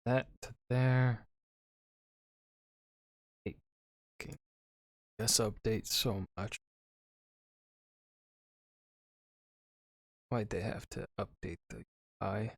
That to there. Okay. Yes, update so much. Why'd they have to update the UI?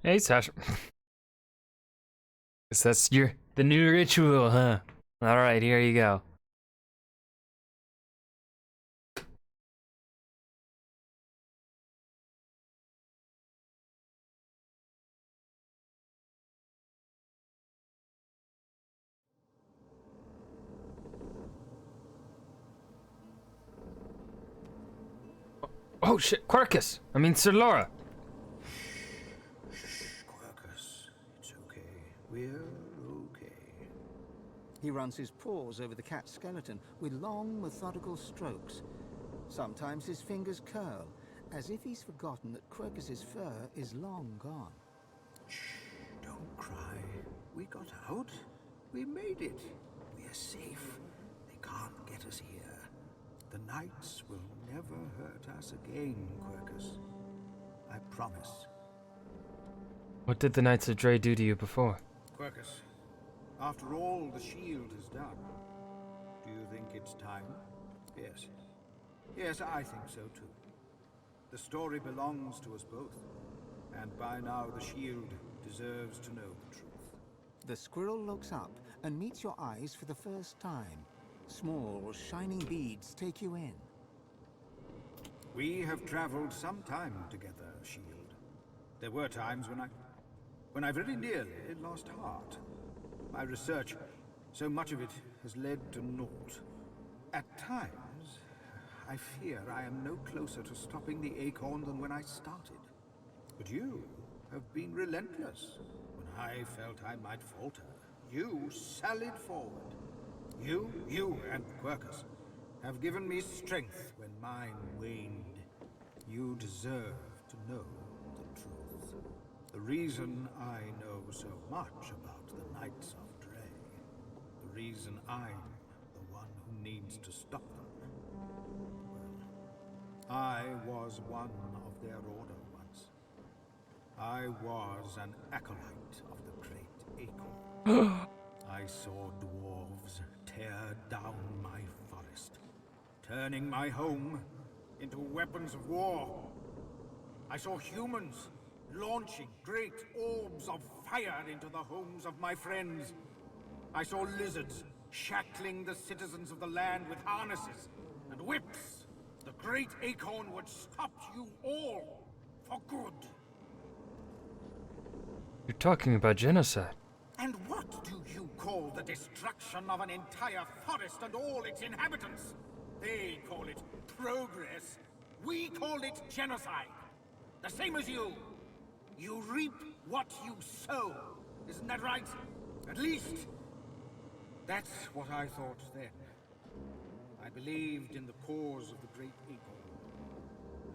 Hey, Sasha. Guess that's the new ritual, huh? All right, here you go. Oh shit, Quercus! I mean, Sir Laura. Quercus, it's okay. We're okay. He runs his paws over the cat's skeleton with long, methodical strokes. Sometimes his fingers curl, as if he's forgotten that Quercus's fur is long gone. Shh, don't cry. We got out. We made it. We're safe. They can't get us here. The Knights will never hurt us again, Quercus. I promise. What did the Knights of Dre do to you before? Quercus, after all the shield is done, do you think it's time? Yes. Yes, I think so too. The story belongs to us both, and by now the shield deserves to know the truth. The squirrel looks up and meets your eyes for the first time. Small, shining beads take you in. We have traveled some time together, Shield. There were times when I very nearly lost heart. My research, so much of it has led to naught. At times, I fear I am no closer to stopping the acorn than when I started. But you have been relentless. When I felt I might falter, you sallied forward. You and Quercus have given me strength when mine waned. You deserve to know the truth. The reason I know so much about the Knights of Dre, the reason I'm the one who needs to stop them. Well, I was one of their order once. I was an acolyte of the Great Acorn. I saw dwarves tear down my forest, turning my home into weapons of war. I saw humans launching great orbs of fire into the homes of my friends. I saw lizards shackling the citizens of the land with harnesses and whips. The Great Acorn would stop you all for good. You're talking about genocide. And what do you call the destruction of an entire forest and all its inhabitants. They call it progress. We call it genocide. The same as you. You reap what you sow. Isn't that right? At least, that's what I thought then. I believed in the cause of the great eagle.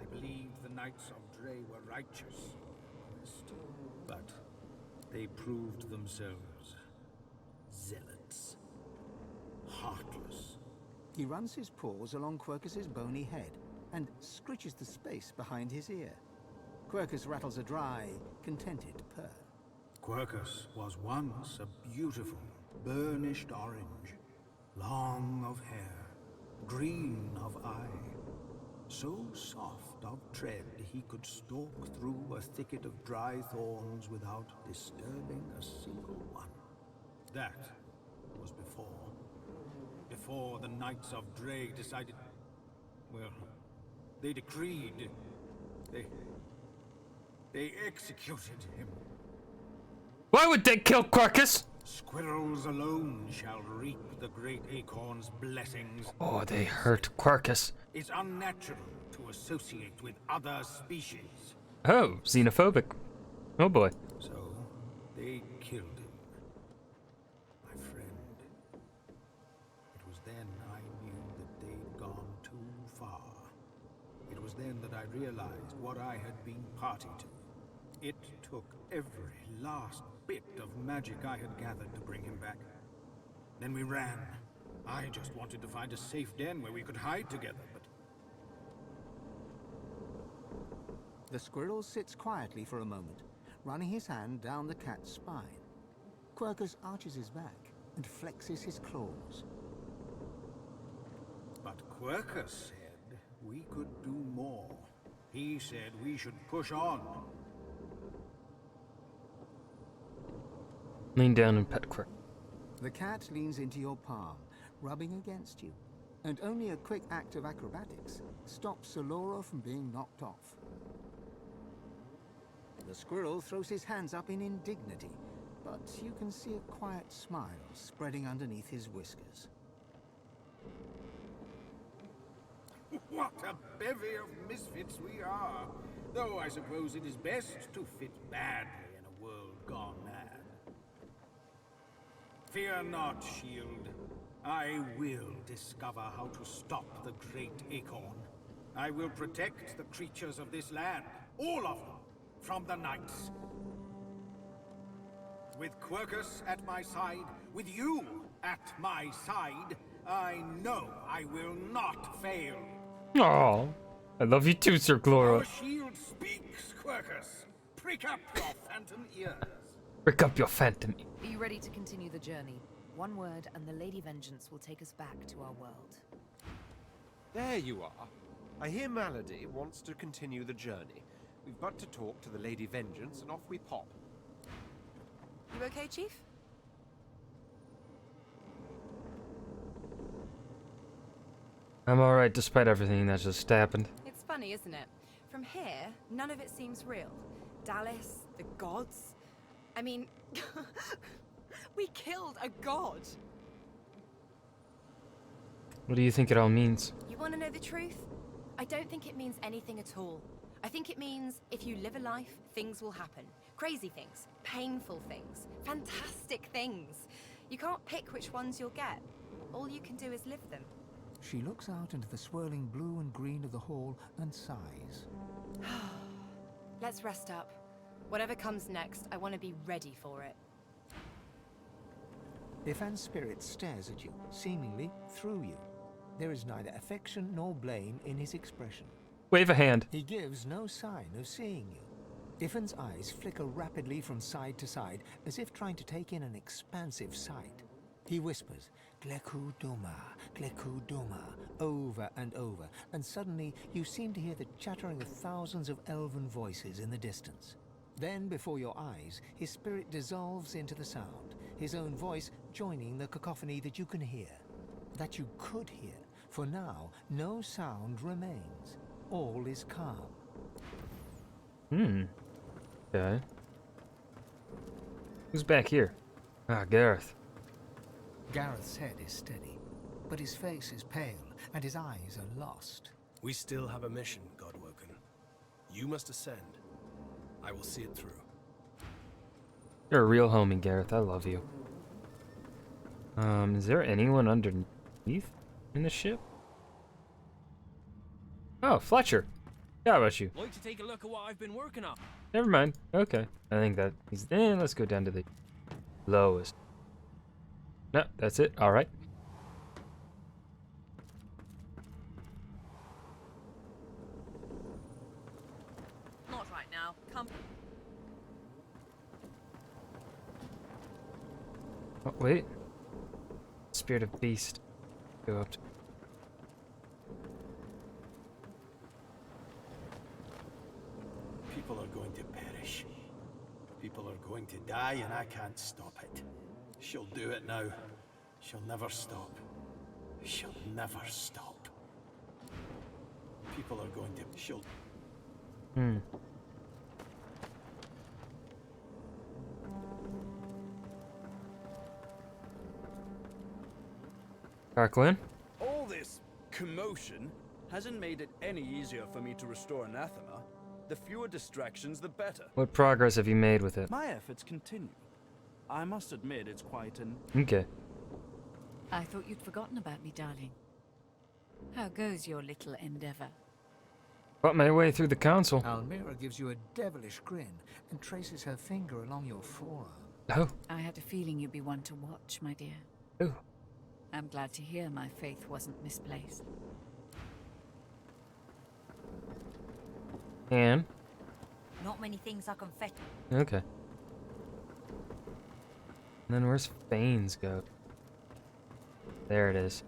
I believed the Knights of Dre were righteous. But they proved themselves zealots. Heartless. He runs his paws along Quercus's bony head and scritches the space behind his ear. Quercus rattles a dry, contented purr. Quercus was once a beautiful, burnished orange, long of hair, green of eye, so soft of tread he could stalk through a thicket of dry thorns without disturbing a single one. That was before the Knights of Dre decided, well, they decreed, they executed him. Why would they kill Quercus? Squirrels alone shall reap the great acorn's blessings. Oh, they hurt Quercus. It's unnatural to associate with other species. Oh, xenophobic. Oh boy. So, they killed him. My friend. It was then I knew that they'd gone too far. It was then that I realized what I had been party to. It took every last bit of magic I had gathered to bring him back. Then we ran. I just wanted to find a safe den where we could hide together, but... The squirrel sits quietly for a moment, running his hand down the cat's spine. Quercus arches his back and flexes his claws. But Quercus said we could do more. He said we should push on. Lean down and pet Quercus. The cat leans into your palm, rubbing against you, and only a quick act of acrobatics stops Solora from being knocked off. The squirrel throws his hands up in indignity, but you can see a quiet smile spreading underneath his whiskers. What a bevy of misfits we are! Though I suppose it is best to fit badly in a world gone mad. Fear not, Shield. I will discover how to stop the Great Acorn. I will protect the creatures of this land, all of them, from the Knights. With Quercus at my side, with you at my side, I know I will not fail. Oh, I love you too, Sir Glora. Our shield speaks, Quercus. Prick up your phantom ears. Break up your phantom. Are you ready to continue the journey? One word and the Lady Vengeance will take us back to our world. There you are. I hear Malady wants to continue the journey. We've but to talk to the Lady Vengeance and off we pop. You okay, Chief? I'm alright despite everything that just happened. It's funny, isn't it? From here, none of it seems real. Dallas, the gods. I mean, we killed a god. What do you think it all means? You want to know the truth? I don't think it means anything at all. I think it means if you live a life, things will happen. Crazy things, painful things, fantastic things. You can't pick which ones you'll get. All you can do is live them. She looks out into the swirling blue and green of the hall and sighs. Let's rest up. Whatever comes next, I want to be ready for it. Ifan's spirit stares at you, seemingly through you. There is neither affection nor blame in his expression. Wave a hand. He gives no sign of seeing you. Ifan's eyes flicker rapidly from side to side, as if trying to take in an expansive sight. He whispers, Gleku Duma, over and over, and suddenly you seem to hear the chattering of thousands of elven voices in the distance. Then, before your eyes, his spirit dissolves into the sound, his own voice joining the cacophony that you can hear. That you could hear, for now, no sound remains. All is calm. Okay. Who's back here? Ah, Gareth. Gareth's head is steady, but his face is pale and his eyes are lost. We still have a mission, Godwoken. You must ascend. I will see it through. You're a real homie, Gareth. I love you. Is there anyone underneath in the ship? Oh, Fletcher. How about you? Like to take a look at what I've been working on. Never mind. Okay. I think that he's. Let's go down to the lowest. No, that's it. All right. Not right now. Come. Oh, wait. Spirit of Beast. Go up to. People are going to perish. People are going to die, and I can't stop it. She'll do it now. She'll never stop. She'll never stop. People are going to... She'll... Parklin? All this commotion hasn't made it any easier for me to restore anathema. The fewer distractions, the better. What progress have you made with it? My efforts continue. I must admit it's quite an... Okay. I thought you'd forgotten about me, darling. How goes your little endeavor? Fought my way through the council. Almira gives you a devilish grin and traces her finger along your forearm. Oh. I had a feeling you'd be one to watch, my dear. Oh. I'm glad to hear my faith wasn't misplaced. And? Not many things I confess. Okay. And then where's Fane's go? There it is.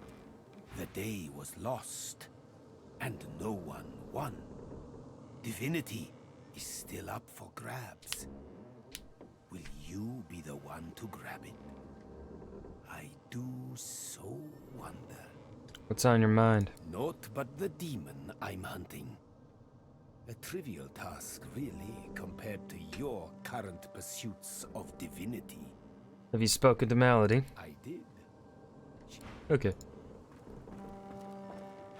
The day was lost, and no one won. Divinity is still up for grabs. Will you be the one to grab it? I do so wonder. What's on your mind? Naught but the demon I'm hunting. A trivial task, really, compared to your current pursuits of divinity. Have you spoken to Malady? I did. Okay.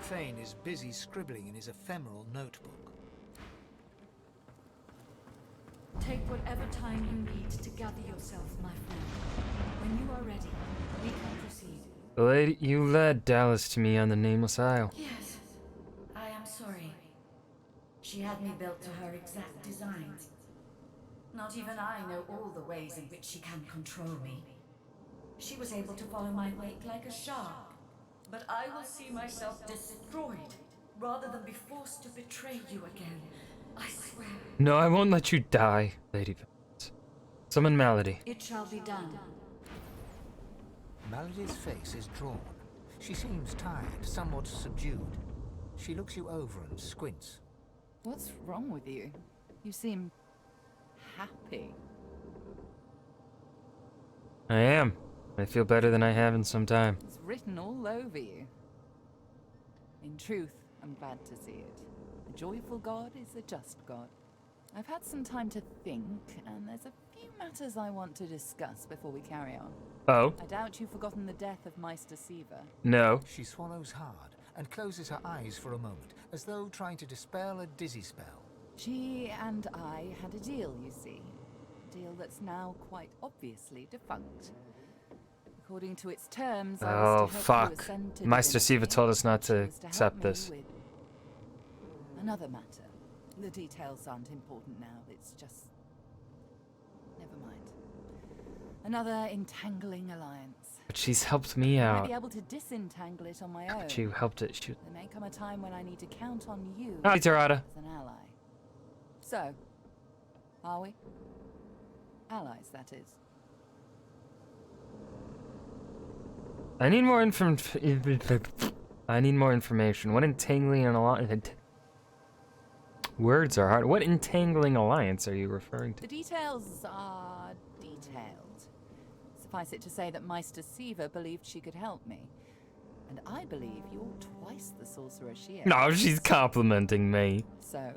Thane is busy scribbling in his ephemeral notebook. Take whatever time you need to gather yourself, my friend. When you are ready, we can proceed. The lady you led Dallas to me on the Nameless Isle. Yes, I am sorry. She had me built to her exact designs. Not even I know all the ways in which she can control me. She was able to follow my wake like a shark. But I will see myself destroyed rather than be forced to betray you again. I swear. No, I won't let you die, Lady Vance. Summon Malady. It shall be done. Malady's face is drawn. She seems tired, somewhat subdued. She looks you over and squints. What's wrong with you? You seem happy. I am. I feel better than I have in some time. It's written all over you. In truth, I'm glad to see it. A joyful God is a just God. I've had some time to think, and there's a few matters I want to discuss before we carry on. Oh? I doubt you've forgotten the death of Meister Siva. No. She swallows hard and closes her eyes for a moment, as though trying to dispel a dizzy spell. She and I had a deal, you see. A deal that's now quite obviously defunct. According to its terms, I was to help fuck. you ascend to Meister Siva divinity. told us not She to was help accept me this. with another matter. The details aren't important now, it's just... Never mind. Another entangling alliance. But she's helped me I might out. be able to disentangle it on my own. She helped it. She... There may come a time when I need to count on you Hi, Tarada. as an ally. So, are we? Allies, that is. I need more I need more information. What entangling alliance? Words are hard. What entangling alliance are you referring to? The details are detailed. Suffice it to say that Meister Siva believed she could help me. And I believe you're twice the sorcerer she is. No, she's complimenting me. So?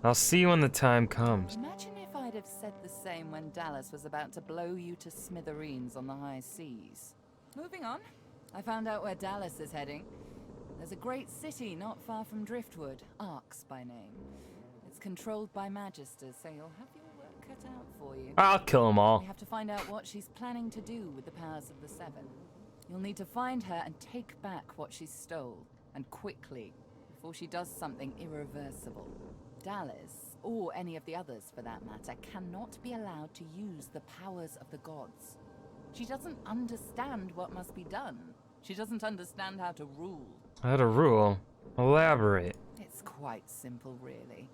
I'll see you when the time comes. Imagine if I I'd have said the same when Dallas was about to blow you to smithereens on the high seas. Moving on, I found out where Dallas is heading. There's a great city not far from Driftwood, Arx by name. It's controlled by Magisters, so you'll have your work cut out for you. I'll kill them all. We have to find out what she's planning to do with the powers of the Seven. You'll need to find her and take back what she stole, and quickly, before she does something irreversible. Dallas, or any of the others for that matter, cannot be allowed to use the powers of the gods. She doesn't understand what must be done. She doesn't understand how to rule. How to rule? Elaborate. It's quite simple, really.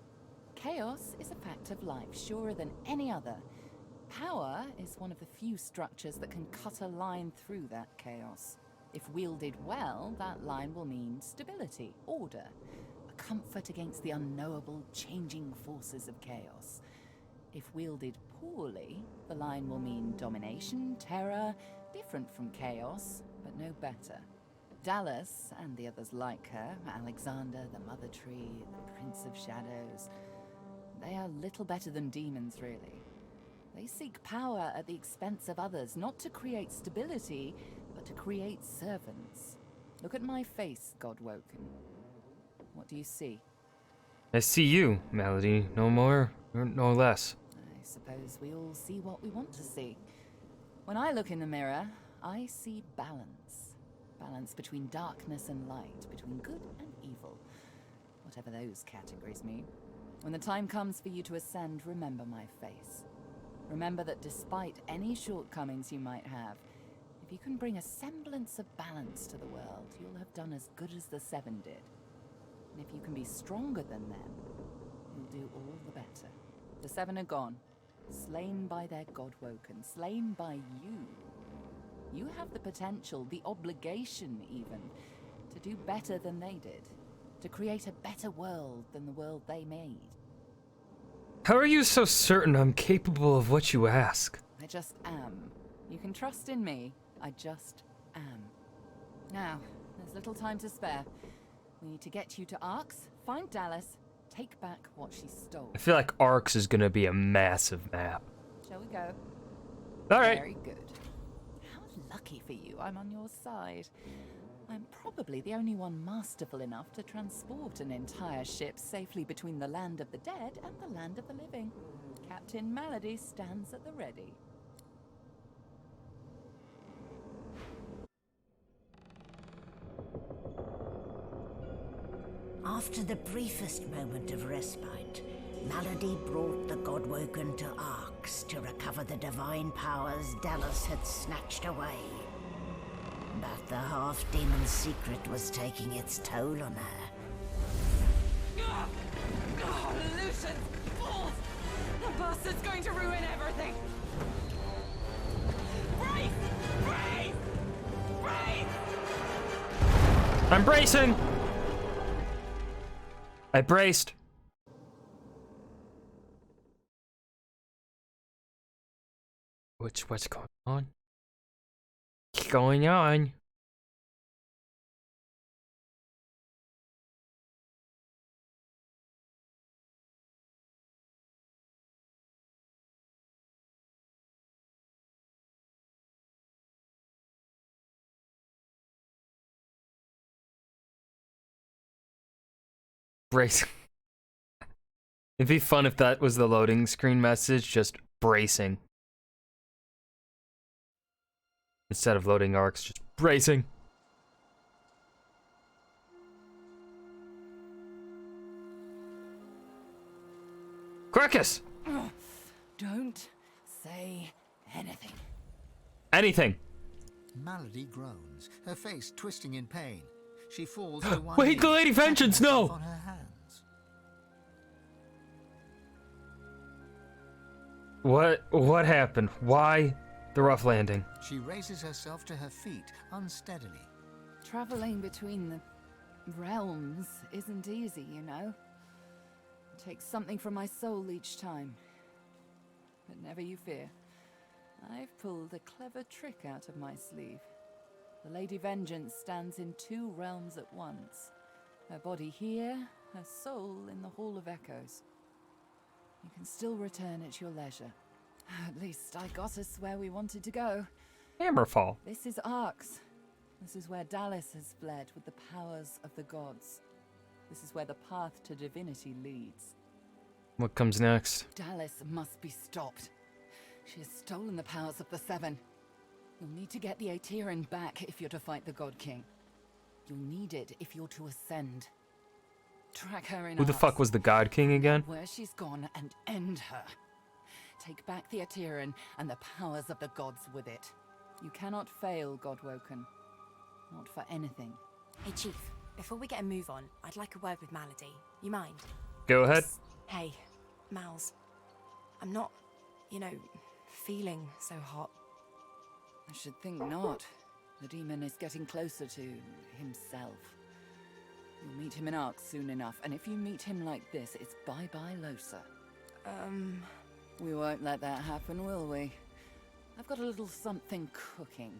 Chaos is a fact of life, surer than any other. Power is one of the few structures that can cut a line through that chaos. If wielded well, that line will mean stability, order, a comfort against the unknowable, changing forces of chaos. If wielded poorly, the line will mean domination, terror, different from chaos, but no better. Dallas, and the others like her, Alexander, the Mother Tree, the Prince of Shadows, they are little better than demons, really. They seek power at the expense of others, not to create stability, but to create servants. Look at my face, Godwoken. What do you see? I see you, Melody. No more, no less. I suppose we all see what we want to see. When I look in the mirror, I see balance. Balance between darkness and light, between good and evil. Whatever those categories mean. When the time comes for you to ascend, remember my face. Remember that despite any shortcomings you might have, if you can bring a semblance of balance to the world, you'll have done as good as the Seven did. And if you can be stronger than them, you'll do all the better. The Seven are gone, slain by their Godwoken, slain by you. You have the potential, the obligation even, to do better than they did, to create a better world than the world they made. How are you so certain I'm capable of what you ask? I just am. You can trust in me. I just am. Now, there's little time to spare. We need to get you to Arx, find Dallas, take back what she stole. I feel like Arx is gonna be a massive map. Shall we go? Alright. Very good. How lucky for you I'm on your side. I'm probably the only one masterful enough to transport an entire ship safely between the land of the dead and the land of the living. Captain Malady stands at the ready. After the briefest moment of respite, Malady brought the Godwoken to Arx to recover the divine powers Dallas had snatched away. But the half-demon secret was taking its toll on her. Lucian! Fools! The bastard's going to ruin everything! Brace! Brace! Brace! I'm bracing! I braced. What's going on? What's going on? Bracing. It'd be fun if that was the loading screen message, just bracing. Instead of loading arcs, just bracing. Crocus! Don't say anything. Anything. Malady groans, her face twisting in pain. She falls to one Wait, knee, the Lady catching Vengeance, herself no! on her hands. What happened? Why the rough landing? She raises herself to her feet unsteadily. Traveling between the realms isn't easy, you know. It takes something from my soul each time. But never you fear. I've pulled a clever trick out of my sleeve. The Lady Vengeance stands in two realms at once. Her body here, her soul in the Hall of Echoes. You can still return at your leisure. At least I got us where we wanted to go. Hammerfall. This is Arx. This is where Dallas has fled with the powers of the gods. This is where the path to divinity leads. What comes next? Dallas must be stopped. She has stolen the powers of the Seven. You'll need to get the Aetherin back if you're to fight the God King. You'll need it if you're to ascend. Track her in Who the Arx, fuck was the God King again? where she's gone, and end her. Take back the Aetherin and the powers of the gods with it. You cannot fail, Godwoken. Not for anything. Hey, Chief, before we get a move on, I'd like a word with Malady. You mind? Go ahead. Hey, Mals. I'm not, feeling so hot. I should think not. The demon is getting closer to himself. You'll meet him in Arx soon enough, and if you meet him like this, it's bye-bye Losa. We won't let that happen, will we? I've got a little something cooking.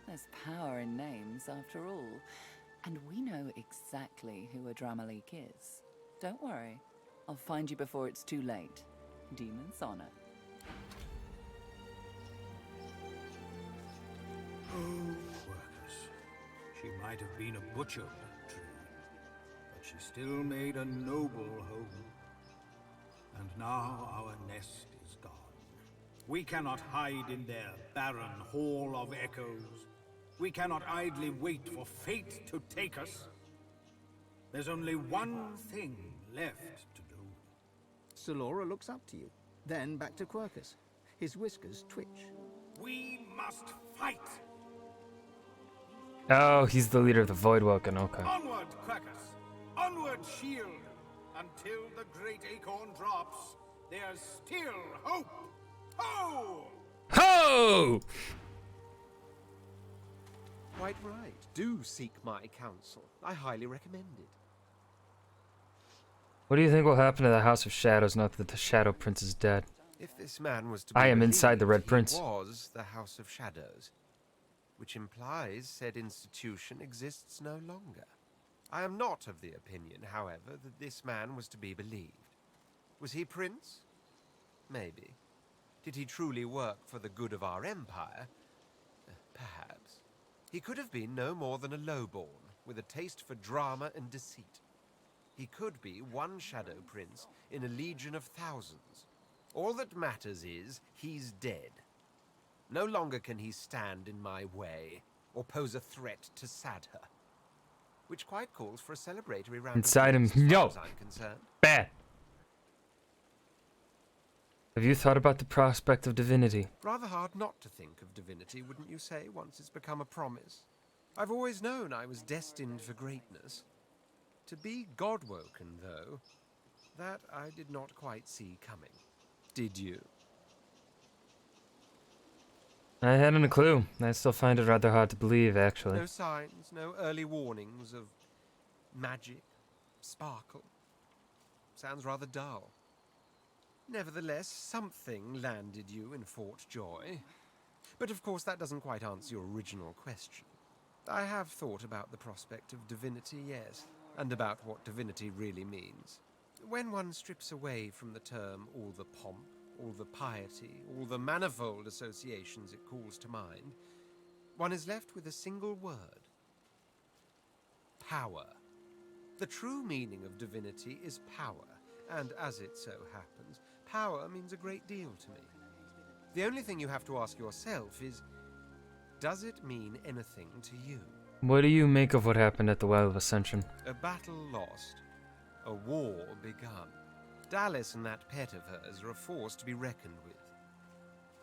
There's power in names, after all. And we know exactly who Adramalik is. Don't worry. I'll find you before it's too late. Demon's honor. Oh, workers. She might have been a butchered tree, but she still made a noble home. And now our nest is gone. We cannot hide in their barren hall of echoes. We cannot idly wait for fate to take us. There's only one thing left to do. Solora looks up to you, then back to Quercus. His whiskers twitch. We must fight! Oh, he's the leader of the Voidwoken, okay. Onward, Quercus! Onward, shield! Until the great acorn drops, there's still hope! Ho! Ho! Quite right. Do seek my counsel. I highly recommend it. What do you think will happen to the House of Shadows now that the Shadow Prince is dead? If this man was to be I am inside the Red believed, Prince. He was the House of Shadows, which implies said institution exists no longer. I am not of the opinion, however, that this man was to be believed. Was he prince? Maybe. Did he truly work for the good of our empire? Perhaps. He could have been no more than a lowborn, with a taste for drama and deceit. He could be one shadow prince in a legion of thousands. All that matters is, he's dead. No longer can he stand in my way, or pose a threat to Sadher. Which quite calls for a celebratory round Inside of him, applause, as no! far as I'm concerned. Bad! Have you thought about the prospect of divinity? Rather hard not to think of divinity, wouldn't you say, once it's become a promise? I've always known I was destined for greatness. To be Godwoken, though, that I did not quite see coming. Did you? I hadn't a clue. I still find it rather hard to believe, actually. No signs, no early warnings of magic, sparkle. Sounds rather dull. Nevertheless, something landed you in Fort Joy. But of course that doesn't quite answer your original question. I have thought about the prospect of divinity, yes, and about what divinity really means. When one strips away from the term all the pomp, all the piety, all the manifold associations it calls to mind, one is left with a single word. Power. The true meaning of divinity is power, and as it so happens, power means a great deal to me. The only thing you have to ask yourself is, does it mean anything to you? What do you make of what happened at the Well of Ascension? A battle lost. A war begun. Dallas and that pet of hers are a force to be reckoned with.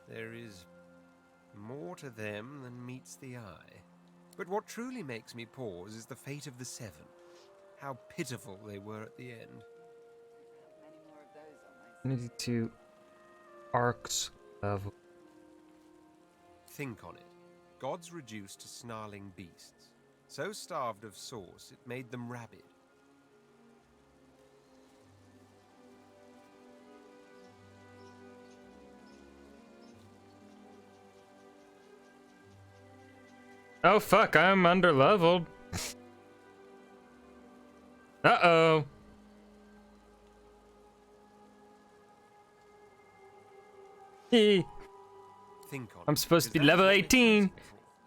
There is more to them than meets the eye. But what truly makes me pause is the fate of the Seven. How pitiful they were at the end. 22 arcs of... Think on it. Gods reduced to snarling beasts. So starved of source, it made them rabid. Oh fuck, I'm underleveled. Uh-oh. Think on I'm it, supposed to be because that is level what 18,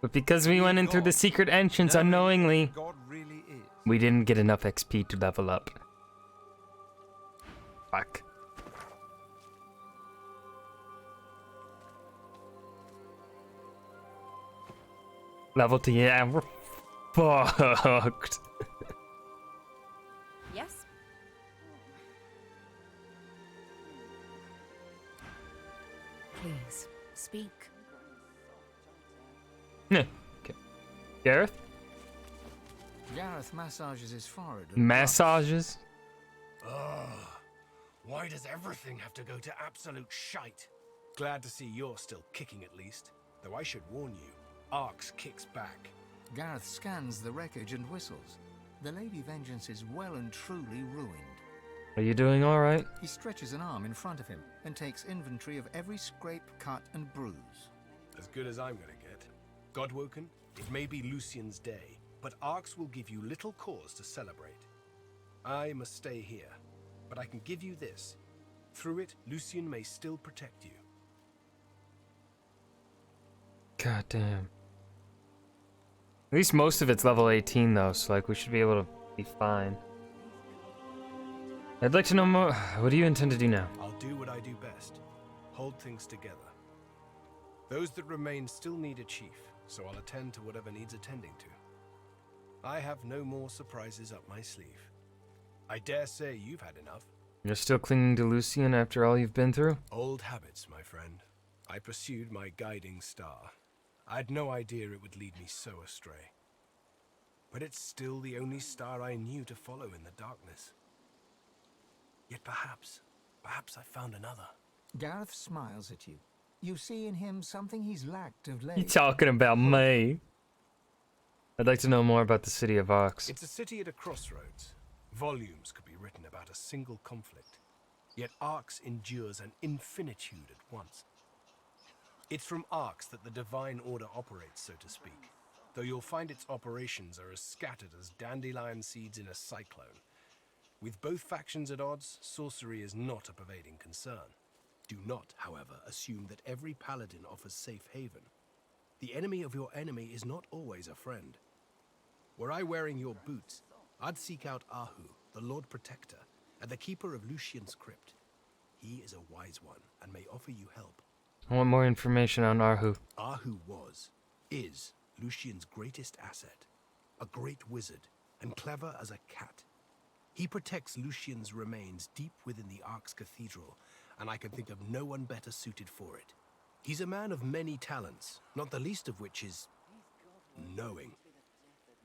but because we went in through the secret entrance knowing unknowingly, what God really is. we didn't get enough XP to level up. Fuck. Level 2, yeah, we're fucked. Yes? Please, speak. Yeah, okay. Gareth? Gareth massages his forehead. Massages? Ugh. Why does everything have to go to absolute shite? Glad to see you're still kicking at least. Though I should warn you, Arx kicks back. Gareth scans the wreckage and whistles. The Lady Vengeance is well and truly ruined. Are you doing alright? He stretches an arm in front of him and takes inventory of every scrape, cut, and bruise. As good as I'm gonna get. Godwoken, it may be Lucian's day, but Arx will give you little cause to celebrate. I must stay here, but I can give you this. Through it, Lucian may still protect you. God damn. At least most of it's level 18 though, so like we should be able to be fine. I'd like to know more. What do you intend to do now? I'll do what I do best. Hold things together. Those that remain still need a chief, so I'll attend to whatever needs attending to. I have no more surprises up my sleeve. I dare say you've had enough. You're still clinging to Lucian after all you've been through? Old habits, my friend. I pursued my guiding star. I'd no idea it would lead me so astray. But it's still the only star I knew to follow in the darkness. Yet perhaps I found another. Gareth smiles at you. You see in him something he's lacked of late. You talking about me? I'd like to know more about the city of Arx. It's a city at a crossroads. Volumes could be written about a single conflict. Yet Arx endures an infinitude at once. It's from Arx that the Divine Order operates, so to speak. Though you'll find its operations are as scattered as dandelion seeds in a cyclone. With both factions at odds, sorcery is not a pervading concern. Do not, however, assume that every paladin offers safe haven. The enemy of your enemy is not always a friend. Were I wearing your boots, I'd seek out Ahu, the Lord Protector, and the keeper of Lucian's crypt. He is a wise one, and may offer you help. I want more information on Ahu. Ahu is Lucian's greatest asset. A great wizard, and clever as a cat. He protects Lucian's remains deep within the Arx Cathedral, and I can think of no one better suited for it. He's a man of many talents, not the least of which is knowing.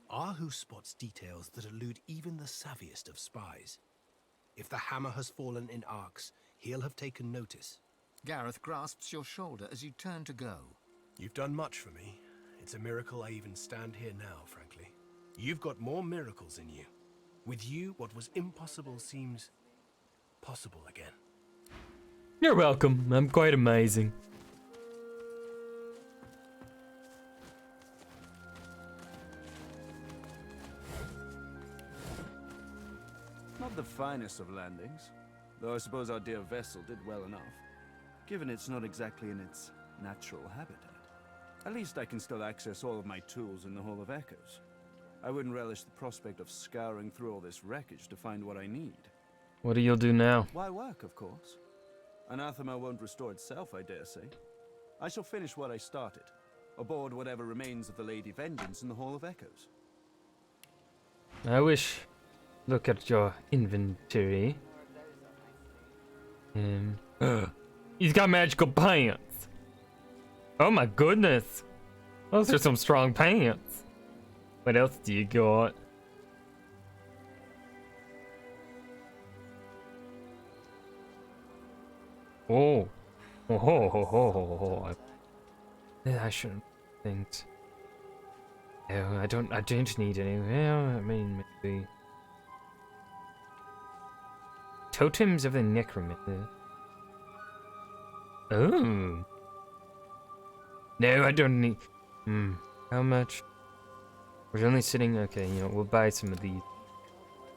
Ahu spots details that elude even the savviest of spies. If the hammer has fallen in Arx, he'll have taken notice. Gareth grasps your shoulder as you turn to go. You've done much for me. It's a miracle I even stand here now, frankly. You've got more miracles in you. With you, what was impossible seems possible again. You're welcome. I'm quite amazing. Not the finest of landings, though I suppose our dear vessel did well enough, given it's not exactly in its natural habitat. At least I can still access all of my tools in the Hall of Echoes. I wouldn't relish the prospect of scouring through all this wreckage to find what I need. What do you do now? Why work, of course. Anathema won't restore itself, I dare say. I shall finish what I started, aboard whatever remains of the Lady Vengeance in the Hall of Echoes. I wish. Look at your inventory. He's got magical pants. Oh my goodness. Those are some strong pants. What else do you got? Oh. Oh, ho, ho, ho, ho, ho. I shouldn't think. No, I don't need any. Well, I mean, maybe. Totems of the Necromancer. Oh. No, I don't need. How much? We're only sitting. Okay, you know, we'll buy some of these.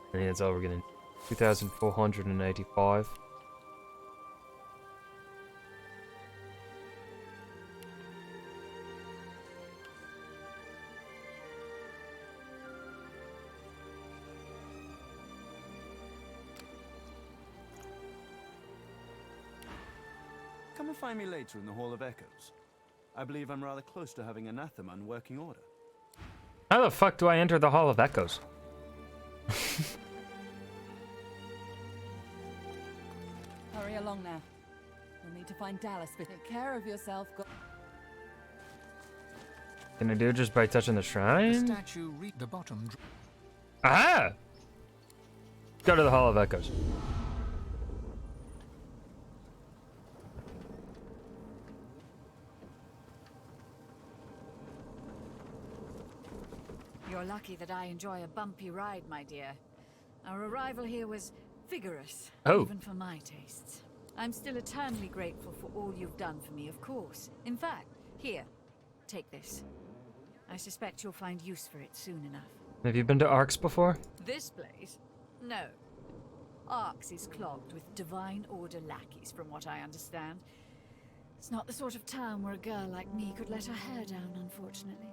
I think that's all we're gonna. 2,485. to find me later in the Hall of Echoes. I believe I'm rather close to having Anathema in working order. How the fuck do I enter the Hall of Echoes? Hurry along now. You'll need to find Dallas, but take care of yourself. Can I do it just by touching the The shrine? statue reached the bottom. Aha! Go to the Hall of Echoes. You're lucky that I enjoy a bumpy ride, my dear. Our arrival here was vigorous, even for my tastes. I'm still eternally grateful for all you've done for me, of course. In fact, here, take this. I suspect you'll find use for it soon enough. Have you been to Arx before? This place? No. Arx is clogged with Divine Order lackeys, from what I understand. It's not the sort of town where a girl like me could let her hair down, unfortunately.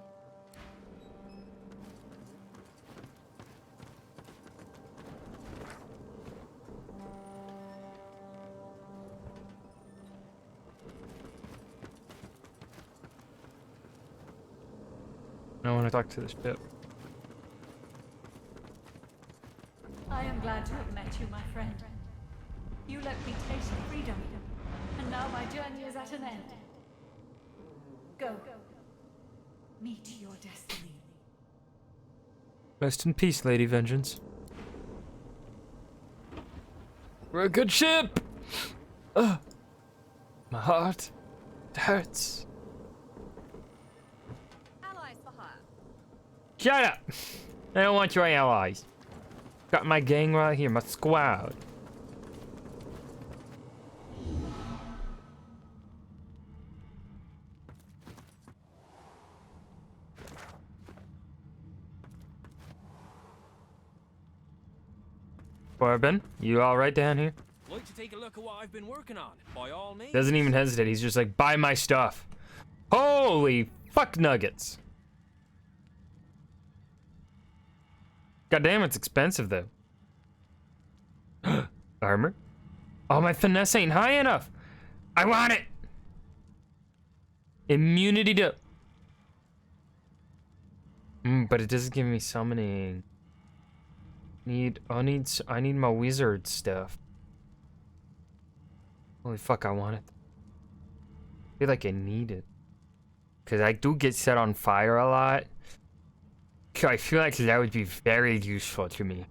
I want to talk to this ship. I am glad to have met you, my friend. You let me taste freedom, and now my journey is at an end. Go. Meet your destiny. Rest in peace, Lady Vengeance. We're a good ship! Ugh. My heart. It hurts. Allies for hire. Shut up! I don't want your allies. Got my gang right here, my squad. Corbin, you all right down here? Like to take a look at what I've been working on, by all means. Doesn't even hesitate. He's just like, buy my stuff. Holy fuck nuggets. God damn, it's expensive though. Armor? Oh, my finesse ain't high enough. I want it. Immunity to... but it doesn't give me summoning. I need my wizard stuff. Holy fuck, I want it. I feel like I need it. Because I do get set on fire a lot. So I feel like that would be very useful to me.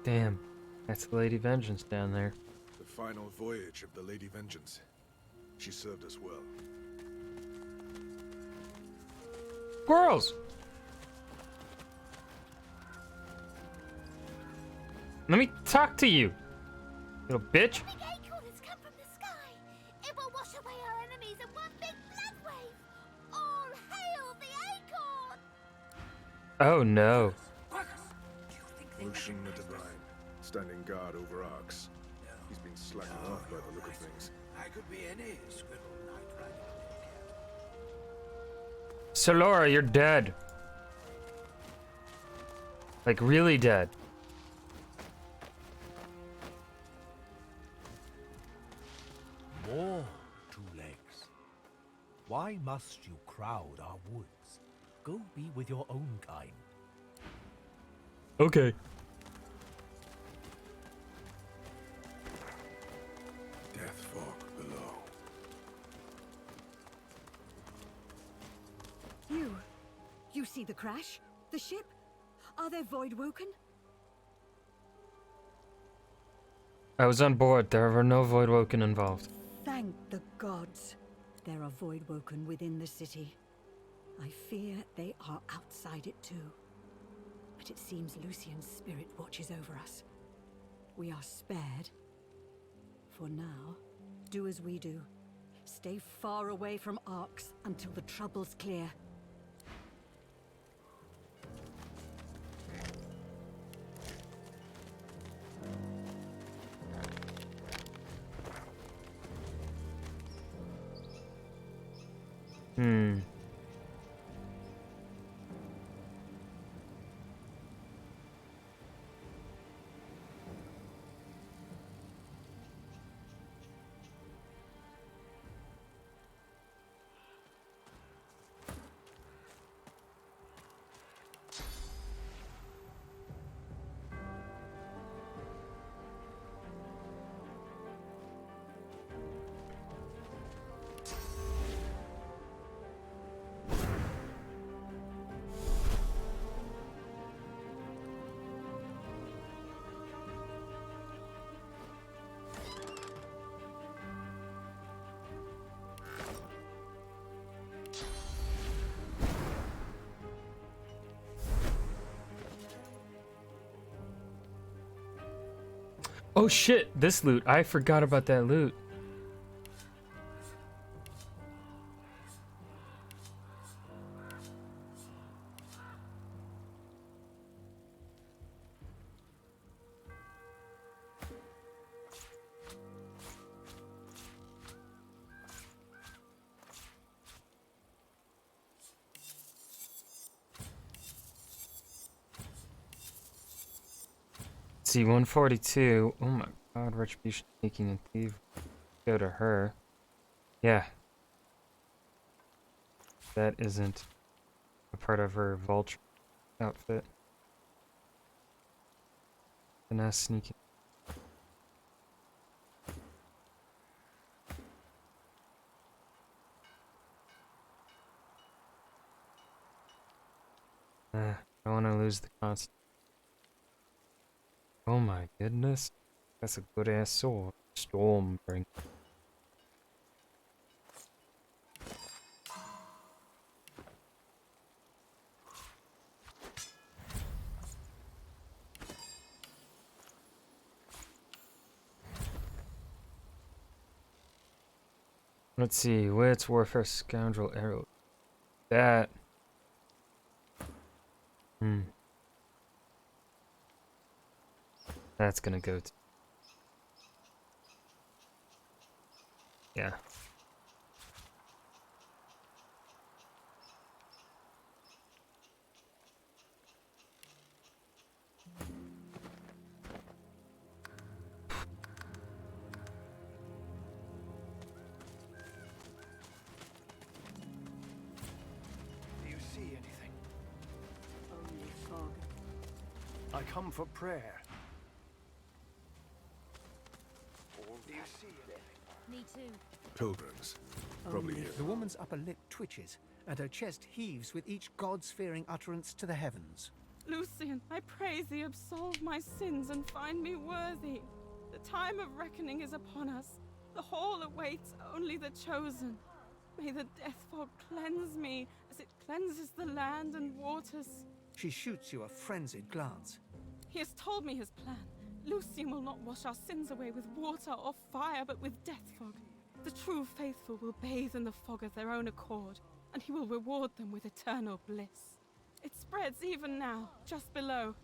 Damn, that's the Lady Vengeance down there. The final voyage of the Lady Vengeance. She served us well. Squirrels! Let me talk to you, little bitch. The acorn has come from the sky. It will wash away our enemies in one big blood wave. All hail the acorn! Oh no. Lucian the Divine, standing guard over Arx. He's been slacking off by the look of things. I could be any squirrel knight riding a Solora, you're dead. Like, really dead. More two legs. Why must you crowd our woods? Go be with your own kind. Okay. Death fog below. You see the crash? The ship? Are they void woken? I was on board. There were no void woken involved. Thank the gods. There are void woken within the city. I fear they are outside it too. But it seems Lucian's spirit watches over us. we are spared. For now, do as we do. Stay far away from Arx until the trouble's clear. Oh shit, this loot. I forgot about that loot. See, 142. Oh my god, Retribution, Sneaking, and Thief. Go to her. Yeah. That isn't a part of her vulture outfit. Finesse, Sneaking. I don't want to lose the constant. Oh my goodness. That's a good ass sword. Stormbringer. Let's see. Wits, Warfare, Scoundrel, Arrow. That. That's gonna go to. Yeah. Do you see anything? Only fog. I come for prayer. Do you see anything? Me too. Pilgrims. Probably here. The woman's upper lip twitches, and her chest heaves with each God-sphering utterance to the heavens. Lucian, I pray thee absolve my sins and find me worthy. The time of reckoning is upon us. The hall awaits only the chosen. May the death fog cleanse me as it cleanses the land and waters. She shoots you a frenzied glance. He has told me his plan. Lucian will not wash our sins away with water or fire, but with death fog. The true faithful will bathe in the fog of their own accord, and he will reward them with eternal bliss. It spreads even now, just below.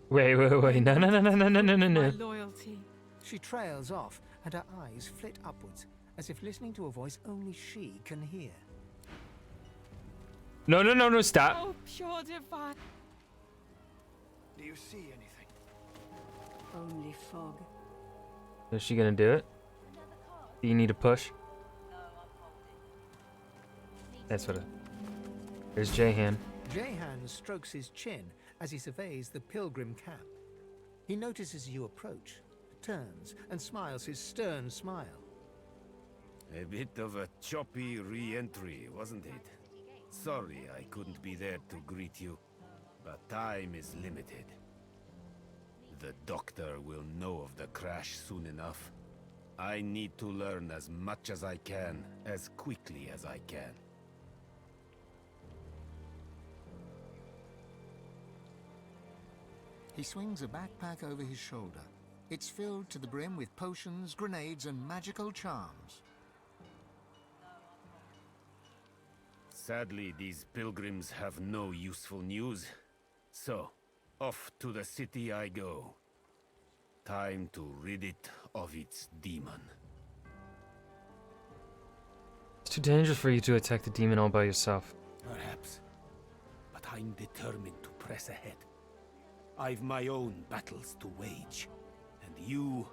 Wait. No. My loyalty. She trails off, and her eyes flit upwards, as if listening to a voice only she can hear. No, stop. Oh, pure divine. Do you see anything? Only fog. Is she gonna do it? Do you need a push? That's what it. There's Jahan. Jahan strokes his chin as he surveys the pilgrim camp. He notices you approach, turns, and smiles his stern smile. A bit of a choppy re-entry, wasn't it? Sorry I couldn't be there to greet you, but time is limited. The doctor will know of the crash soon enough. I need to learn as much as I can, as quickly as I can. He swings a backpack over his shoulder. It's filled to the brim with potions, grenades, and magical charms. Sadly, these pilgrims have no useful news. So, off to the city I go. Time to rid it of its demon. It's too dangerous for you to attack the demon all by yourself. Perhaps. But I'm determined to press ahead. I've my own battles to wage. And you...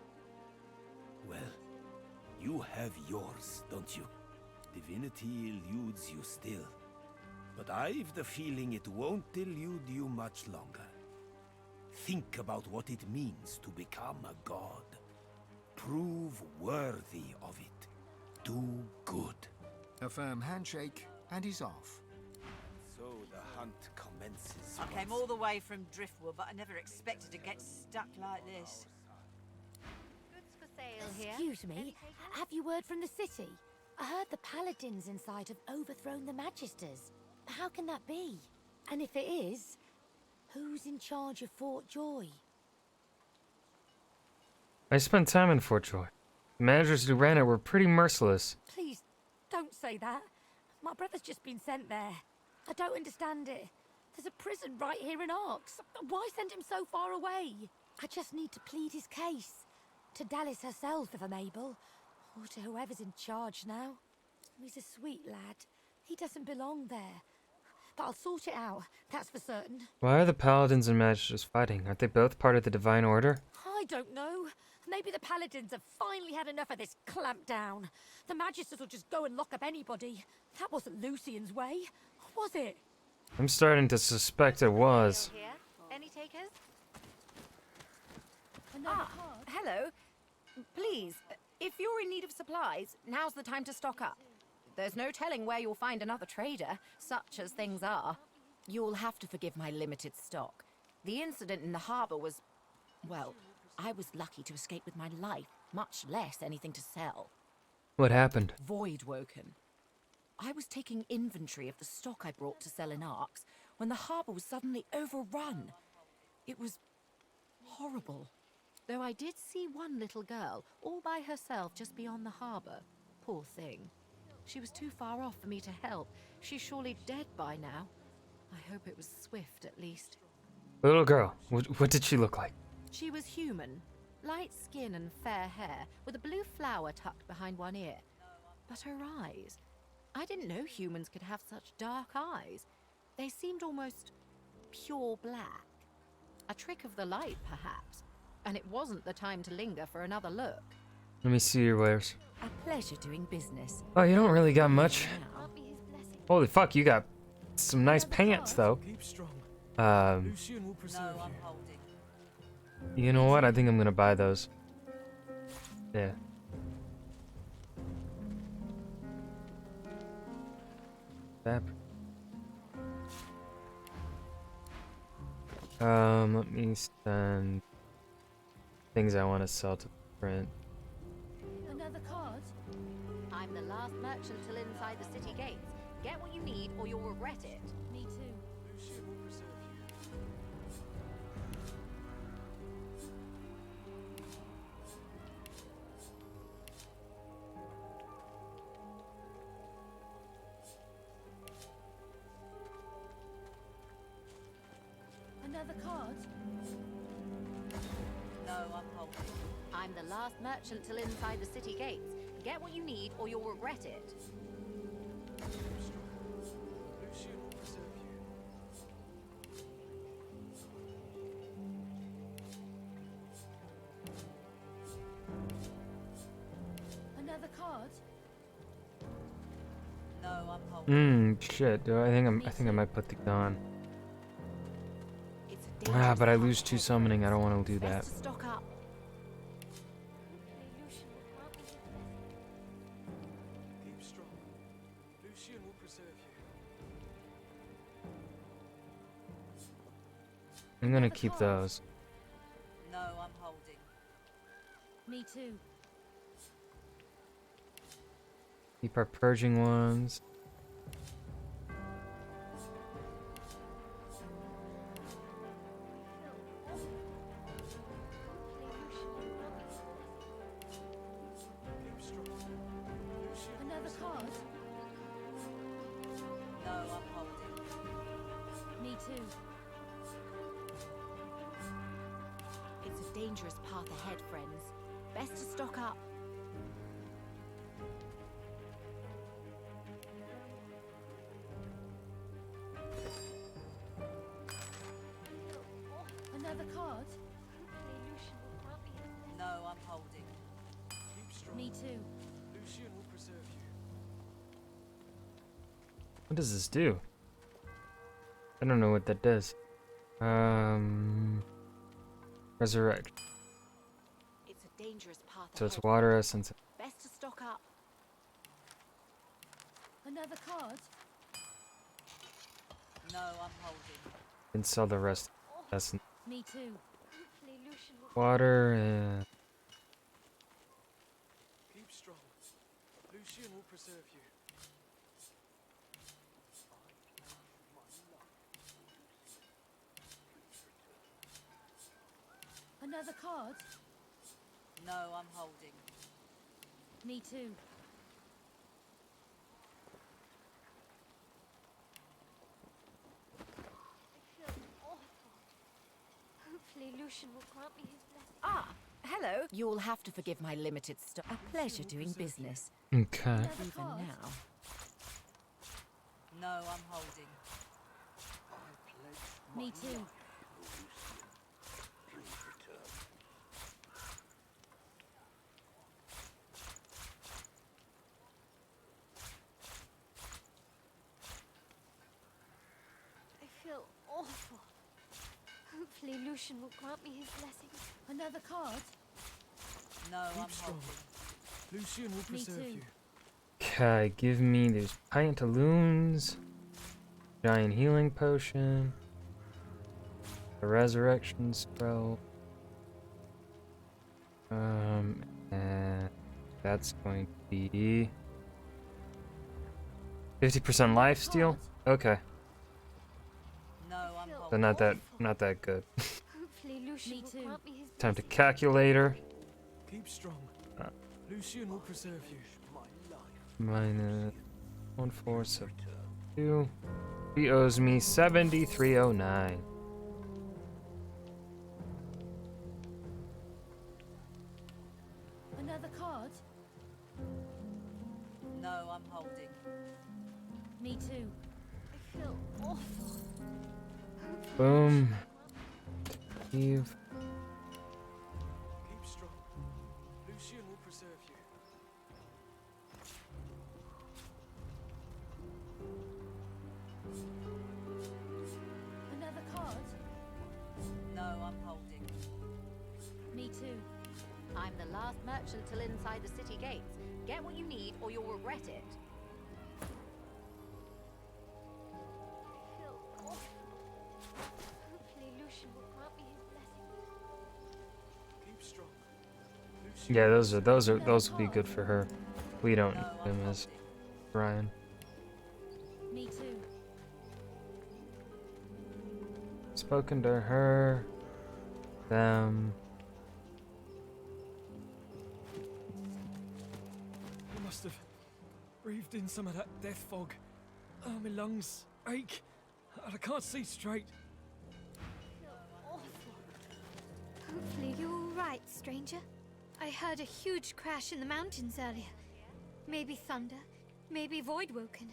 well, you have yours, don't you? Divinity eludes you still. But I've the feeling it won't elude you much longer. Think about what it means to become a god. Prove worthy of it. Do good. A firm handshake, and he's off. So the hunt commences. I came all the way from Driftwood, but I never expected to get stuck like this. Goods for sale here. Excuse me, have you word from the city? I heard the paladins inside have overthrown the magisters. How can that be? And if it is, who's in charge of Fort Joy? I spent time in Fort Joy. The managers who ran it were pretty merciless. Please, don't say that. My brother's just been sent there. I don't understand it. There's a prison right here in Arx. Why send him so far away? I just need to plead his case. To Dallas herself, if I'm able. Or to whoever's in charge now. He's a sweet lad. He doesn't belong there. But I'll sort it out, that's for certain. Why are the paladins and magisters fighting? Aren't they both part of the Divine Order? I don't know. Maybe the paladins have finally had enough of this clampdown. The magisters will just go and lock up anybody. That wasn't Lucian's way, was it? I'm starting to suspect it was. Here. Any takers? Hello. Please, if you're in need of supplies, now's the time to stock up. There's no telling where you'll find another trader, such as things are. You'll have to forgive my limited stock. The incident in the harbor was... well, I was lucky to escape with my life, much less anything to sell. What happened? Void woken. I was taking inventory of the stock I brought to sell in Arx when the harbor was suddenly overrun. It was horrible. Though I did see one little girl, all by herself just beyond the harbor. Poor thing. She was too far off for me to help. She's surely dead by now. I hope it was swift, at least. Little girl, what did she look like? She was human. Light skin and fair hair, with a blue flower tucked behind one ear. But her eyes... I didn't know humans could have such dark eyes. They seemed almost pure black. A trick of the light, perhaps. And it wasn't the time to linger for another look. Let me see your wares. A pleasure doing business. Oh, you don't really got much. Holy fuck, you got some nice pants, though. You know what? I think I'm gonna buy those. Yeah. Fab. Let me send things I want to sell to print. Another card? I'm the last merchant till inside the city gates. Get what you need or you'll regret it. Me too. Another card? No, I'm holding. I'm the last merchant till inside the city gates. Get what you need or you'll regret it. Another card? No, I'm holding. Shit. I think I might put these on. But I lose 2 summoning. I don't want to do that. Stock up. Keep strong. Lucian will preserve you. I'm gonna keep those. No, I'm holding. Me too. Keep our purging ones. dangerous path ahead, friends. Best to stock up. Another card? No, I'm holding. Keep strong. Me too. Lucian will preserve you. What does this do? I don't know what that does. Resurrect. It's a dangerous path So it's ahead. water essence. Best to stock up. Another card? No, I'm holding. And sell the rest. Essence. Me too. Water and Keep strong. Lucian will preserve you. Another card? No, I'm holding. Me too. Hopefully Lucian will grant me his blessing. Ah, hello. You'll have to forgive my limited stock. A pleasure doing business. okay. Even now. No, I'm holding. Me too. I feel awful. Hopefully Lucian will grant me his blessing. Another card? No, I'm Keep strong. holding. Lucian will Me preserve too. you. Okay, give me these pantaloons, giant healing potion, a resurrection spell, and that's going to be 50% life steal. Okay, No, I'm so holding. not that good. Hopefully Lucian Me will too. grant me his Time to blessing. calculator. Keep strong. Lucian will preserve you. Minus 1472. He owes me 7309. Another card? No, I'm holding. Me too. I feel awful. Boom. Eve. Keep strong. Lucian will preserve you. Another card? No, I'm holding. Me too. I'm the last merchant till inside the city gates. Get what you need or you'll regret it. I feel awful. Hopefully Lucian will grant me his blessing. Keep strong. Lucian Yeah, will those will be good for her. We don't No, need I'm them as holding. Ryan. Me too. Spoken to her. Them. I must have breathed in some of that death fog. Oh, my lungs ache. And I can't see straight. I feel awful. Hopefully you're all right, stranger. I heard a huge crash in the mountains earlier. Maybe thunder, maybe Voidwoken.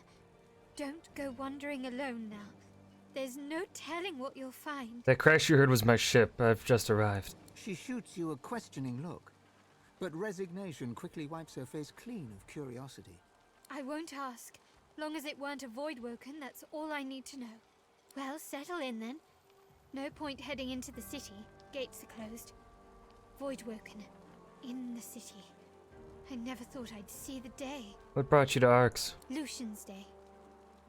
Don't go wandering alone now. There's no telling what you'll find. That crash you heard was my ship. I've just arrived. She shoots you a questioning look, but resignation quickly wipes her face clean of curiosity. I won't ask. Long as it weren't a Voidwoken, that's all I need to know. Well, settle in then. No point heading into the city. Gates are closed. Voidwoken. In the city. I never thought I'd see the day. What brought you to Arx? Lucian's Day.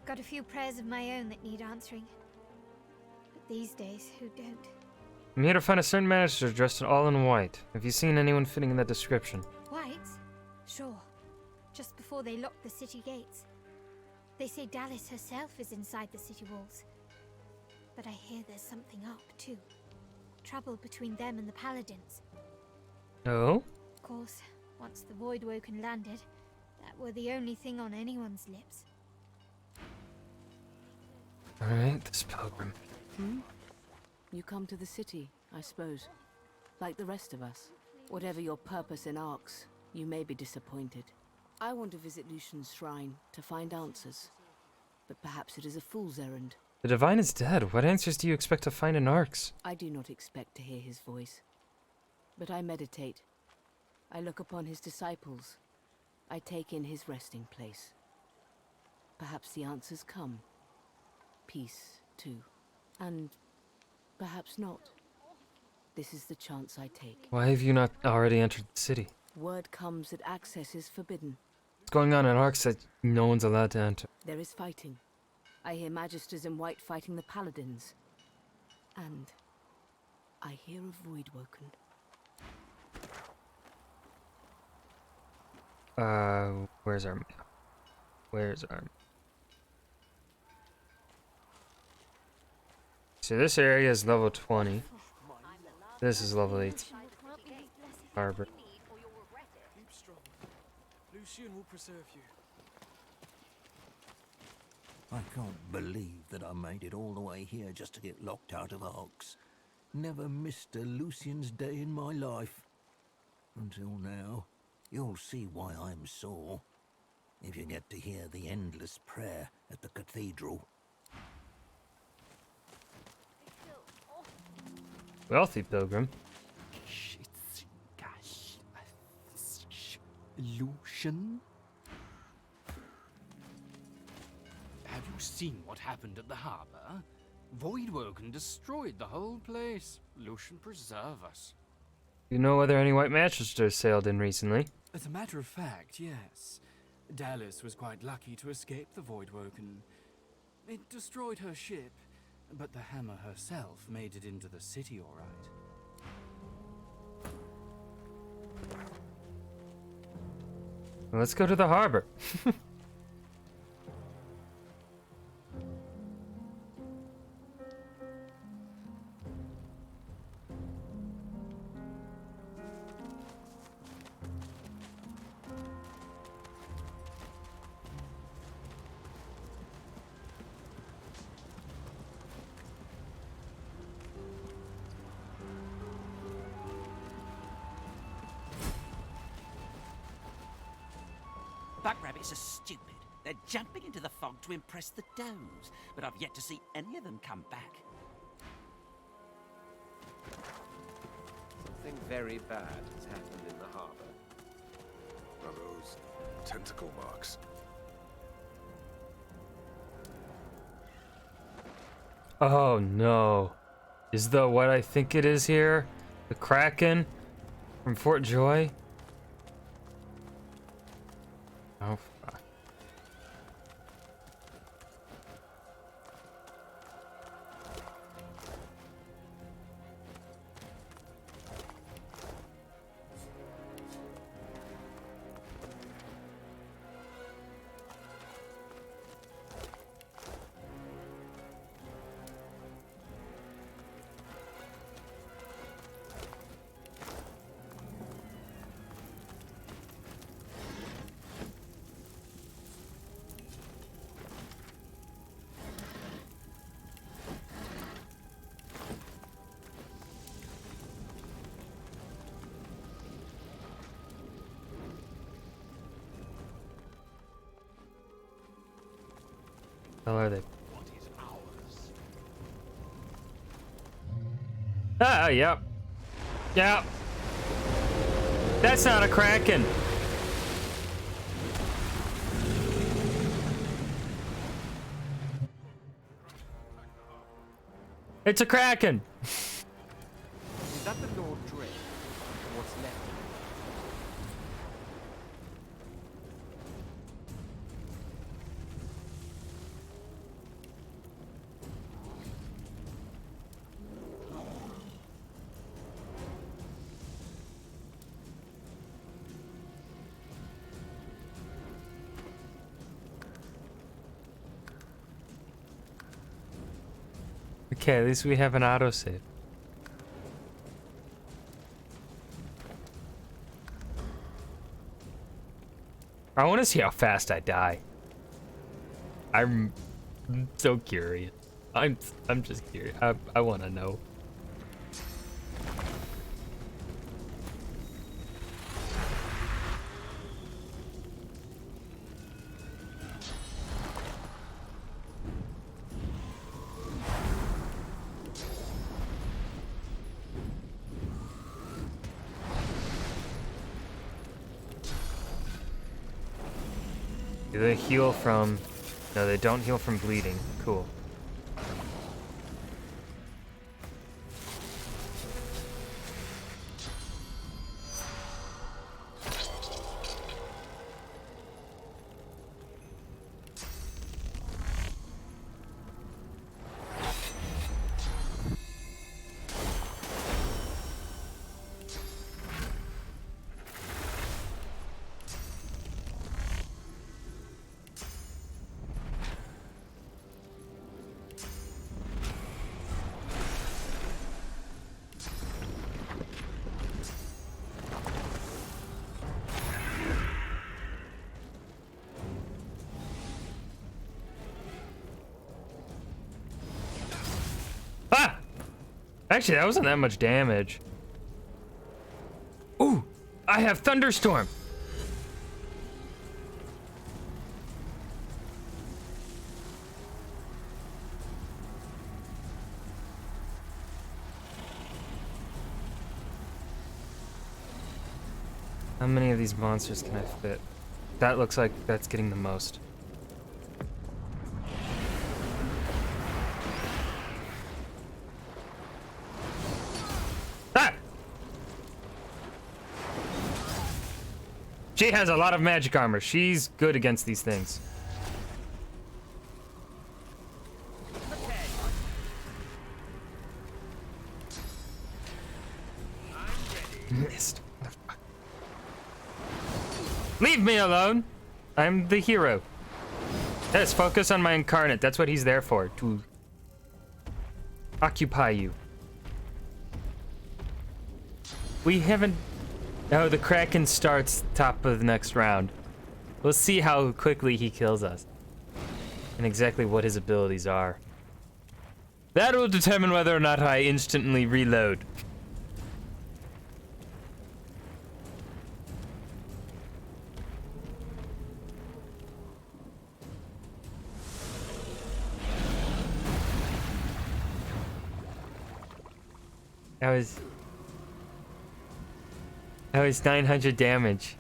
Got a few prayers of my own that need answering. But these days, who don't? I'm here to find a certain master dressed all in white. Have you seen anyone fitting in that description? White? Sure. Just before they lock the city gates. They say Dallas herself is inside the city walls. But I hear there's something up, too. Trouble between them and the Paladins. Oh? Of course, once the Voidwoken landed, that were the only thing on anyone's lips. Alright, this pilgrim. Hmm? You come to the city, I suppose. like the rest of us. Whatever your purpose in Arx, you may be disappointed. I want to visit Lucian's shrine to find answers, but perhaps it is a fool's errand. The Divine is dead. What answers do you expect to find in Arx? I do not expect to hear his voice, but I meditate. I look upon his disciples. I take in his resting place. Perhaps the answers come. Peace, too. And perhaps not. This is the chance I take. Why have you not already entered the city? Word comes that access is forbidden. What's going on in Arx that no one's allowed to enter? There is fighting. I hear magisters in white fighting the paladins. And I hear a void woken. Where's our map? Where's our map? So this area is level 20. This is level 18. Harbor. Keep strong. Lucian will preserve you. I can't believe that I made it all the way here just to get locked out of Arx. Never missed a Lucian's day in my life. Until now. You'll see why I'm sore. If you get to hear the endless prayer at the cathedral. Wealthy pilgrim. Lucian? Have you seen what happened at the harbor? Voidwoken destroyed the whole place. Lucian preserve us. You know whether any white magisters sailed in recently? As a matter of fact, yes. Dallas was quite lucky to escape the Voidwoken. It destroyed her ship, but the hammer herself made it into the city all right. Well, let's go to the harbor. Buck rabbits are stupid. They're jumping into the fog to impress the does, but I've yet to see any of them come back. Something very bad has happened in the harbor. Are those tentacle marks? Oh no. Is the what I think it is here? The Kraken from Fort Joy? Oh, fuck. How are they? Ah, yep. Yep. That's not a Kraken. It's a Kraken. Is that the Lord Drake? Or what's left of him? Okay, at least we have an autosave. I want to see how fast I die. I'm so curious. I'm just curious. I want to know. Do they heal from... No, they don't heal from bleeding. Cool. Actually, that wasn't that much damage. Ooh, I have Thunderstorm. How many of these monsters can I fit? That looks like that's getting the most. She has a lot of magic armor. She's good against these things. Missed. Leave me alone. I'm the hero. Yes, focus on my incarnate. That's what he's there for. To occupy you. We haven't... No, the Kraken starts top of the next round. We'll see how quickly he kills us. And exactly what his abilities are. That will determine whether or not I instantly reload. That was 900 damage.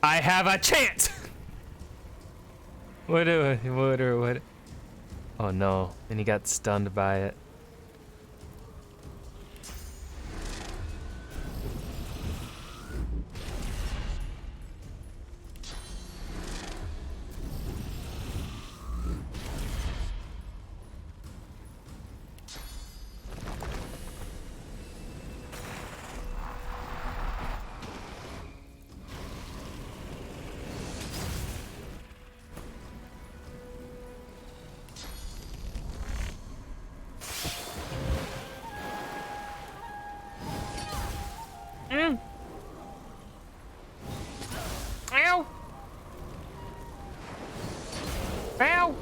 I have a chance. What? Oh no! And he got stunned by it. Ow! Ow!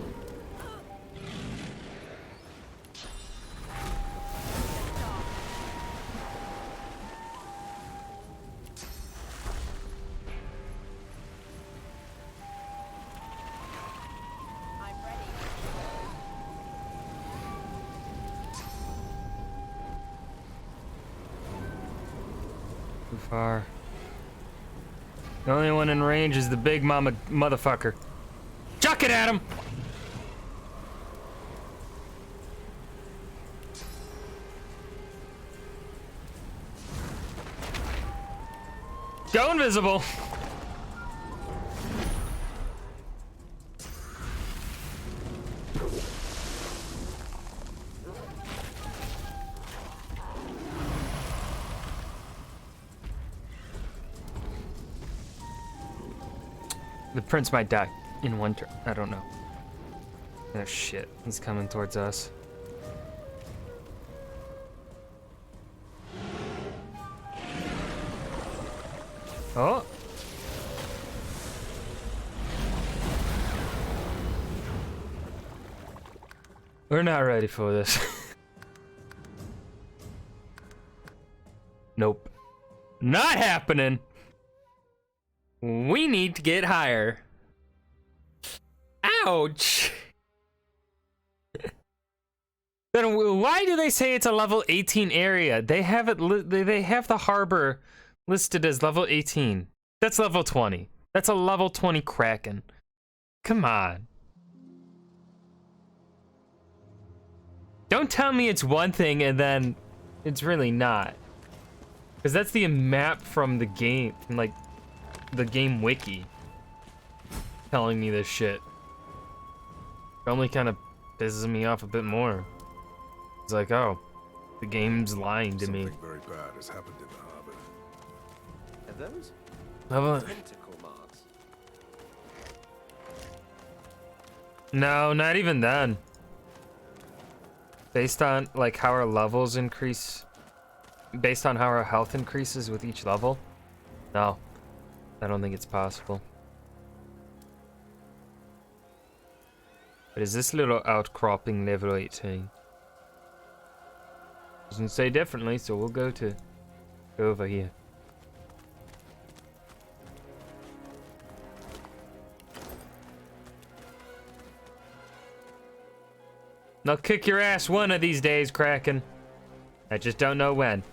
Too far. The only one in range is the big mama motherfucker. Chuck it at him! Go invisible! The prince might die in one turn. I don't know. Oh shit, he's coming towards us. Oh! We're not ready for this. Nope. Not happening! We need to get higher. Ouch. Then why do they say it's a level 18 area? They have it. They have the harbor listed as level 18. That's level 20. That's a level 20 Kraken. Come on. Don't tell me it's one thing and then it's really not. Because that's the map from the game, like the game wiki, telling me this shit. It only kind of pisses me off a bit more. It's like, oh, the game's lying to me. Something very bad has happened in the harbor. Are those Level... tentacle marks? No, not even then. Based on like how our levels increase, based on how our health increases with each level, no, I don't think it's possible. But is this little outcropping level 18? Doesn't say differently, so we'll go over here. I'll kick your ass one of these days, Kraken. I just don't know when.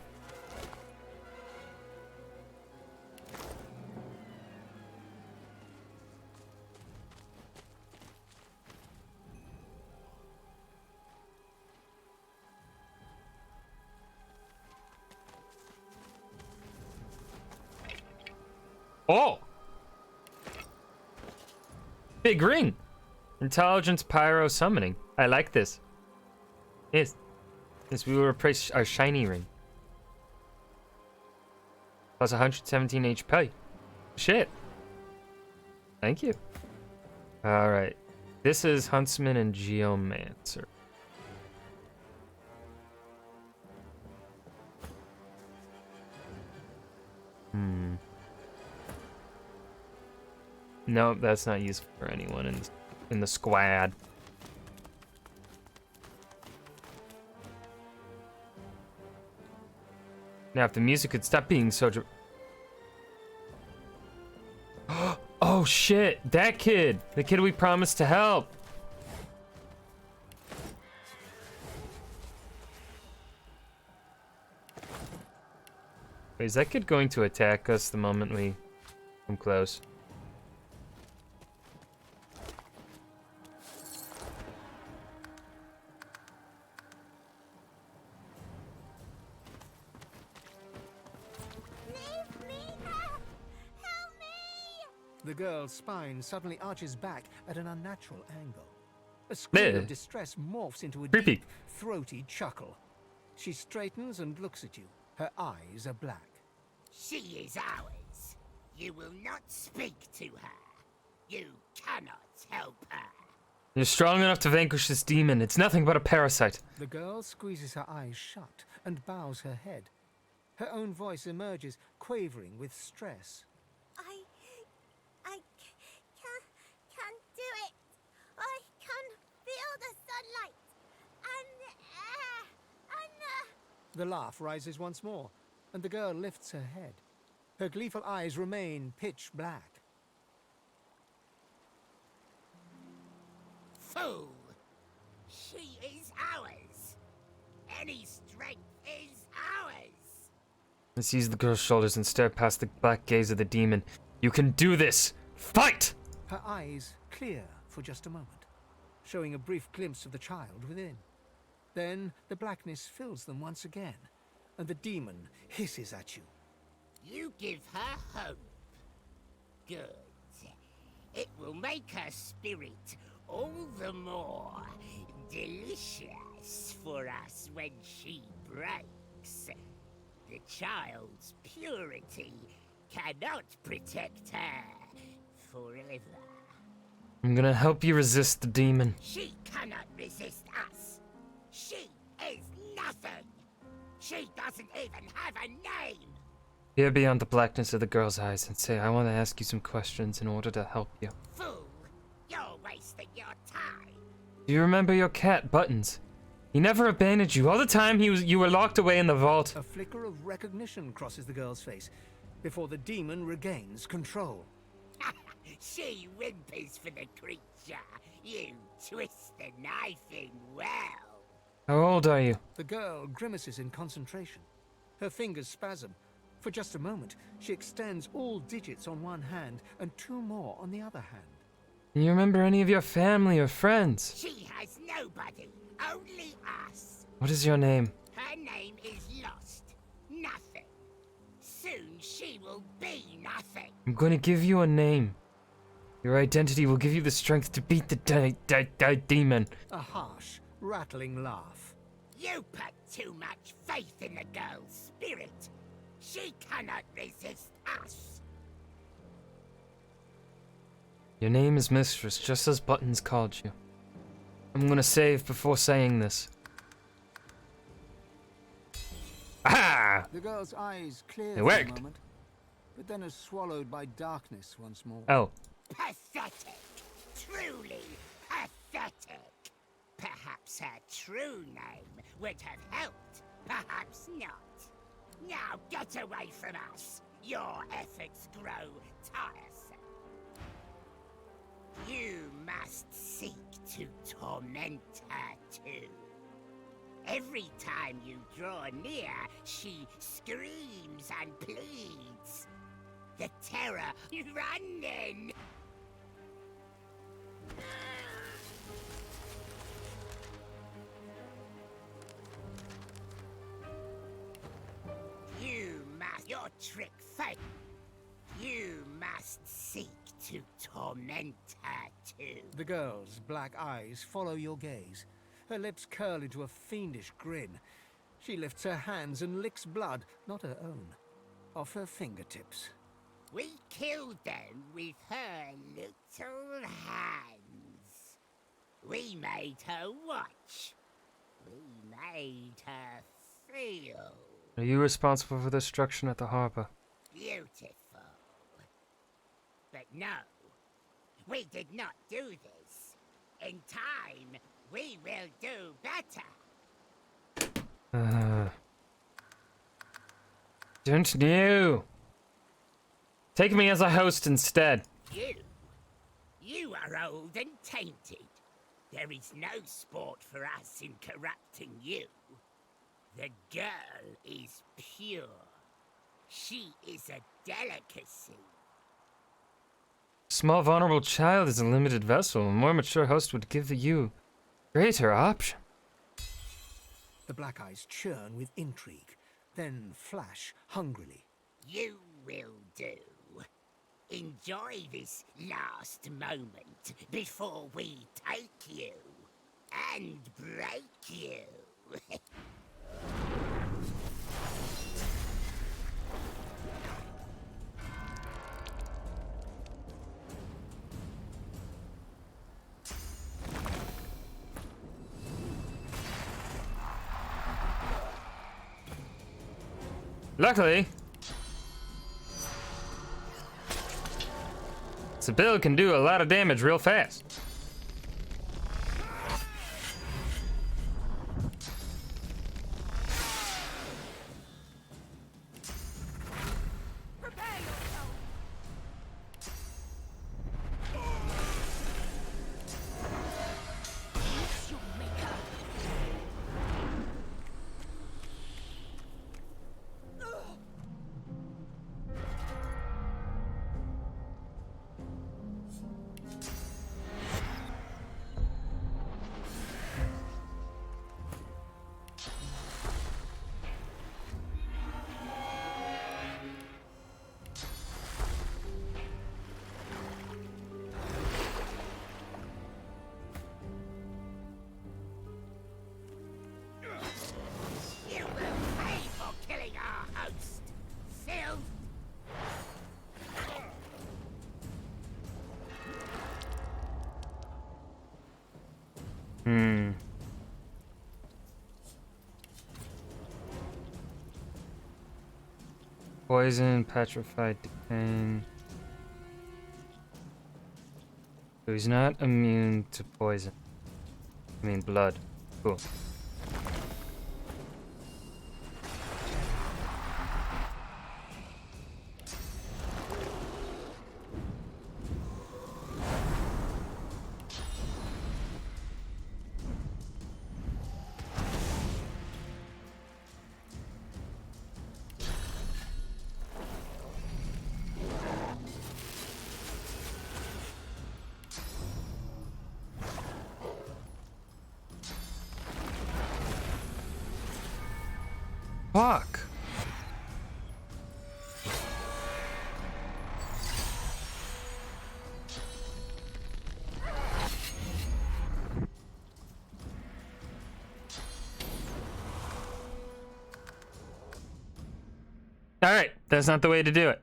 Oh! Big ring! Intelligence pyro summoning. I like this. Yes. Yes, we will replace our shiny ring. Plus 117 HP. Shit. Thank you. Alright. This is Huntsman and Geomancer. Nope, that's not useful for anyone in the squad. Now, if the music could stop being so... Oh, shit! That kid! The kid we promised to help! Wait, is that kid going to attack us the moment we come close? The girl's spine suddenly arches back at an unnatural angle. A scream of distress morphs into a deep, throaty chuckle. She straightens and looks at you. Her eyes are black. She is ours. You will not speak to her. You cannot help her. You're strong enough to vanquish this demon. It's nothing but a parasite. The girl squeezes her eyes shut and bows her head. Her own voice emerges, quavering with stress. I can't do it. I can feel the sunlight and the air and The laugh rises once more, and the girl lifts her head. Her gleeful eyes remain pitch black. Fool! She is ours. Any strength is ours. I seize the girl's shoulders and stare past the black gaze of the demon. You can do this! Fight! Her eyes clear for just a moment, showing a brief glimpse of the child within. Then the blackness fills them once again, and the demon hisses at you. You give her hope. Good. It will make her spirit all the more delicious for us when she breaks. The child's purity cannot protect her forever. I'm gonna help you resist the demon. She cannot resist us. She is nothing. She doesn't even have a name. Peer beyond the blackness of the girl's eyes and say, I want to ask you some questions in order to help you. Fool, you're wasting your time. Do you remember your cat, Buttons? He never abandoned you. All the time you were locked away in the vault. A flicker of recognition crosses the girl's face before the demon regains control. She whimpers for the creature. You twist the knife in well. How old are you? The girl grimaces in concentration. Her fingers spasm. For just a moment, she extends all digits on one hand and 2 more on the other hand. Do you remember any of your family or friends? She has nobody, only us. What is your name? Her name is Lost. Nothing. Soon she will be nothing. I'm going to give you a name. Your identity will give you the strength to beat the demon. A harsh, rattling laugh. You put too much faith in the girl's spirit. She cannot resist us. Your name is Mistress, just as Buttons called you. I'm gonna save before saying this. Aha! The girl's eyes clear It for worked. a moment, but then are swallowed by darkness once more. Oh. Pathetic. Truly pathetic. Perhaps her true name would have helped. Perhaps not. Now get away from us. Your efforts grow tiresome. You must seek to torment her too. Every time you draw near, she screams and pleads. The terror running. You must your trick fail. You must seek to torment her too. The girl's black eyes follow your gaze. Her lips curl into a fiendish grin. She lifts her hands and licks blood, not her own, off her fingertips. We killed them with her little hands. We made her watch. We made her feel. Are you responsible for the destruction at the harbor? Beautiful. But no, we did not do this. In time, we will do better. Don't you? Take me as a host instead. You are old and tainted. There is no sport for us in corrupting you. The girl is pure. She is a delicacy. Small vulnerable child is a limited vessel. A more mature host would give you greater option. The black eyes churn with intrigue, then flash hungrily. You will do. Enjoy this last moment before we take you and break you. Luckily, Sibyl can do a lot of damage real fast. Poison, petrified, decaying. So he's not immune to poison. I mean blood. Cool. Fuck. All right, that's not the way to do it.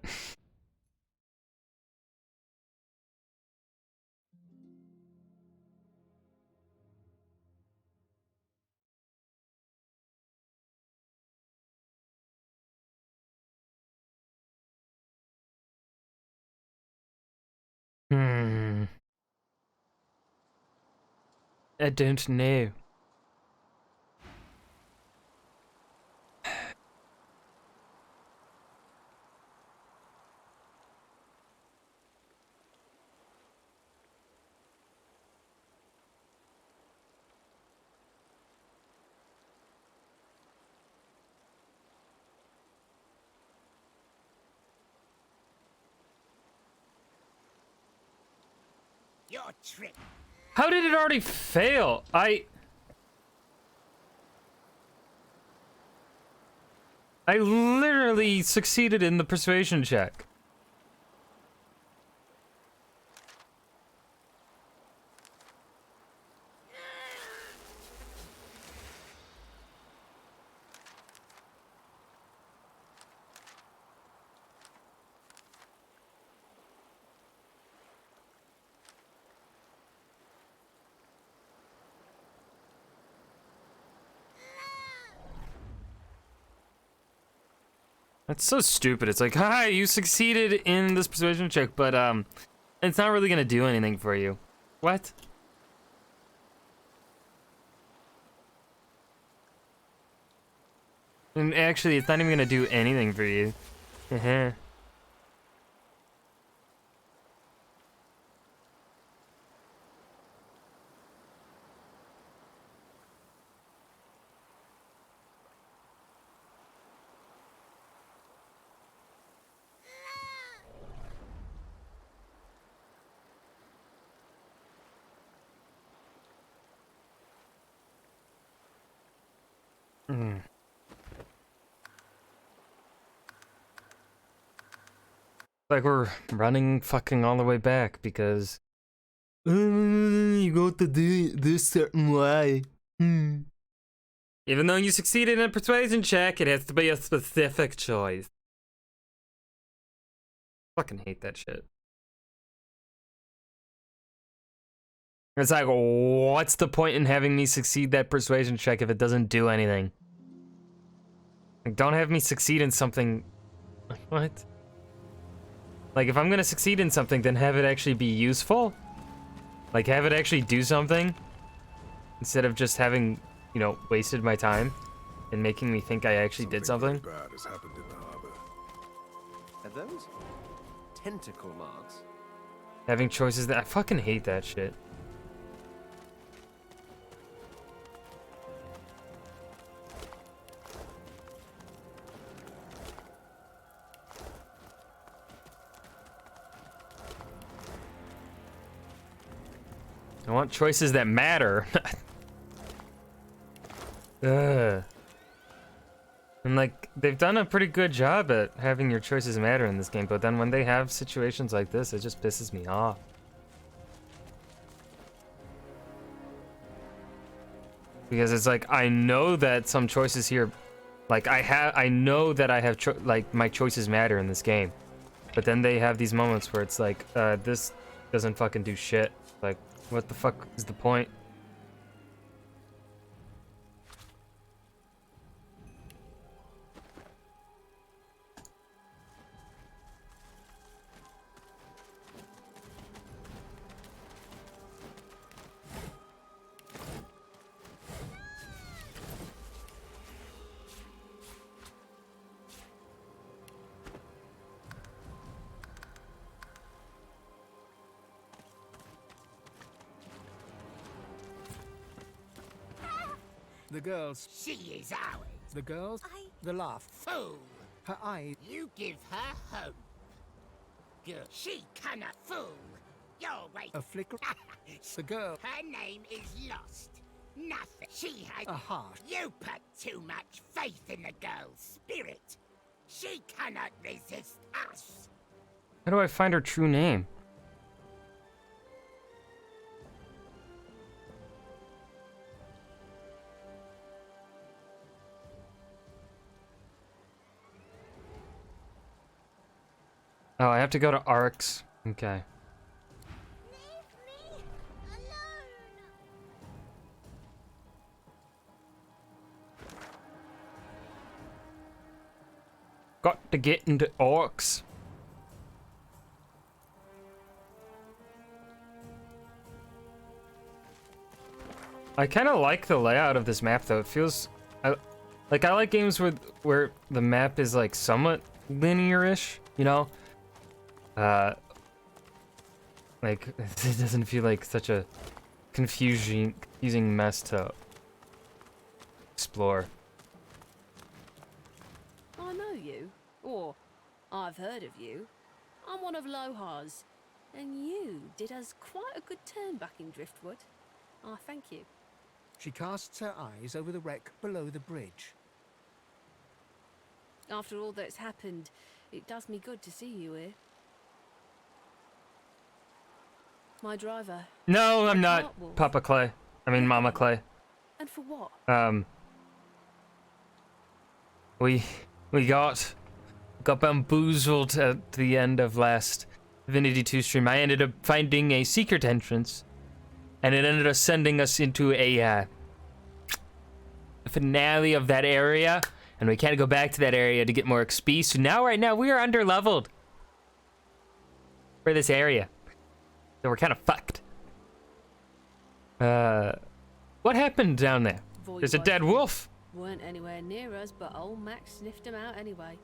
I don't know. Your trick. How did it already fail? I literally succeeded in the persuasion check. That's so stupid. It's like, hi, you succeeded in this persuasion check, but it's not really gonna do anything for you. What? And actually, it's not even gonna do anything for you. Like we're running fucking all the way back because you got to do it this certain way. Even though you succeeded in a persuasion check, it has to be a specific choice. Fucking hate that shit. It's like, what's the point in having me succeed that persuasion check if it doesn't do anything? Like, don't have me succeed in something. What? Like, if I'm gonna succeed in something, then have it actually be useful. Like, have it actually do something. Instead of just having, you know, wasted my time and making me think I actually did something. Bad has happened in the harbor. Are those tentacle marks? Having choices that I fucking hate that shit. I want choices that matter. Ugh. And like, they've done a pretty good job at having your choices matter in this game, but then when they have situations like this, it just pisses me off. Because it's like, I know that some choices here, like I know that I have, like my choices matter in this game. But then they have these moments where it's like, this doesn't fucking do shit. Like, what the fuck is the point? The girls. She is ours. The girls. The laugh. Fool. Her eyes. You give her hope. Good. She cannot fool. Your way. A flicker. The girl. Her name is Lost. Nothing. She had a heart. You put too much faith in the girl's spirit. She cannot resist us. How do I find her true name? Oh, I have to go to Arcs. Okay. Got to get into Orcs. I kind of like the layout of this map, though. It feels I like games where the map is like somewhat linear-ish, you know? Like it doesn't feel like such a confusing mess to explore. I know you, or I've heard of you. I'm one of Lohar's, and you did us quite a good turn back in Driftwood. I thank you. She casts her eyes over the wreck below the bridge. After all that's happened, it does me good to see you here. My driver. No, I'm not Papa Clay. I mean Mama Clay. And for what? We got bamboozled at the end of last Divinity 2 stream. I ended up finding a secret entrance, and it ended up sending us into a finale of that area, and we can't go back to that area to get more XP. So now, right now, we are under-leveled for this area. So we're kind of fucked. What happened down there? There's a dead wolf. Weren't anywhere near us, but old Max sniffed him out anyway.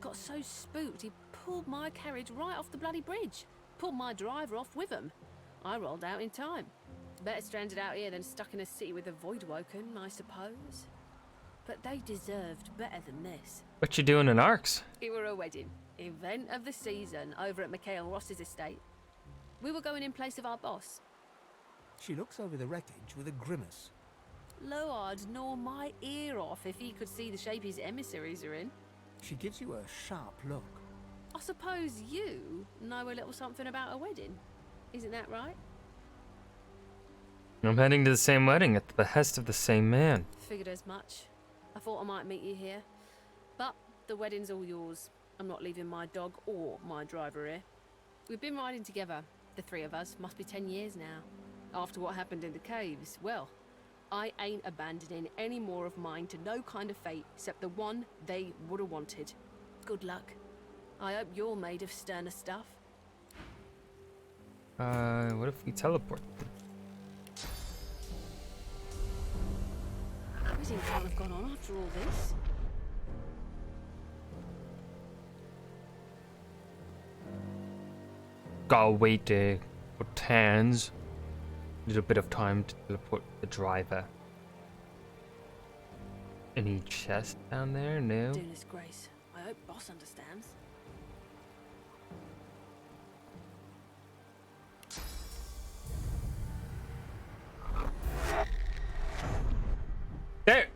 Got so spooked he pulled my carriage right off the bloody bridge. Pulled my driver off with him. I rolled out in time. Better stranded out here than stuck in a city with a void woken, I suppose. But they deserved better than this. What you doing in Arcs? It were a wedding. Event of the season over at Mikhail Ross's estate. We were going in place of our boss. She looks over the wreckage with a grimace. Loard'd gnaw my ear off if he could see the shape his emissaries are in. She gives you a sharp look. I suppose you know a little something about a wedding. Isn't that right? I'm heading to the same wedding at the behest of the same man. Figured as much. I thought I might meet you here. But the wedding's all yours. I'm not leaving my dog or my driver here. We've been riding together, the three of us, must be 10 years now. After what happened in the caves, well, I ain't abandoning any more of mine to no kind of fate except the one they would have wanted. Good luck. I hope you're made of sterner stuff. What if we teleport? Wedding can't have gone on after all this. Gotta wait for turns. A little bit of time to teleport the driver. Any chest down there? No. Goodness grace. I hope boss understands. There!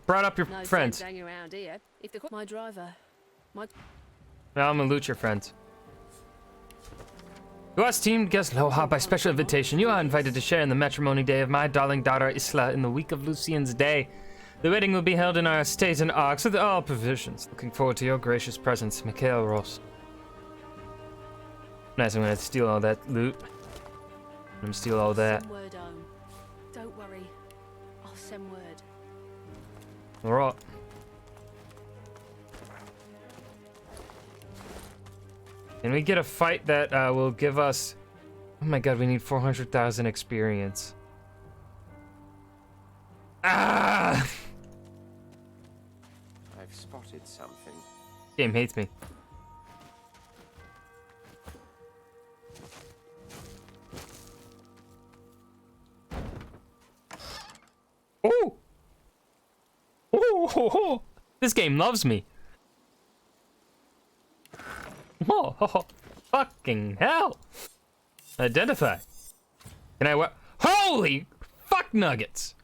Brought up your No friends. sense hanging around here. If the my driver, my. Now I'm gonna loot your friends. To us teamed guest Loha, by special invitation, you are invited to share in the matrimony day of my darling daughter Isla in the week of Lucian's day. The wedding will be held in our estate in Arcs with all provisions. Looking forward to your gracious presence, Mikhail Ross. Nice, I'm gonna steal all that loot. I'm gonna steal all that. Send word home. Don't worry. I'll send word. Alright. Can we get a fight that will give us... Oh my god, we need 400,000 experience. Ah! I've spotted something. Game hates me. Oh! Oh! This game loves me. Oh, fucking hell. Identify. Can I Holy fuck nuggets.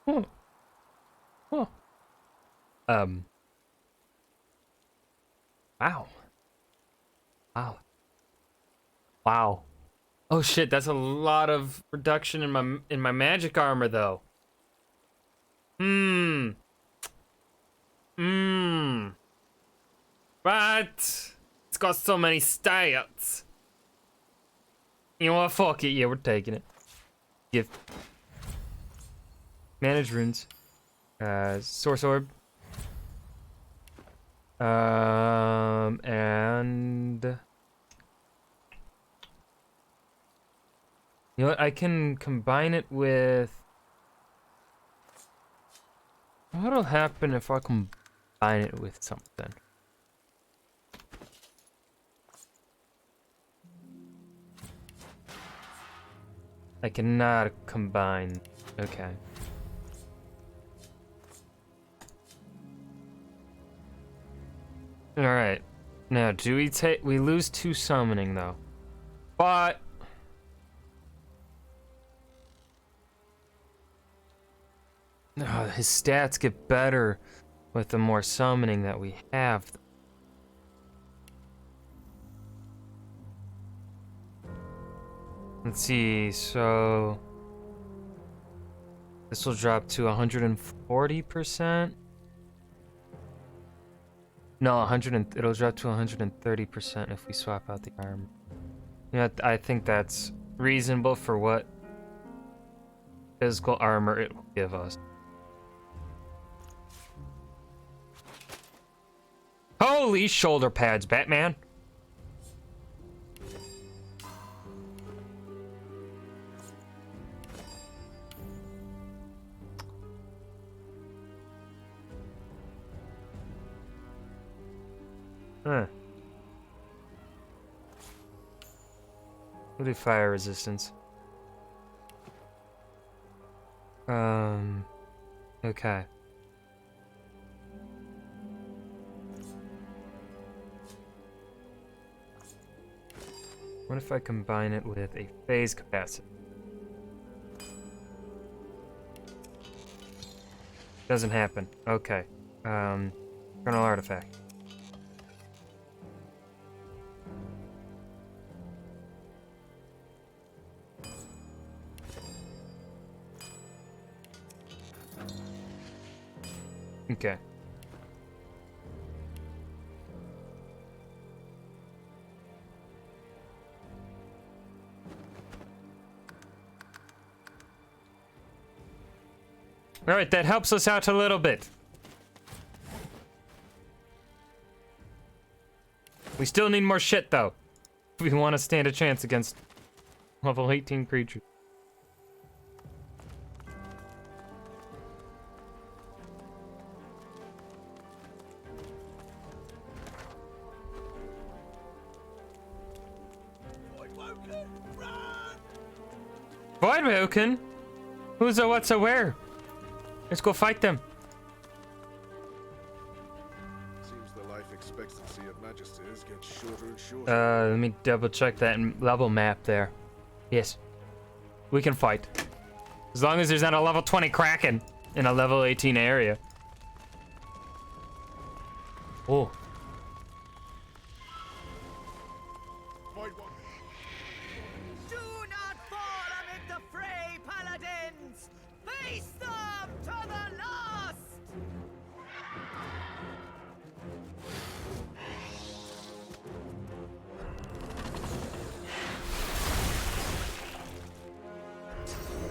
Oh. Oh. Wow. Wow. Wow. Oh shit, that's a lot of reduction in my magic armor though. But it's got so many stats. You know what? Fuck it. Yeah, we're taking it. Give. Manage runes. Source orb. And you know what? I can combine it with. What'll happen if I combine it with something? I cannot combine. Okay. All right. Now, do we take? We lose 2 summoning though, but his stats get better with the more summoning that we have. Let's see, so this will drop to 140%. No, it'll drop to 130% if we swap out the armor. You know, I think that's reasonable for what physical armor it will give us. Holy shoulder pads, Batman! Huh. We'll do fire resistance. Okay. What if I combine it with a phase capacity? Doesn't happen. Okay. Kernel artifact. Okay. All right, that helps us out a little bit. We still need more shit, though, if we want to stand a chance against level 18 creatures. Voidwoken? Who's a what's a where? Let's go fight them. Seems the life expectancy of magisters gets shorter and shorter. Let me double check that level map there. Yes. We can fight. As long as there's not a level 20 Kraken in a level 18 area. Oh. Do not fall amid the fray, paladins! Face them to the last!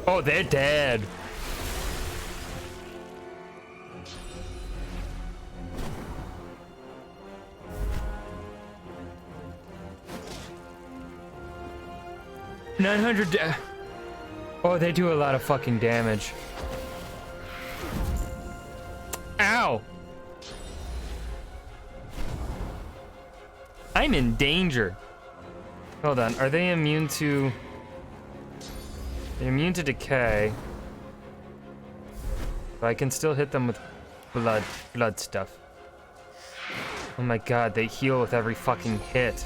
Oh, they're dead. Oh, they do a lot of fucking damage. Ow! I'm in danger. Hold on, are they immune to... They're immune to decay. But I can still hit them with blood stuff. Oh my god, they heal with every fucking hit.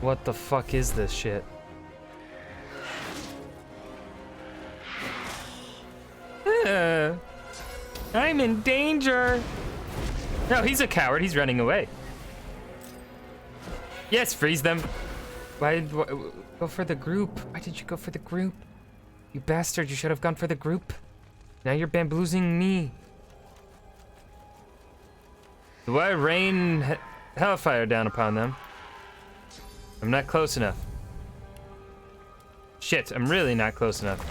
What the fuck is this shit? I'm in danger. No, he's a coward. He's running away. Yes, freeze them. Why go for the group? Why did you go for the group? You bastard, you should have gone for the group. Now you're bamboozling me. Do I rain hellfire down upon them? I'm not close enough. Shit, I'm really not close enough.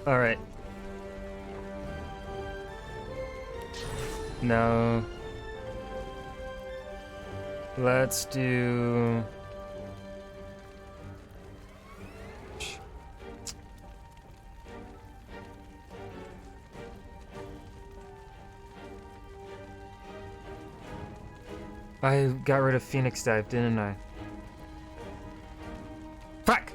All right. No. Let's do... I got rid of Phoenix Dive, didn't I? Fuck!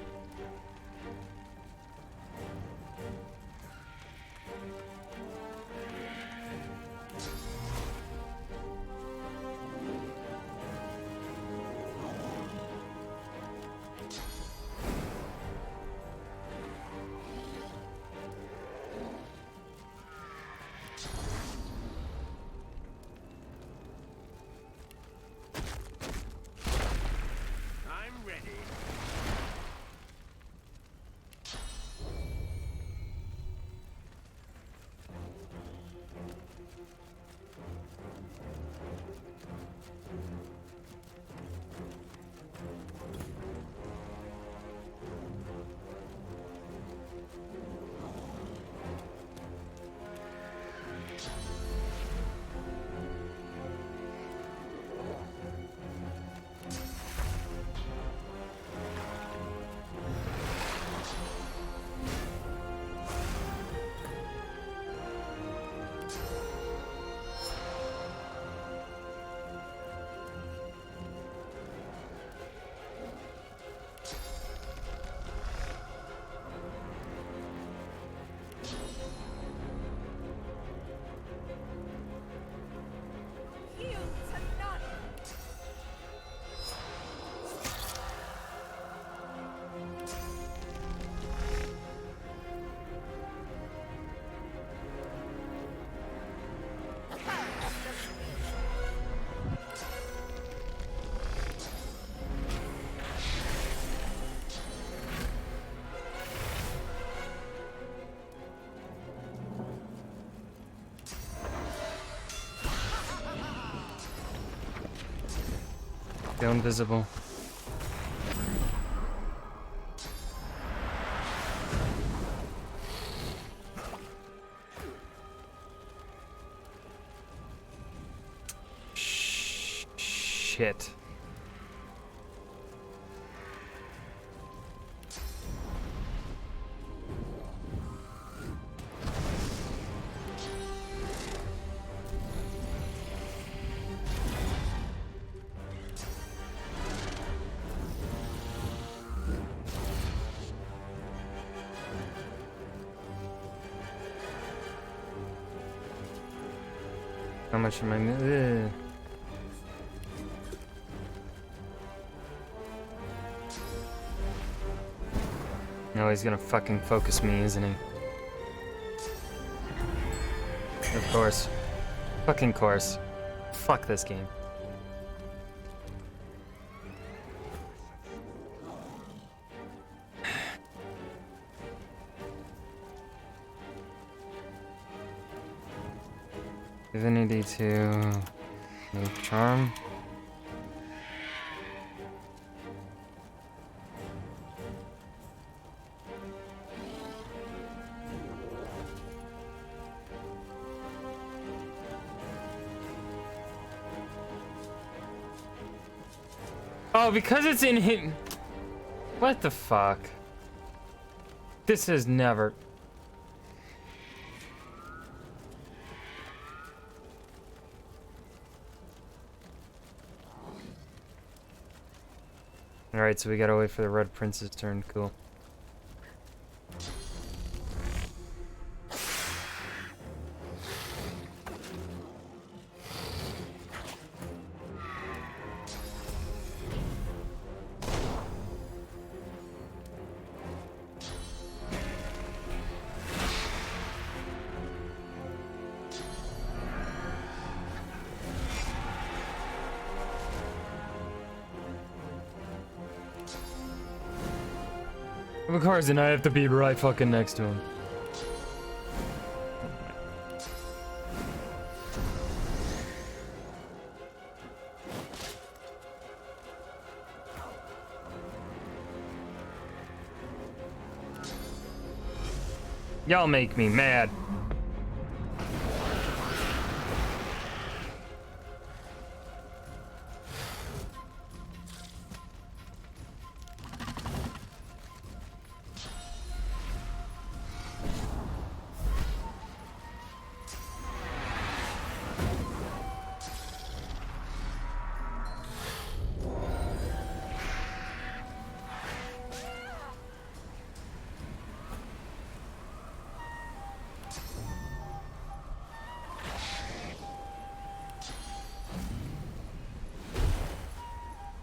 Go invisible. Shit. How much am I? Ugh. No, he's gonna fucking focus me, isn't he? Of course. Fucking course. Fuck this game. Divinity to move charm. Oh, because it's in him. What the fuck? This is never. Alright, so we gotta wait for the Red Prince's turn. Cool. Of course, and I have to be right fucking next to him. Y'all make me mad.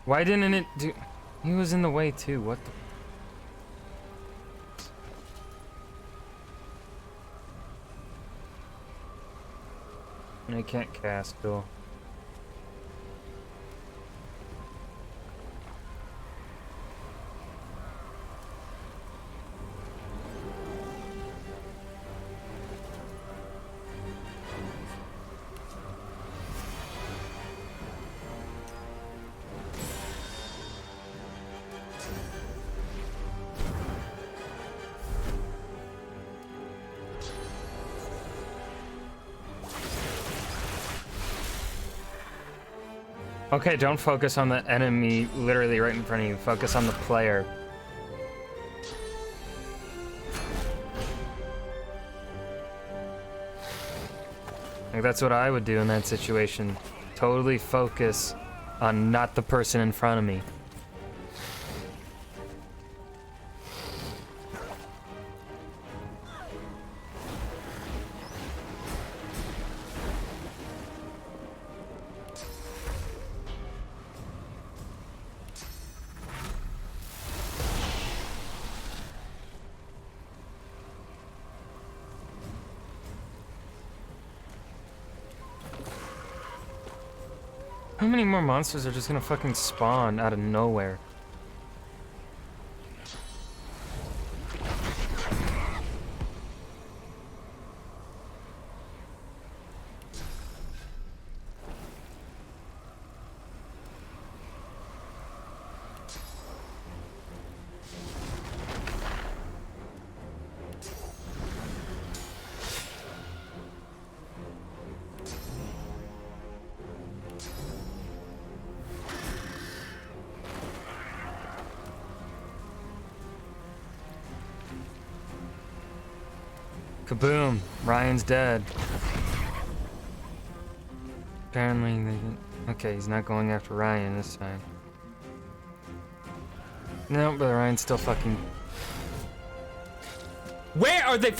Why didn't it do? He was in the way too. What the? I can't cast though. Okay, don't focus on the enemy literally right in front of you. Focus on the player. Like, that's what I would do in that situation. Totally focus on not the person in front of me. How many more monsters are just gonna fucking spawn out of nowhere? Kaboom! Ryan's dead. Apparently they didn't. Okay, he's not going after Ryan this time. No, but Ryan's still fucking. Where are they?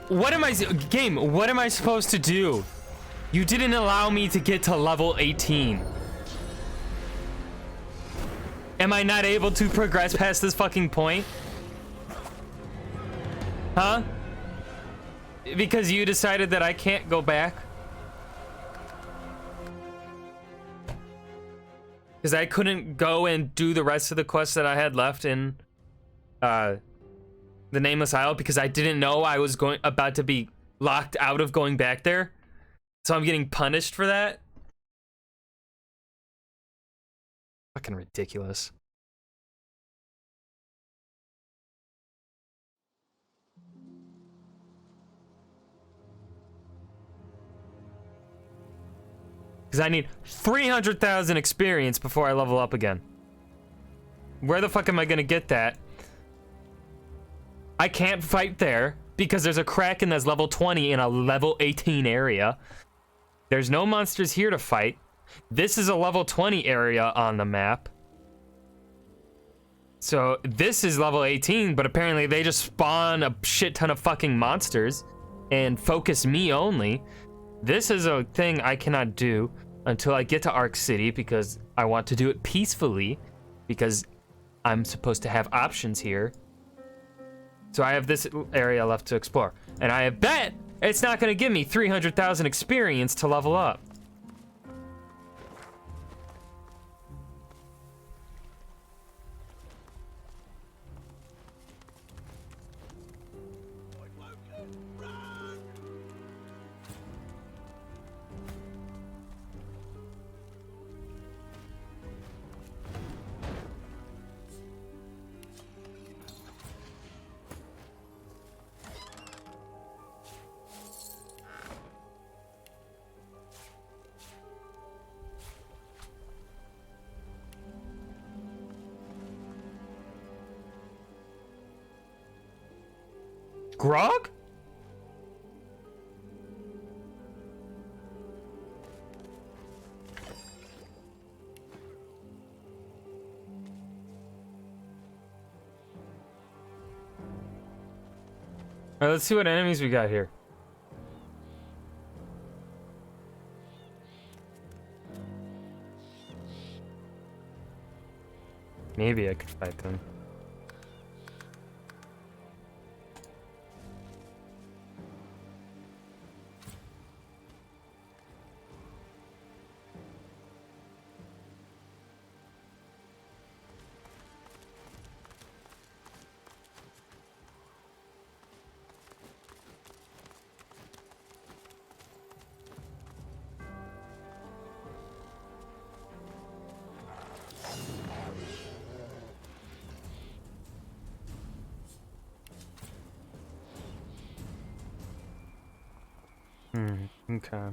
What am I? Game, what am I supposed to do? You didn't allow me to get to level 18. Am I not able to progress past this fucking point? Huh? Because you decided that I can't go back? Because I couldn't go and do the rest of the quests that I had left in the Nameless Isle because I didn't know I was about to be locked out of going back there. So I'm getting punished for that? Fucking ridiculous. Because I need 300,000 experience before I level up again. Where the fuck am I gonna get that? I can't fight there because there's a Kraken that's level 20 in a level 18 area. There's no monsters here to fight. This is a level 20 area on the map. So this is level 18, but apparently they just spawn a shit ton of fucking monsters and focus me only. This is a thing I cannot do until I get to Ark City because I want to do it peacefully because I'm supposed to have options here. So I have this area left to explore. And I bet it's not going to give me 300,000 experience to level up. Grog? Alright, let's see what enemies we got here. Maybe I could fight them. Okay.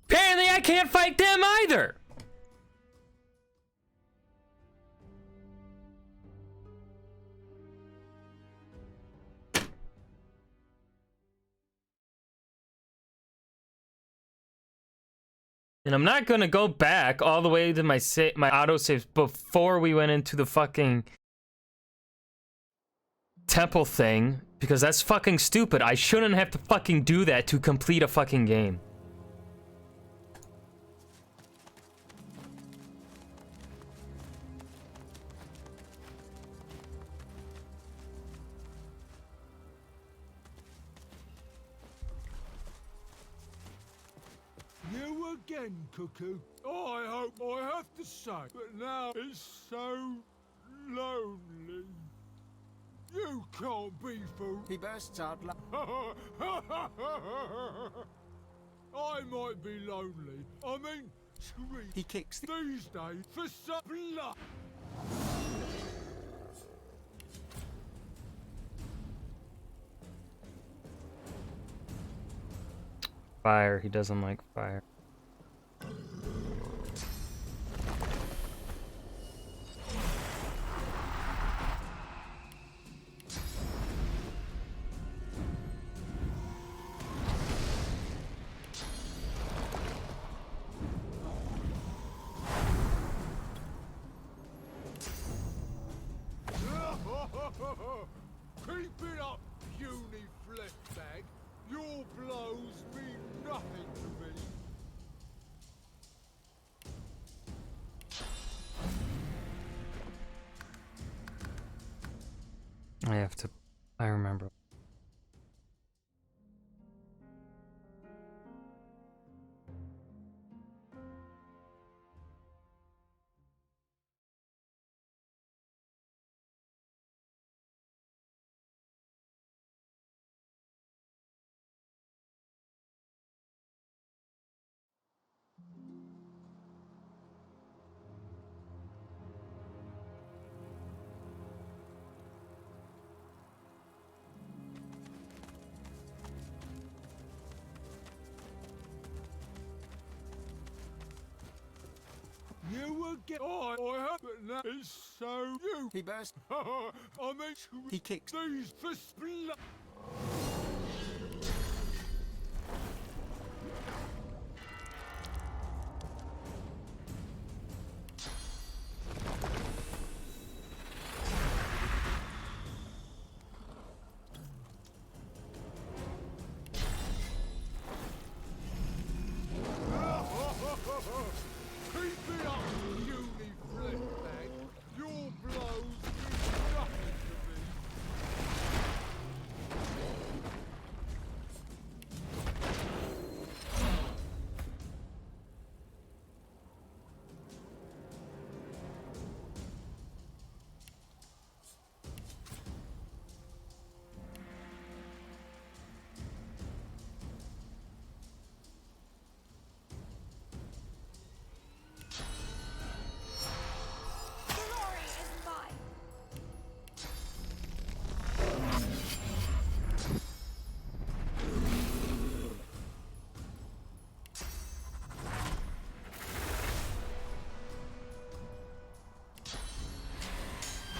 Apparently I can't fight them either! And I'm not gonna go back all the way to my autosaves before we went into the fucking temple thing, because that's fucking stupid. I shouldn't have to fucking do that to complete a fucking game. You again, Cuckoo. I hope I have to say, but now it's so lonely. You can't be fooled. He bursts out I might be lonely. I mean, sweet. He kicks these days for some blood. Fire. He doesn't like fire. Keep it up, puny flesh bag. Your blows mean nothing to me. I remember. You will get. I have, but that is so you. He burst. I mean, He kicks. These for split. Keep it up, you flip bag. Your blows mean nothing to me. Glory is mine.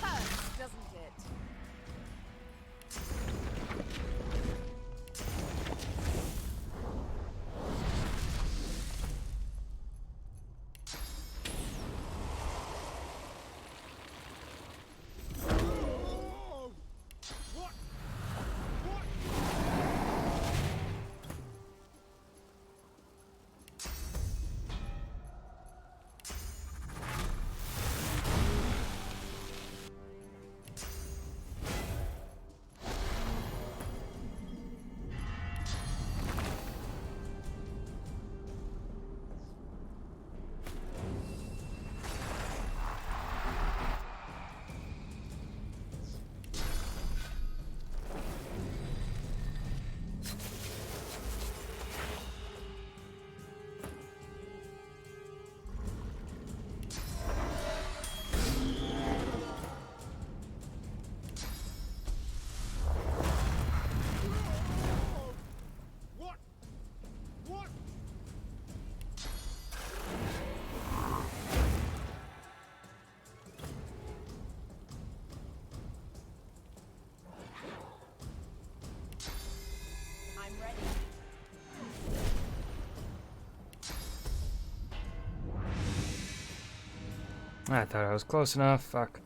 Hurts, doesn't it? Oh, what? What? What? What? I'm ready. I thought I was close enough. Fuck.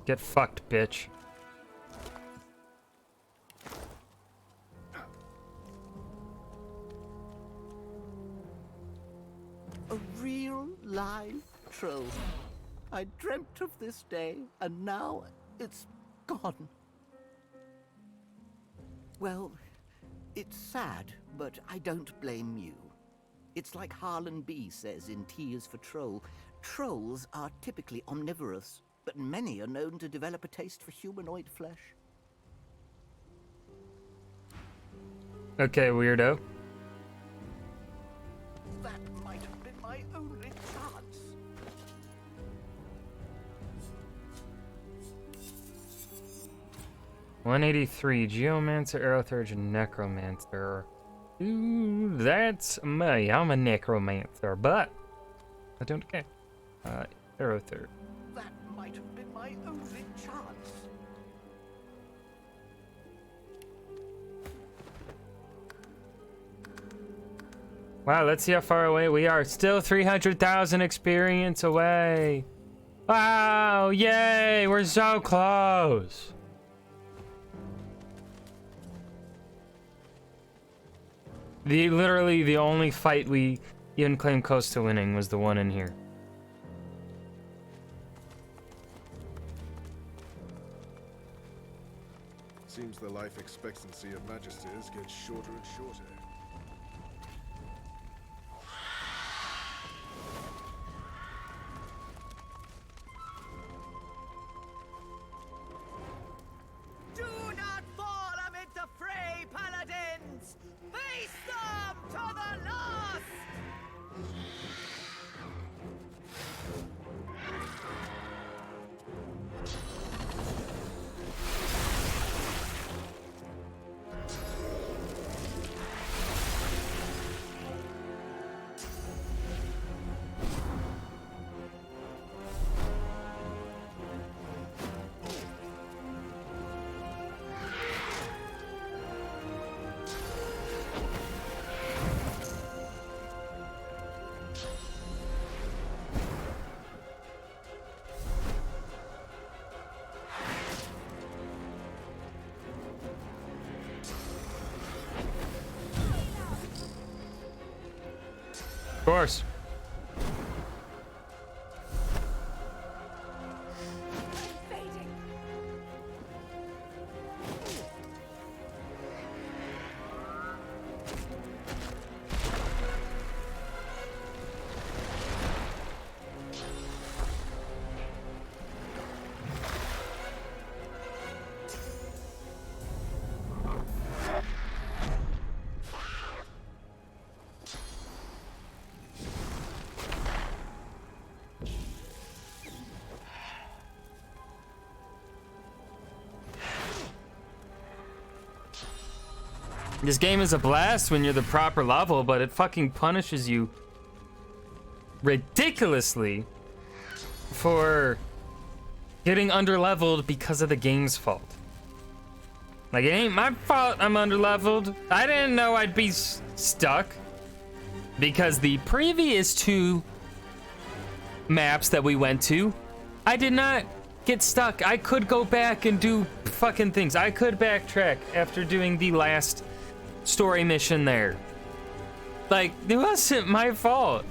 Get fucked, bitch. A real live troll. I dreamt of this day, and now it's gone. Well, it's sad, but I don't blame you. It's like Harlan B says in T is for Troll. Trolls are typically omnivorous, but many are known to develop a taste for humanoid flesh. Okay, weirdo. That might have been my only chance. 183, Geomancer, Aerotheurge, and Necromancer. Ooh, that's me. I'm a necromancer, but I don't care. Arrow third. That might have been my only chance. Wow, let's see how far away we are. Still 300,000 experience away. Wow, yay, we're so close. Literally the only fight we even claimed close to winning was the one in here. Seems the life expectancy of magisters gets shorter and shorter. Do not fall amid the fray, paladins! Face them to the last! Of course. This game is a blast when you're the proper level, but it fucking punishes you ridiculously for getting underleveled because of the game's fault. Like, it ain't my fault I'm underleveled. I didn't know I'd be stuck because the previous two maps that we went to, I did not get stuck. I could go back and do fucking things. I could backtrack after doing the last story mission there. Like, it wasn't my fault.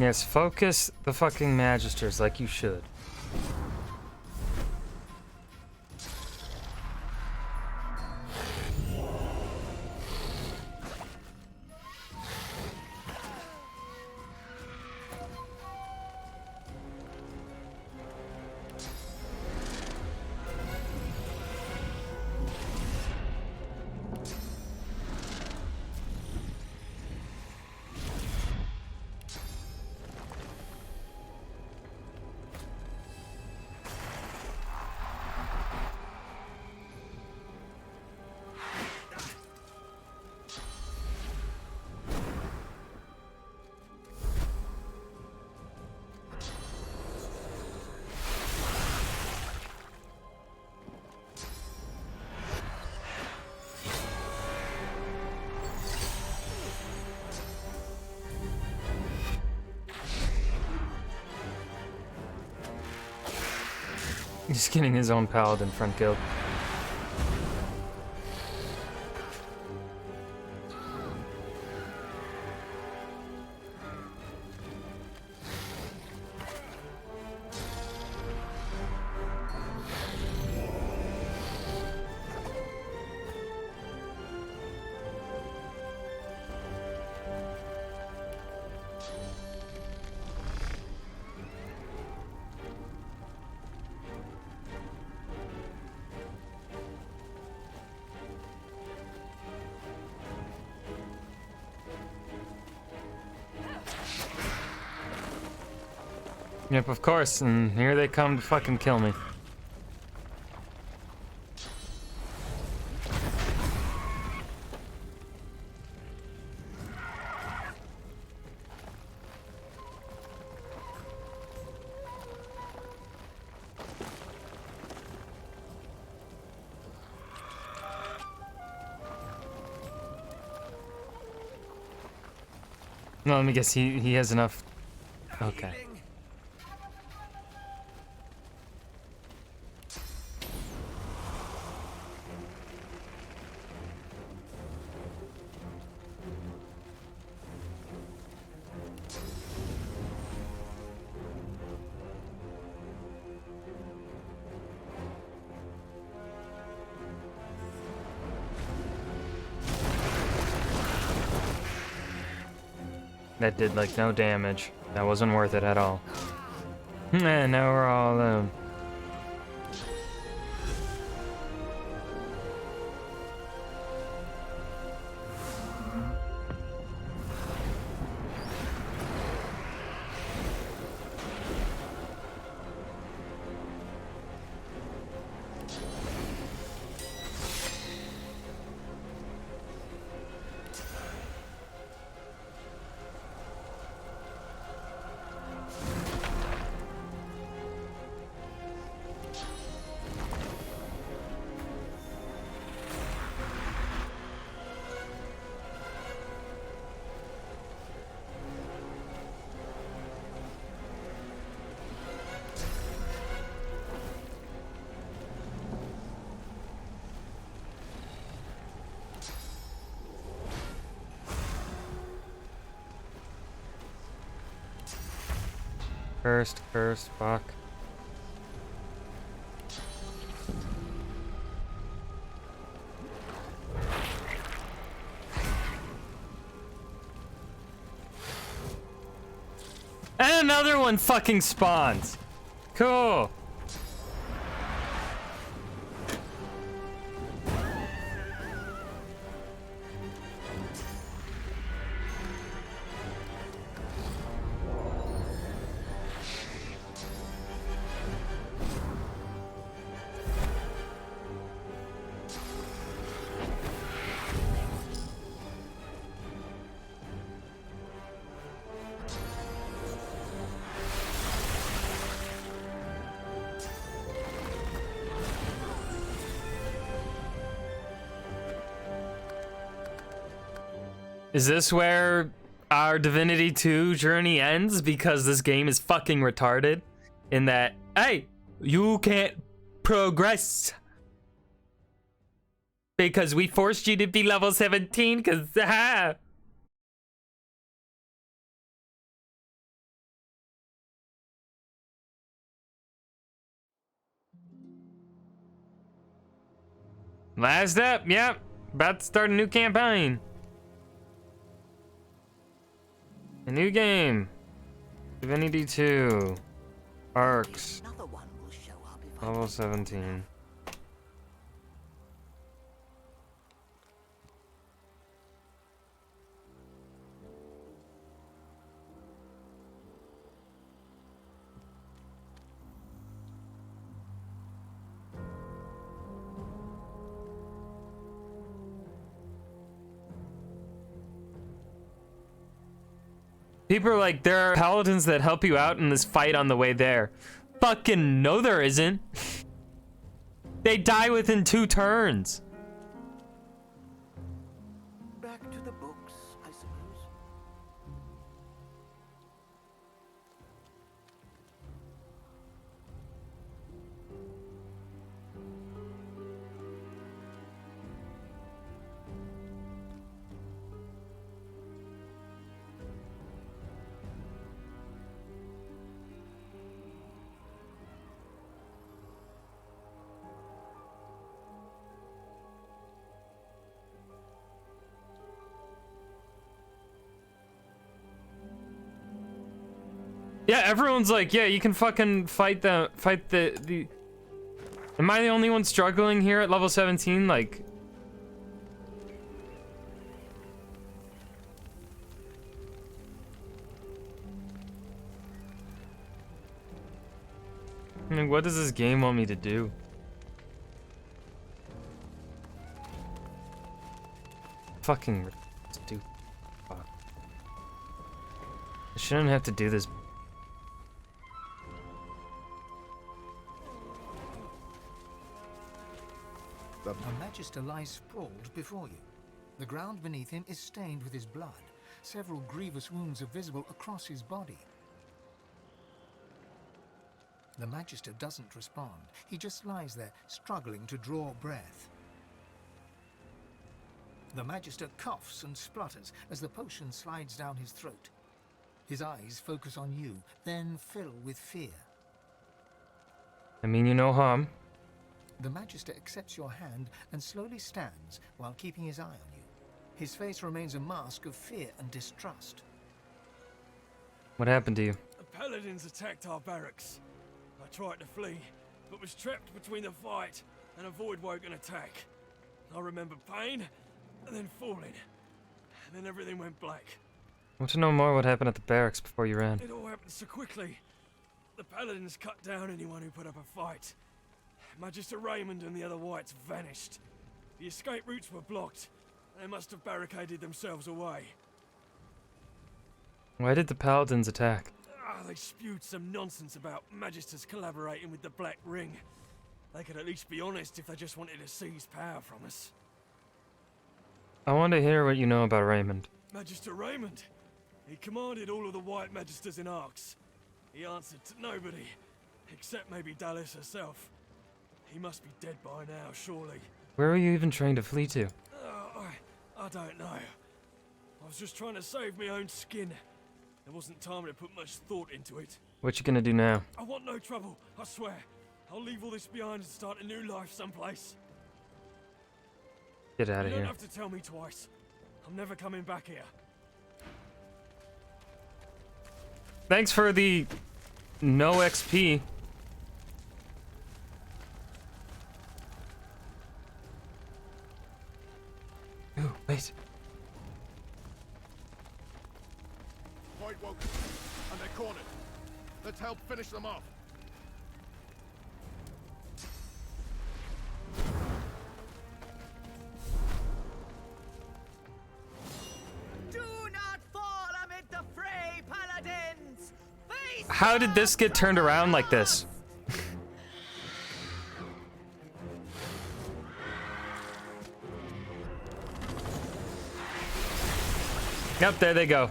Yes, focus the fucking magisters like you should. He's getting his own paladin front guild. Yep, of course, and here they come to fucking kill me. No, let me guess, he has enough. Okay. That did like no damage. That wasn't worth it at all. And now we're all alone. Cursed, fuck. And another one fucking spawns. Cool. Is this where our Divinity 2 journey ends? Because this game is fucking retarded in that, hey, you can't progress because we forced you to be level 17 because Last up, yep. About to start a new campaign. A new game. Divinity 2. Arcs. Level 17. People are like, there are paladins that help you out in this fight on the way there. Fucking no there isn't. They die within 2 turns. Back to the books, I suppose. Yeah, everyone's like, yeah, you can fucking fight the Am I the only one struggling here at level 17? Like, what does this game want me to do? Fucking stupid. Fuck. I shouldn't have to do this. A Magister lies sprawled before you. The ground beneath him is stained with his blood. Several grievous wounds are visible across his body. The Magister doesn't respond. He just lies there, struggling to draw breath. The Magister coughs and splutters as the potion slides down his throat. His eyes focus on you, then fill with fear. I mean, you no harm. The Magister accepts your hand and slowly stands while keeping his eye on you. His face remains a mask of fear and distrust. What happened to you? The paladins attacked our barracks. I tried to flee, but was trapped between the fight and a void-woken attack. I remember pain, and then falling, and then everything went black. I want to know more what happened at the barracks before you ran. It all happened so quickly. The paladins cut down anyone who put up a fight. Magister Raymond and the other whites vanished. The escape routes were blocked. They must have barricaded themselves away. Why did the paladins attack? They spewed some nonsense about Magisters collaborating with the Black Ring. They could at least be honest if they just wanted to seize power from us. I want to hear what you know about Raymond. Magister Raymond? He commanded all of the White Magisters in Arcs. He answered to nobody, except maybe Dallas herself. He must be dead by now, surely. Where were you even trying to flee to? I don't know. I was just trying to save my own skin. There wasn't time to put much thought into it. What you gonna do now? I want no trouble, I swear. I'll leave all this behind and start a new life someplace. Get out of here. here. You don't have to tell me twice. I'm never coming back here. Thanks for the no XP. Ooh, wait. Void woken, and they're cornered. Let's help finish them off. Do not fall amid the fray, paladins! Face How did this get turned around like this? Yep, there they go.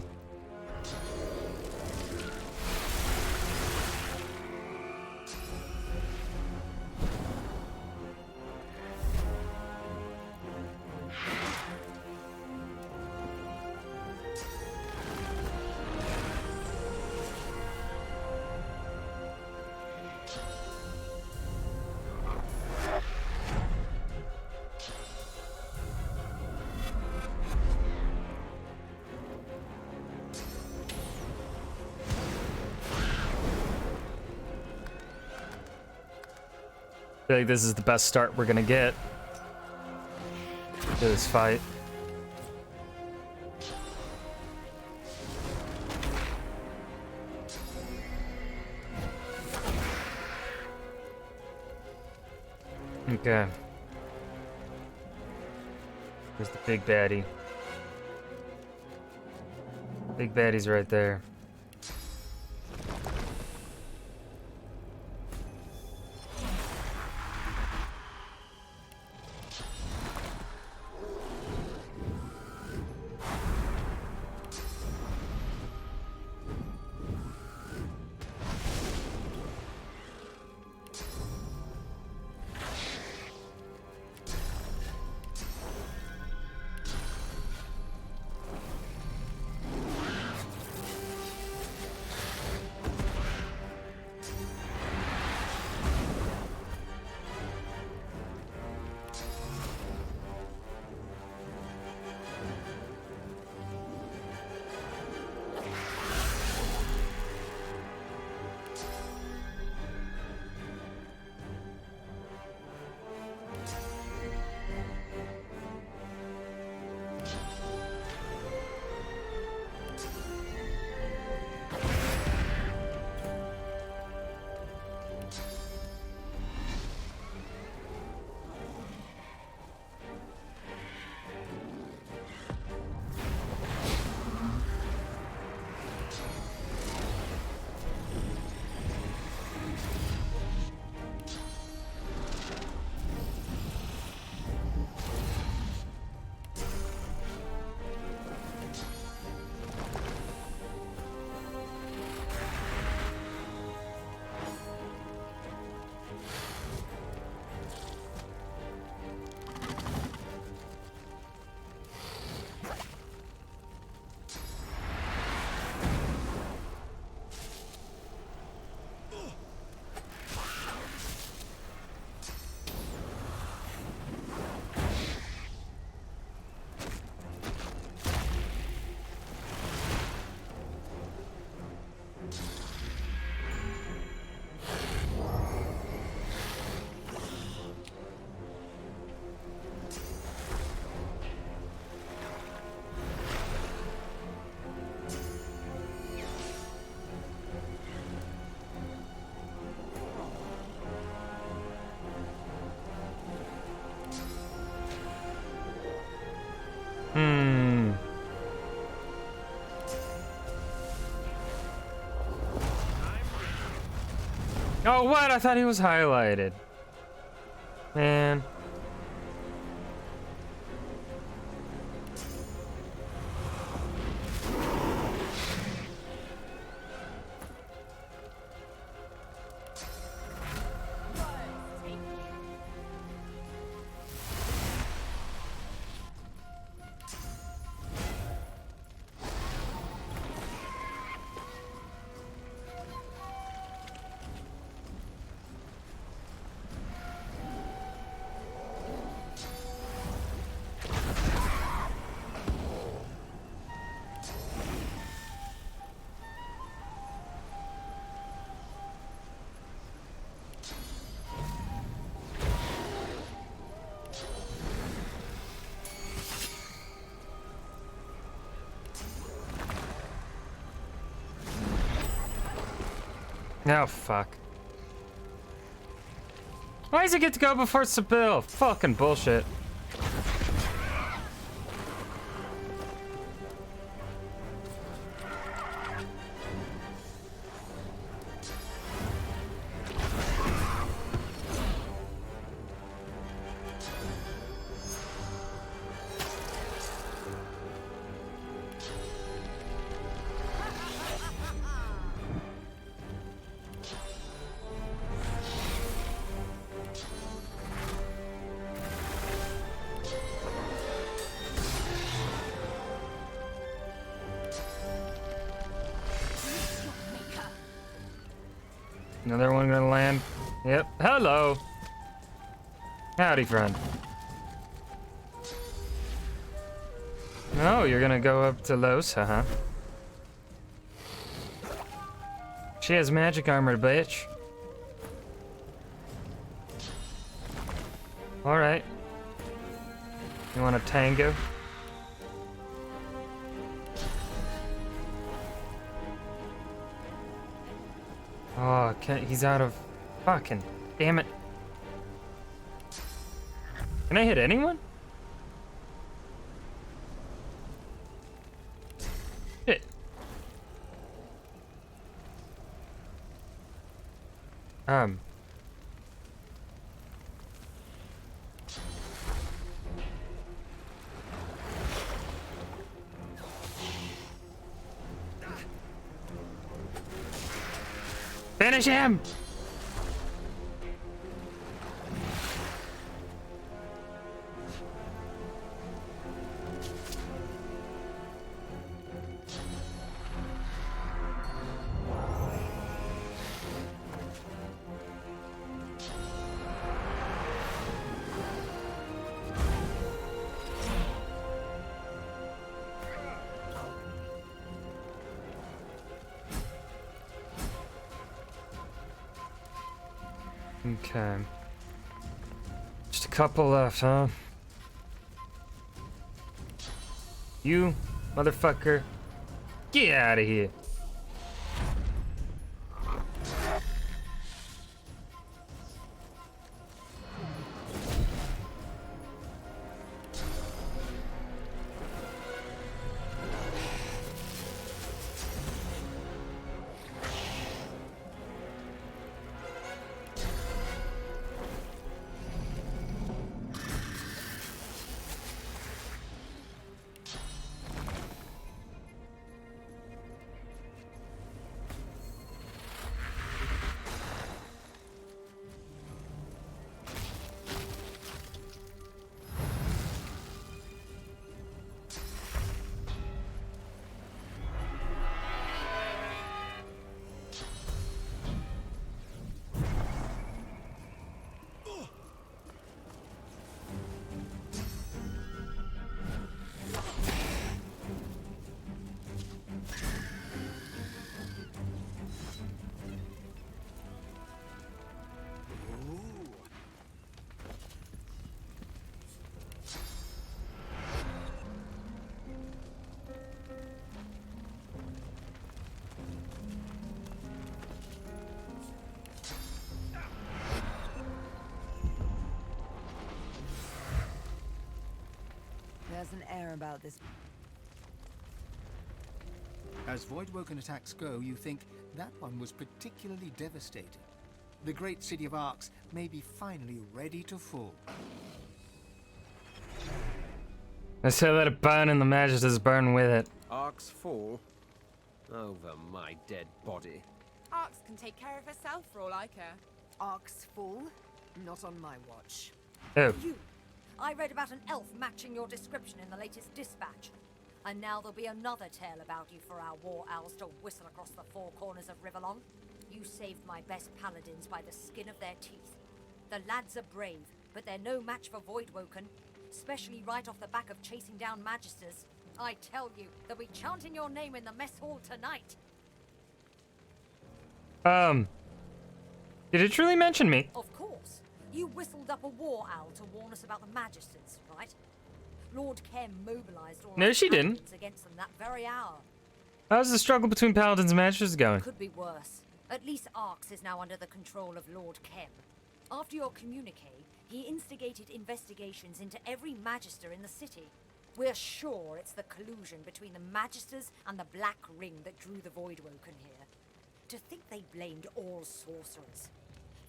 I feel like this is the best start we're gonna get to this fight. Okay. There's the big baddie. Big baddie's right there. Oh, what? I thought he was highlighted. Man. Oh, fuck. Why does it get to go before Sibyl? Fucking bullshit. Another one gonna land. Yep. Hello. Howdy, friend. Oh, you're gonna go up to Losa, huh? She has magic armor, bitch. All right. You want a tango? Oh, he's out of fucking. Damn it. Can I hit anyone? Shit. Finish him! Okay. Just a couple left, huh? You, motherfucker. Get out of here. There's an air about this. As Voidwoken attacks go, you think that one was particularly devastating. The great city of Arx may be finally ready to fall. I say let it burn and the Magisters burn with it. Arx fall? Over my dead body. Arx can take care of herself for all I care. Arx fall? Not on my watch. Oh. You! I read about an elf matching your description in the latest dispatch. And now there'll be another tale about you for our war owls to whistle across the four corners of Riverlong. You saved my best paladins by the skin of their teeth. The lads are brave, but they're no match for Voidwoken, especially right off the back of chasing down Magisters. I tell you, they'll be chanting your name in the mess hall tonight. Did it truly mention me? Of course. You whistled up a war owl to warn us about the Magisters, right? Lord Kem mobilized all No, she didn't. against them that very hour. How's the struggle between Paladins and Magisters going? Could be worse. At least Arx is now under the control of Lord Kem. After your communique, he instigated investigations into every Magister in the city. We're sure it's the collusion between the Magisters and the Black Ring that drew the Voidwoken here. To think they blamed all sorcerers.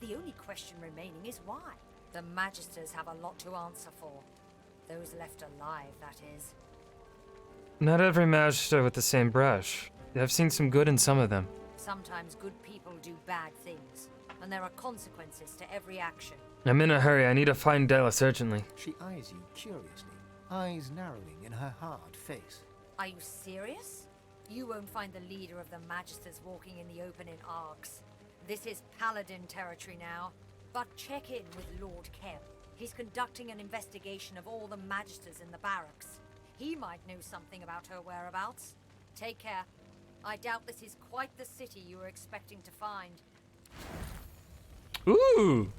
The only question remaining is why. The Magisters have a lot to answer for. Those left alive, that is. Not every Magister with the same brush. I've seen some good in some of them. Sometimes good people do bad things, and there are consequences to every action. I'm in a hurry. I need to find Dallas urgently. She eyes you curiously, eyes narrowing in her hard face. Are you serious? You won't find the leader of the Magisters walking in the open in Arx. This is Paladin territory now. But check in with Lord Kem. He's conducting an investigation of all the Magisters in the barracks. He might know something about her whereabouts. Take care. I doubt this is quite the city you were expecting to find. Ooh!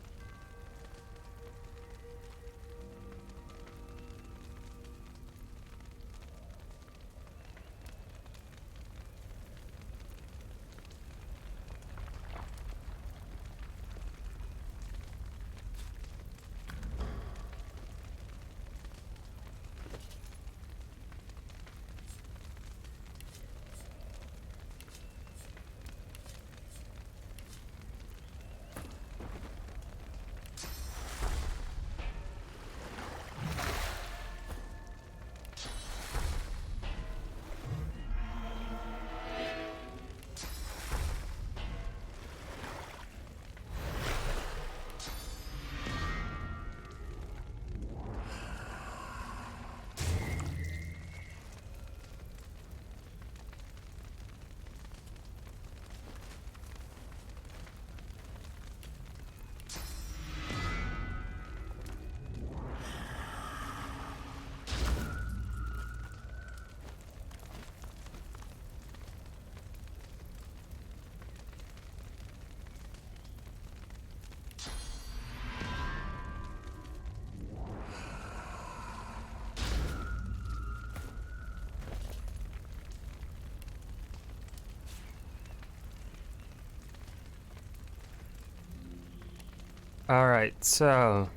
Alright, so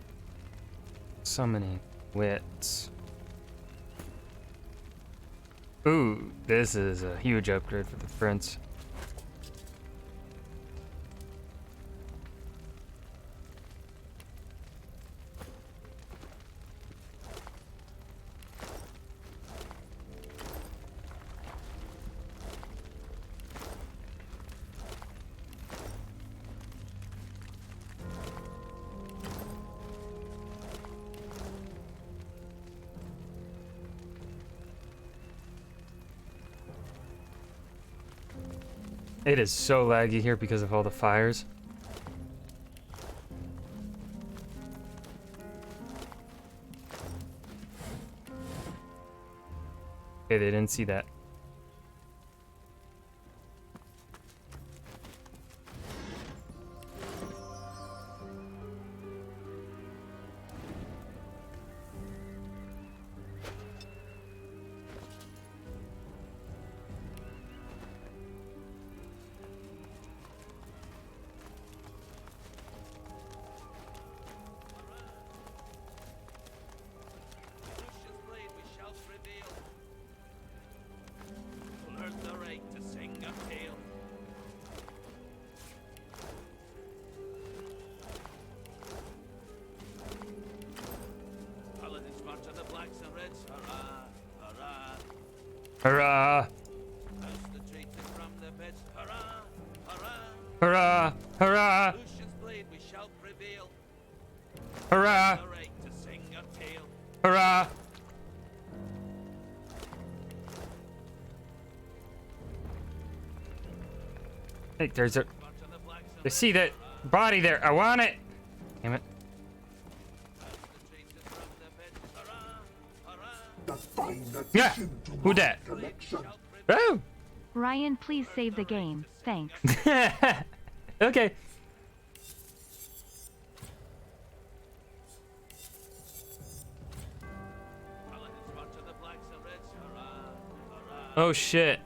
summoning wits. Ooh, this is a huge upgrade for the prince. It is so laggy here because of all the fires. Okay, they didn't see that. Hurrah! Hurrah! Hurrah! Hurrah! Hurrah! Hey, there's a... I see that body there. I want it! Damn it. Yeah! Who dat? Oh! Ryan, please save the game. Thanks. Okay. Oh shit.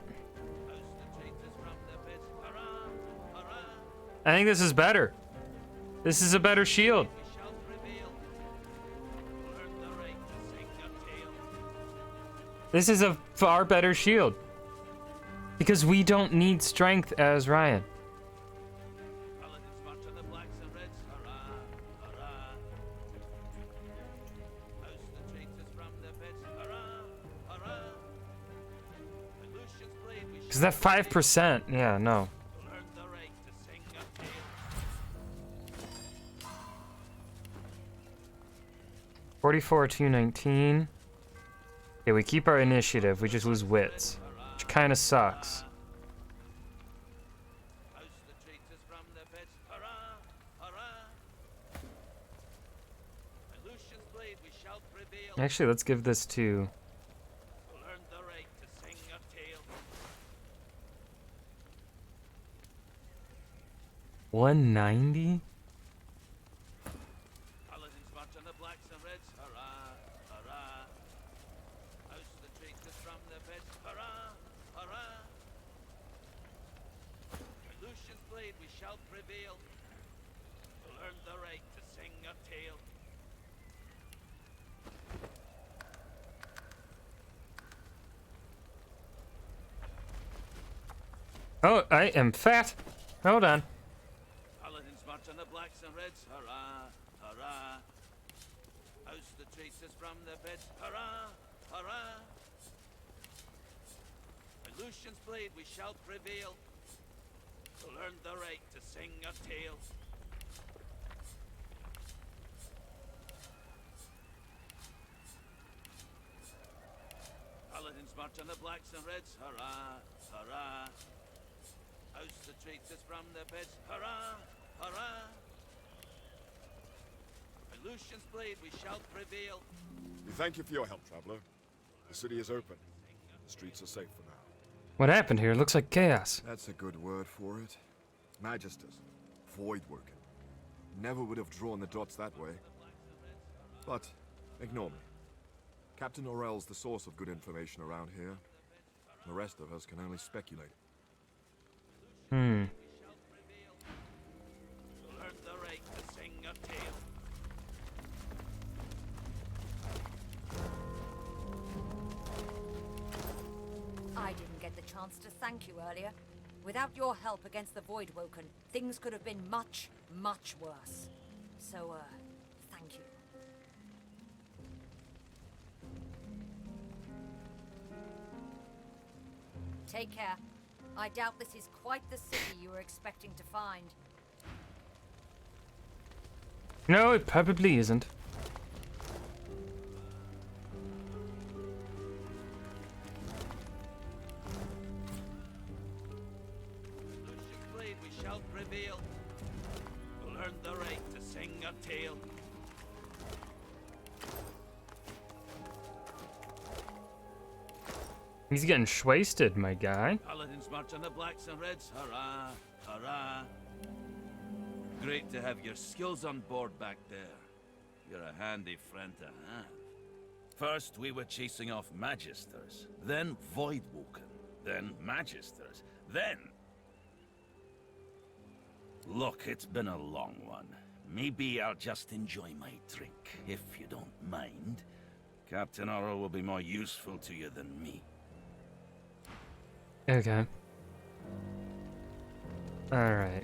I think this is better. This is a better shield. This is a far better shield. Because we don't need strength as Ryan. Because that 5%, yeah, no. $44, $219. Yeah, we keep our initiative, we just lose wits. Which kind of sucks. Actually, let's give this to... $190? Oh, I am fat. Hold on. Paladins march on the blacks and reds, hurrah, hurrah. Oust the traitors from their beds, hurrah, hurrah. By Lucian's blade we shall prevail. To learn the right to sing a tale. Paladins march on the blacks and reds, hurrah, hurrah. Oust the traitors from their beds, hurrah, hurrah. By Lucian's blade we shall prevail. We thank you for your help, traveler. The city is open. The streets are safe for now. What happened here? It looks like chaos. That's a good word for it. Magisters. Voidworking. Never would have drawn the dots that way. But, ignore me. Captain Orell's the source of good information around here. The rest of us can only speculate. Hmm. To learn the right to sing a tale. chance to thank you earlier. Without your help against the Voidwoken, things could have been much, much worse. So, thank you. Take care. I doubt this is quite the city you were expecting to find. No, it probably isn't. Lucian blade we shall prevail. We'll earn the right to sing a tale. He's getting shwasted, my guy. Paladins march on the blacks and reds. Hurrah! Hurrah! Great to have your skills on board back there. You're a handy friend to have. First, we were chasing off Magisters, then Voidwoken, then Magisters, then... Look, it's been a long one. Maybe I'll just enjoy my drink, if you don't mind. Captain Oro will be more useful to you than me. Okay. Alright.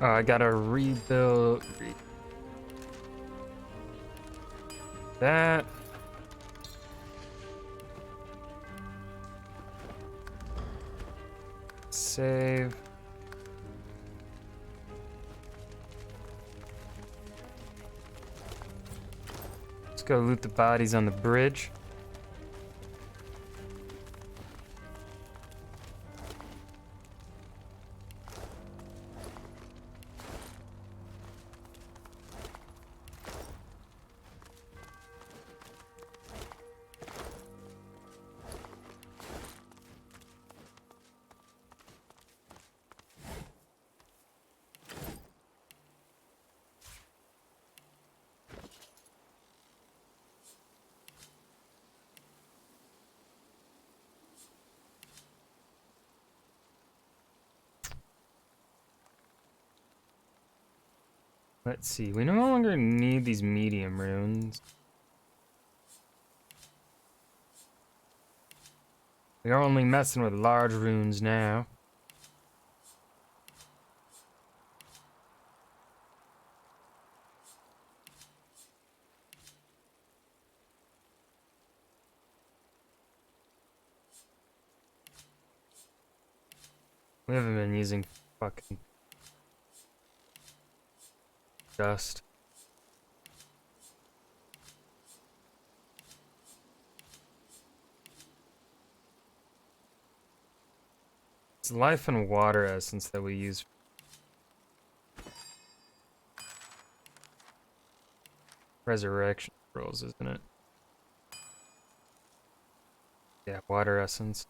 Oh, I gotta rebuild that. Save. Let's go loot the bodies on the bridge. Let's see, we no longer need these medium runes. We are only messing with large runes now. We haven't been using fucking dust. It's life and water essence that we use. Resurrection rolls, isn't it? Yeah, water essence.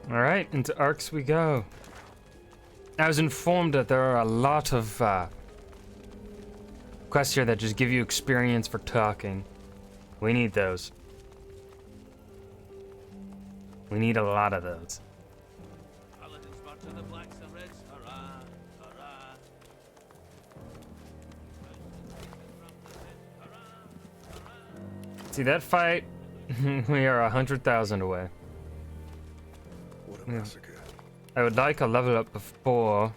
All right, into arcs we go. I was informed that there are a lot of quests here that just give you experience for talking. We need those. We need a lot of those. Paladins march to the blacks and reds. Hurrah! Hurrah! See that fight? We are 100,000 away. What a massacre. I would like a level up before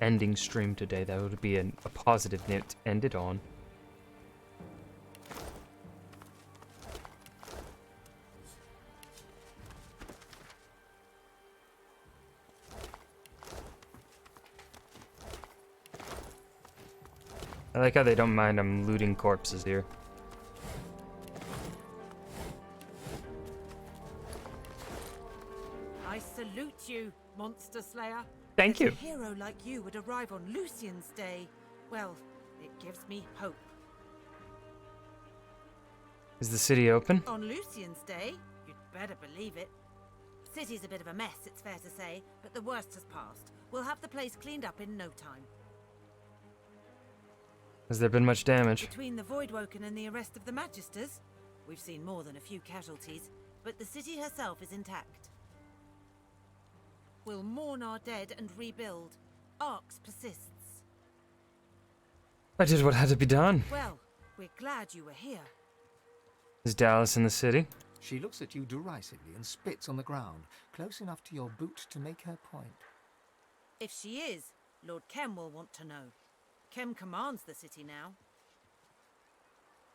ending stream today. That would be a positive note to end it on. I like how they don't mind I'm looting corpses here. I salute you, Monster Slayer. Thank That you. A hero like you would arrive on Lucian's Day. Well, it gives me hope. Is the city open? On Lucian's Day? You'd better believe it. City's a bit of a mess, it's fair to say, but the worst has passed. We'll have the place cleaned up in no time. Has there been much damage? Between the Voidwoken and the arrest of the Magisters, we've seen more than a few casualties, but the city herself is intact. We'll mourn our dead and rebuild. Arx persists. I did what had to be done. Well, we're glad you were here. Is Dallas in the city? She looks at you derisively and spits on the ground, close enough to your boot to make her point. If she is, Lord Kem will want to know. Kem commands the city now.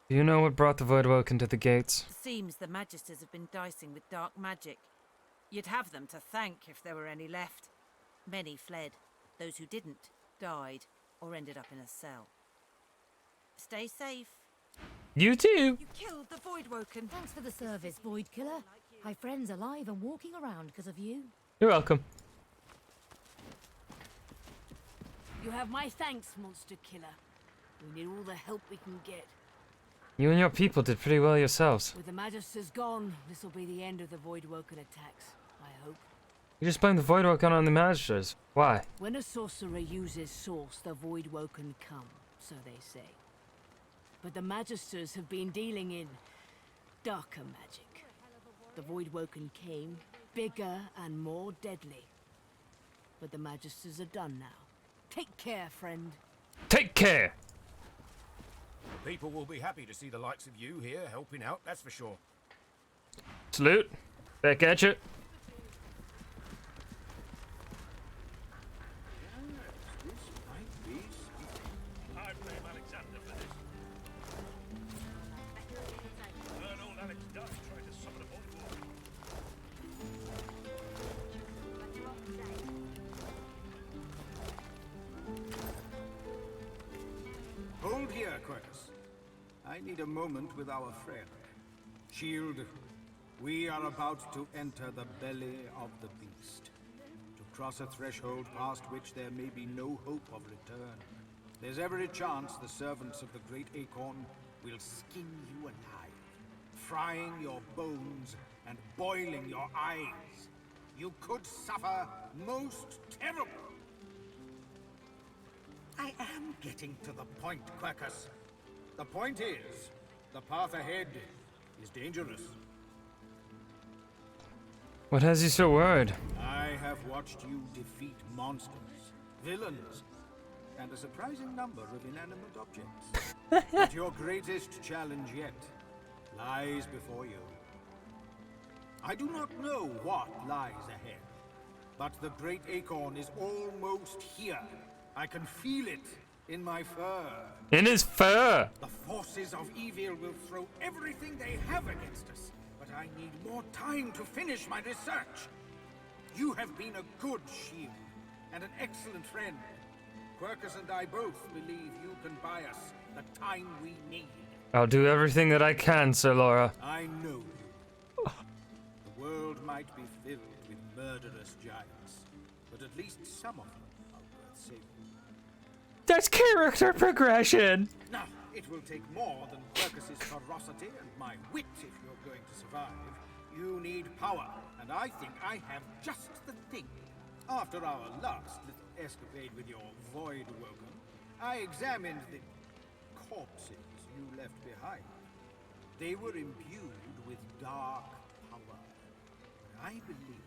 Do you know what brought the Voidwoken to the gates? Seems the Magisters have been dicing with dark magic. You'd have them to thank if there were any left. Many fled. Those who didn't died or ended up in a cell. Stay safe. You too. You killed the Voidwoken. Thanks for the service, Void Killer. My friend's alive and walking around because of you. You're welcome. You have my thanks, Monster Killer. We need all the help we can get. You and your people did pretty well yourselves. With the Magisters gone, this will be the end of the Voidwoken attacks, I hope. You just blame the Voidwoken on the Magisters. Why? When a sorcerer uses Source, the Voidwoken come, so they say. But the Magisters have been dealing in darker magic. The Voidwoken came, bigger and more deadly. But the Magisters are done now. Take care, friend. Take care! People will be happy to see the likes of you here helping out, that's for sure. Salute. Back at you. I blame Alexander for this. Heard old Alex Duff try to summon a Voidwalker. Hold here, Quercus. I need a moment with our friend. Shield, we are about to enter the belly of the beast. To cross a threshold past which there may be no hope of return. There's every chance the servants of the Great Acorn will skin you alive, frying your bones and boiling your eyes. You could suffer most terrible. I am getting to the point, Quercus. The point is, the path ahead is dangerous. What has you so worried? I have watched you defeat monsters, villains, and a surprising number of inanimate objects. But your greatest challenge yet lies before you. I do not know what lies ahead, but the Great Acorn is almost here. I can feel it in my fur. In his fur! The forces of evil will throw everything they have against us, but I need more time to finish my research. You have been a good shield, and an excellent friend. Quercus and I both believe you can buy us the time we need. I'll do everything that I can, Sir Laura. I know you. The world might be filled with murderous giants, but at least some of them are worth saving. That's character progression! Now, it will take more than Quercus's ferocity and my wit if you're going to survive. You need power, and I think I have just the thing. After our last little escapade with your Void Woken, I examined the corpses you left behind. They were imbued with dark power. I believe,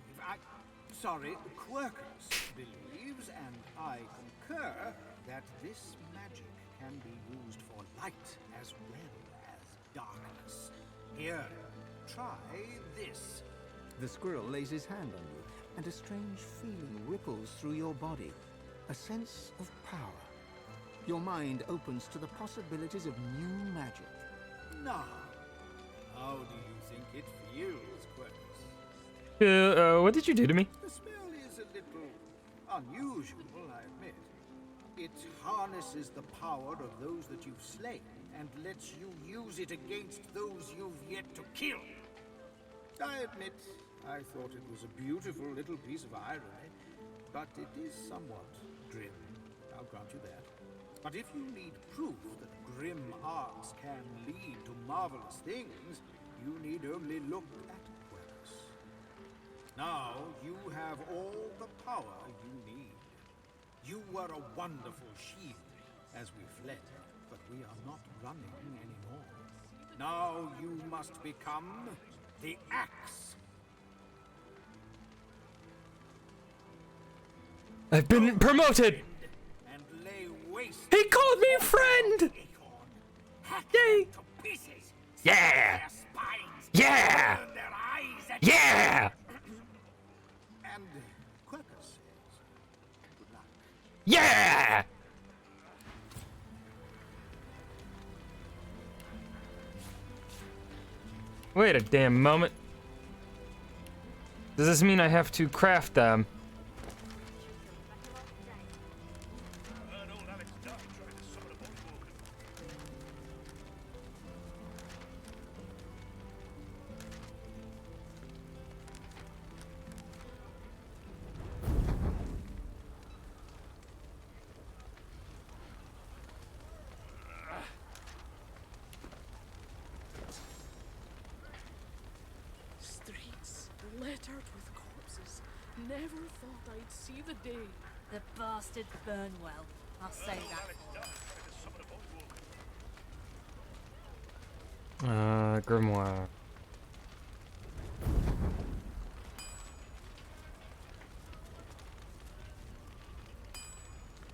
Quercus believes, and I concur, that this magic can be used for light as well as darkness. Here, try this. The squirrel lays his hand on you, and a strange feeling ripples through your body. A sense of power. Your mind opens to the possibilities of new magic. Now, how do you think it feels, Quercus? What did you do to me? The smell is a little unusual, I admit. It harnesses the power of those that you've slain and lets you use it against those you've yet to kill. I admit, I thought it was a beautiful little piece of irony, but it is somewhat grim. I'll grant you that. But if you need proof that grim arts can lead to marvelous things, you need only look at Quercus. Now you have all the power you need. You were a wonderful shield as we fled, but we are not running anymore. Now you must become the Axe. I've been promoted! And lay waste. He called me friend! Yay! Yeah! Yeah! Yeah! And Quercus says, good luck. Yeah! Wait a damn moment. Does this mean I have to craft them? Streets littered with corpses. Never thought I'd see the day. The bastard burn well. I'll say that for him. Grimoire.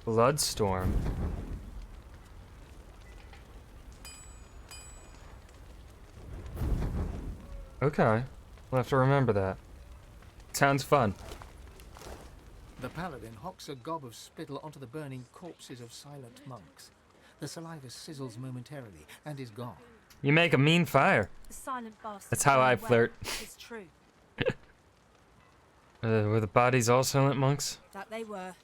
Bloodstorm. Okay, we'll have to remember that. Sounds fun. The paladin hocks a gob of spittle onto the burning corpses of silent monks. The saliva sizzles momentarily and is gone. You make a mean fire. The silent bastard. That's how I flirt. It's true. Were the bodies all silent monks? That they were.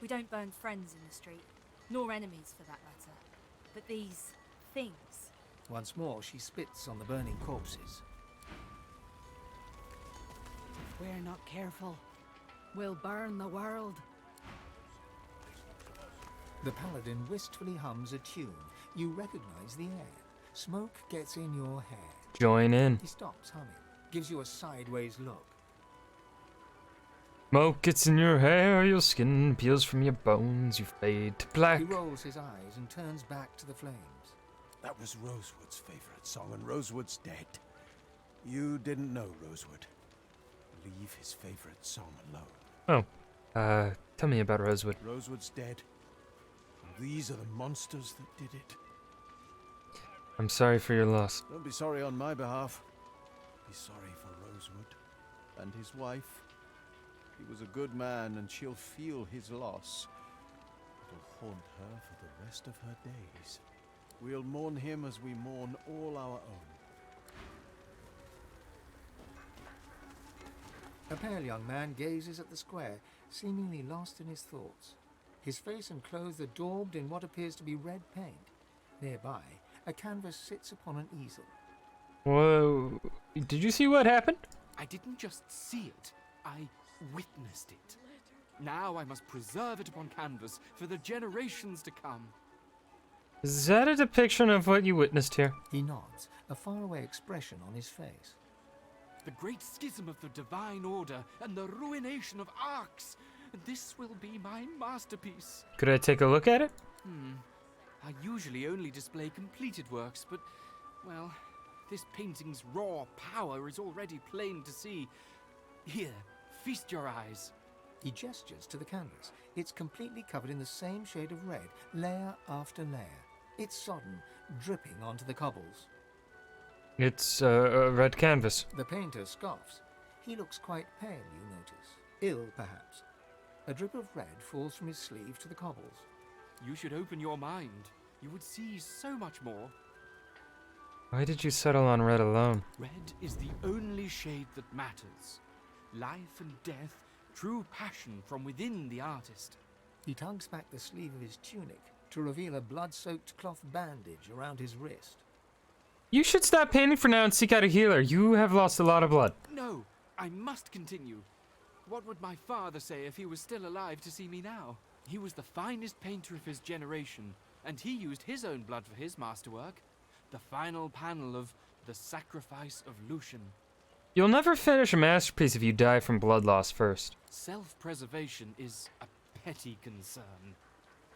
We don't burn friends in the street, nor enemies for that matter. But these things. Once more, she spits on the burning corpses. If we're not careful, we'll burn the world. The paladin wistfully hums a tune. You recognize the air. Smoke gets in your hair. Join in. He stops humming, gives you a sideways look. Smoke gets in your hair, your skin peels from your bones, you fade to black. He rolls his eyes and turns back to the flames. That was Rosewood's favorite song, and Rosewood's dead. You didn't know Rosewood. Leave his favorite song alone. Oh, tell me about Rosewood. Rosewood's dead. And these are the monsters that did it. I'm sorry for your loss. Don't be sorry on my behalf. Be sorry for Rosewood and his wife. He was a good man, and she'll feel his loss. It'll haunt her for the rest of her days. We'll mourn him as we mourn all our own. A pale young man gazes at the square, seemingly lost in his thoughts. His face and clothes are daubed in what appears to be red paint. Nearby, a canvas sits upon an easel. Whoa, did you see what happened? I didn't just see it, I witnessed it. Now I must preserve it upon canvas for the generations to come. Is that a depiction of what you witnessed here? He nods, a faraway expression on his face. The great schism of the Divine Order and the ruination of Arx. This will be my masterpiece. Could I take a look at it? I usually only display completed works, but, well, this painting's raw power is already plain to see. Here, feast your eyes. He gestures to the canvas. It's completely covered in the same shade of red, layer after layer. It's sodden, dripping onto the cobbles. It's a red canvas. The painter scoffs. He looks quite pale, you notice. Ill, perhaps. A drip of red falls from his sleeve to the cobbles. You should open your mind. You would see so much more. Why did you settle on red alone? Red is the only shade that matters. Life and death, true passion from within the artist. He tugs back the sleeve of his tunic to reveal a blood-soaked cloth bandage around his wrist. You should stop painting for now and seek out a healer. You have lost a lot of blood. No, I must continue. What would my father say if he was still alive to see me now? He was the finest painter of his generation, and he used his own blood for his masterwork. The final panel of The Sacrifice of Lucian. You'll never finish a masterpiece if you die from blood loss first. Self-preservation is a petty concern.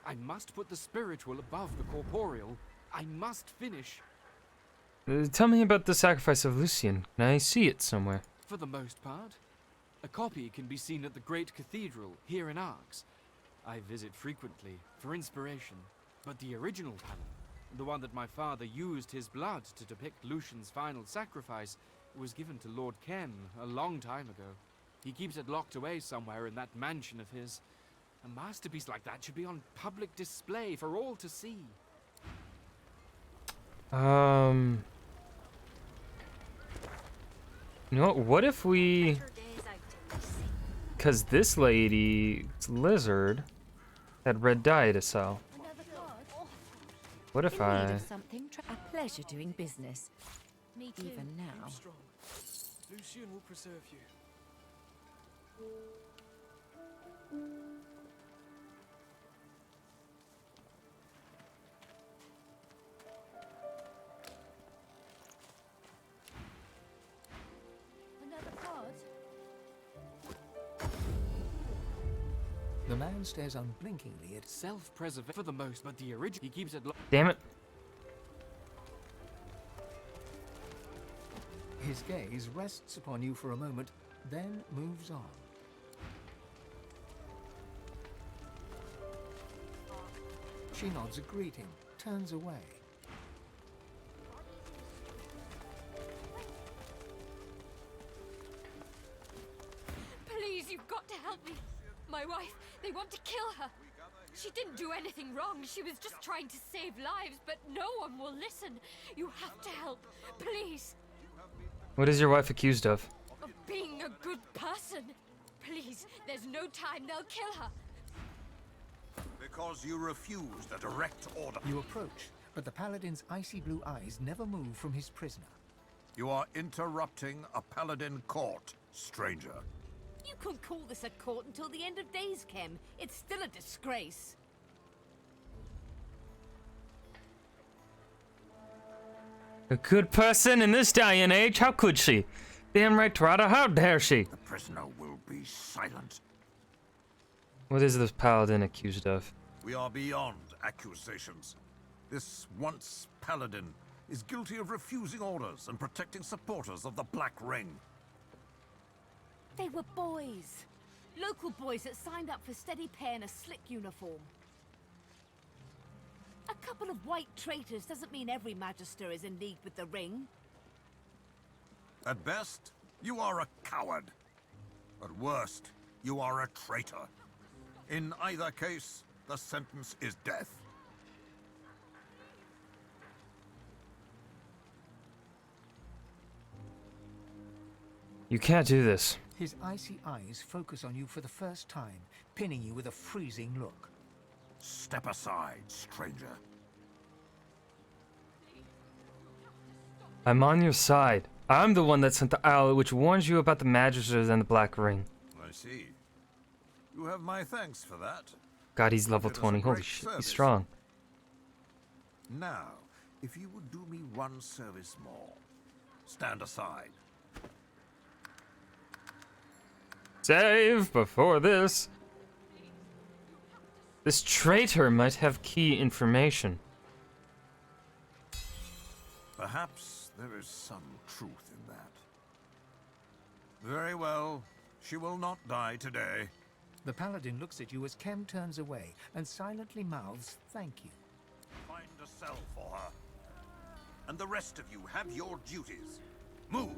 I must put the spiritual above the corporeal. I must finish. Tell me about the sacrifice of Lucian. Can I see it somewhere? For the most part. A copy can be seen at the great cathedral here in Arx. I visit frequently for inspiration. But the original panel, the one that my father used his blood to depict Lucian's final sacrifice, was given to Lord Kem a long time ago. He keeps it locked away somewhere in that mansion of his. A masterpiece like that should be on public display for all to see. You know, what if we... Because this lady, lizard, had red dye to sell. What if I... A pleasure doing business. Me too. Even now. Lucian will preserve you. Another pod? The man stares unblinkingly at Self-preservation for the most, but the original. He keeps it locked. Damn it. His gaze rests upon you for a moment, then moves on. She nods a greeting, turns away. Please, you've got to help me. My wife, they want to kill her. She didn't do anything wrong. She was just trying to save lives, but no one will listen. You have to help, please. What is your wife accused of? Of being a good person. Please, there's no time. They'll kill her. Because you refused a direct order. You approach, but the paladin's icy blue eyes never move from his prisoner. You are interrupting a paladin court, stranger. You couldn't call this a court until the end of days, Kem. It's still a disgrace. A good person in this day and age? How could she? Damn right, Trotta, how dare she? The prisoner will be silent. What is this paladin accused of? We are beyond accusations. This once paladin is guilty of refusing orders and protecting supporters of the Black Ring. They were boys. Local boys that signed up for steady pay and a slick uniform. A couple of white traitors doesn't mean every Magister is in league with the Ring. At best, you are a coward. At worst, you are a traitor. In either case, the sentence is death. You can't do this. His icy eyes focus on you for the first time, pinning you with a freezing look. Step aside, stranger. I'm on your side. I'm the one that sent the owl which warns you about the Magisters and the Black Ring. I see. You have my thanks for that. God, he's level Did us a 20. Holy great shit, service. he's strong. Now, if you would do me one service more, stand aside. Save before this. This traitor might have key information. Perhaps there is some truth in that. Very well. She will not die today. The paladin looks at you as Kem turns away and silently mouths, "Thank you." Find a cell for her. And the rest of you have your duties. Move!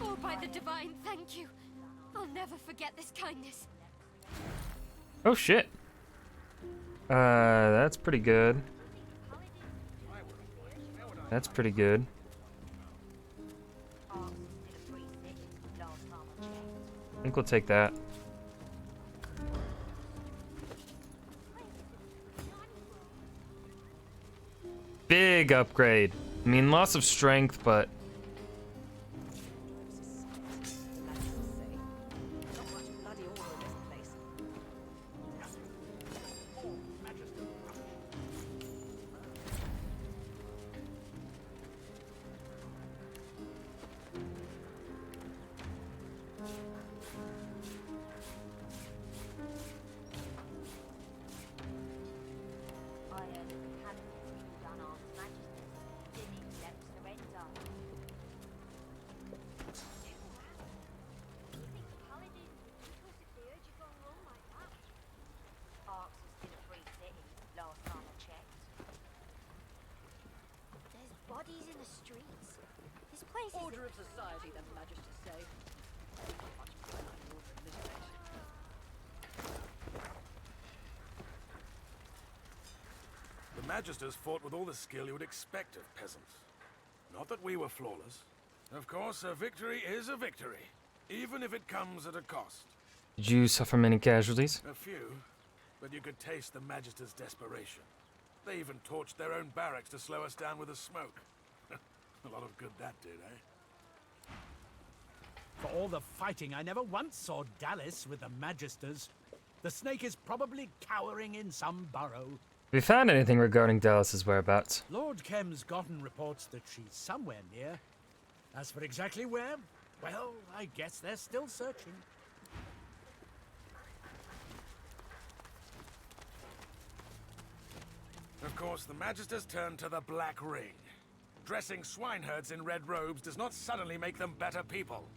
Oh, by the divine, thank you. I'll never forget this kindness. Oh shit. That's pretty good. That's pretty good. I think we'll take that. Big upgrade. I mean, loss of strength, but bodies in the streets. This place is... Order of society, then, Majesty say. Not much point on order in this place. The Magisters fought with all the skill you would expect of peasants. Not that we were flawless. Of course, a victory is a victory, even if it comes at a cost. Did you suffer many casualties? A few, but you could taste the Magisters' desperation. They even torched their own barracks to slow us down with the smoke. A lot of good that did, eh? For all the fighting, I never once saw Dallas with the Magisters. The snake is probably cowering in some burrow. Have you found anything regarding Dallas's whereabouts? Lord Kem's gotten reports that she's somewhere near. As for exactly where, well, I guess they're still searching. Of course, the Magisters turned to the Black Ring. Dressing swineherds in red robes does not suddenly make them better people.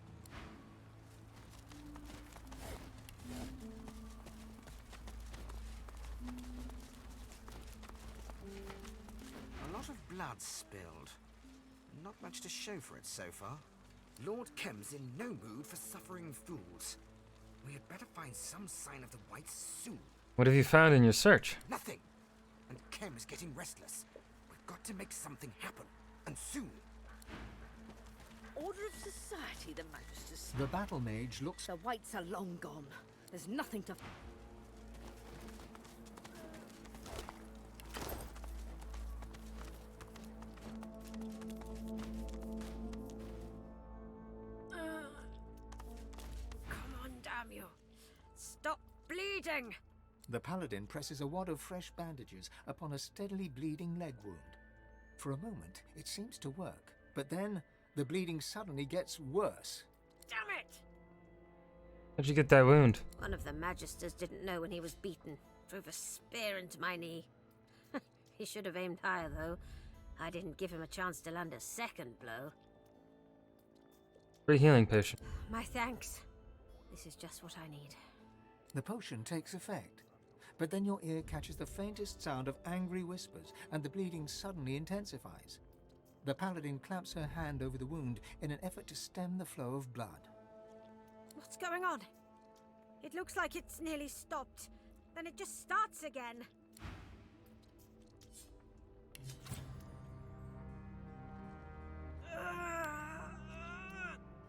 A lot of blood spilled. Not much to show for it so far. Lord Kem's in no mood for suffering fools. We had better find some sign of the Whites soon. What have you found in your search? Nothing. And Kem is getting restless. We've got to make something happen. And soon. Order of society, the Magisters. The battle mage looks... The Whites are long gone. There's nothing to... Come on, damn you. Stop bleeding! The paladin presses a wad of fresh bandages upon a steadily bleeding leg wound. For a moment, it seems to work, but then the bleeding suddenly gets worse. Damn it! How'd you get that wound? One of the Magisters didn't know when he was beaten. Drove a spear into my knee. He should have aimed higher, though. I didn't give him a chance to land a second blow. Free healing potion. My thanks. This is just what I need. The potion takes effect, but then your ear catches the faintest sound of angry whispers, and the bleeding suddenly intensifies. The paladin claps her hand over the wound in an effort to stem the flow of blood. What's going on? It looks like it's nearly stopped. Then it just starts again.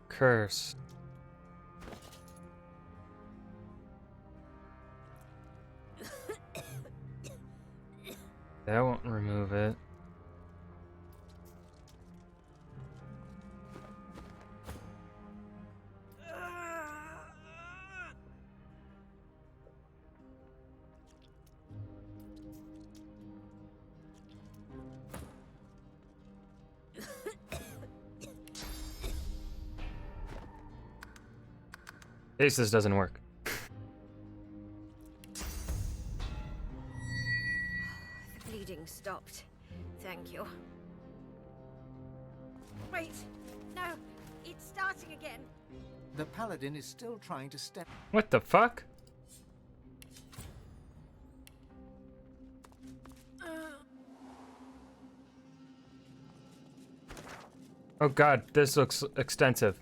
Curse. That won't remove it. This doesn't work. The bleeding stopped. Thank you. Wait! No! It's starting again! The paladin is still trying to step. What the fuck? Oh god, this looks extensive.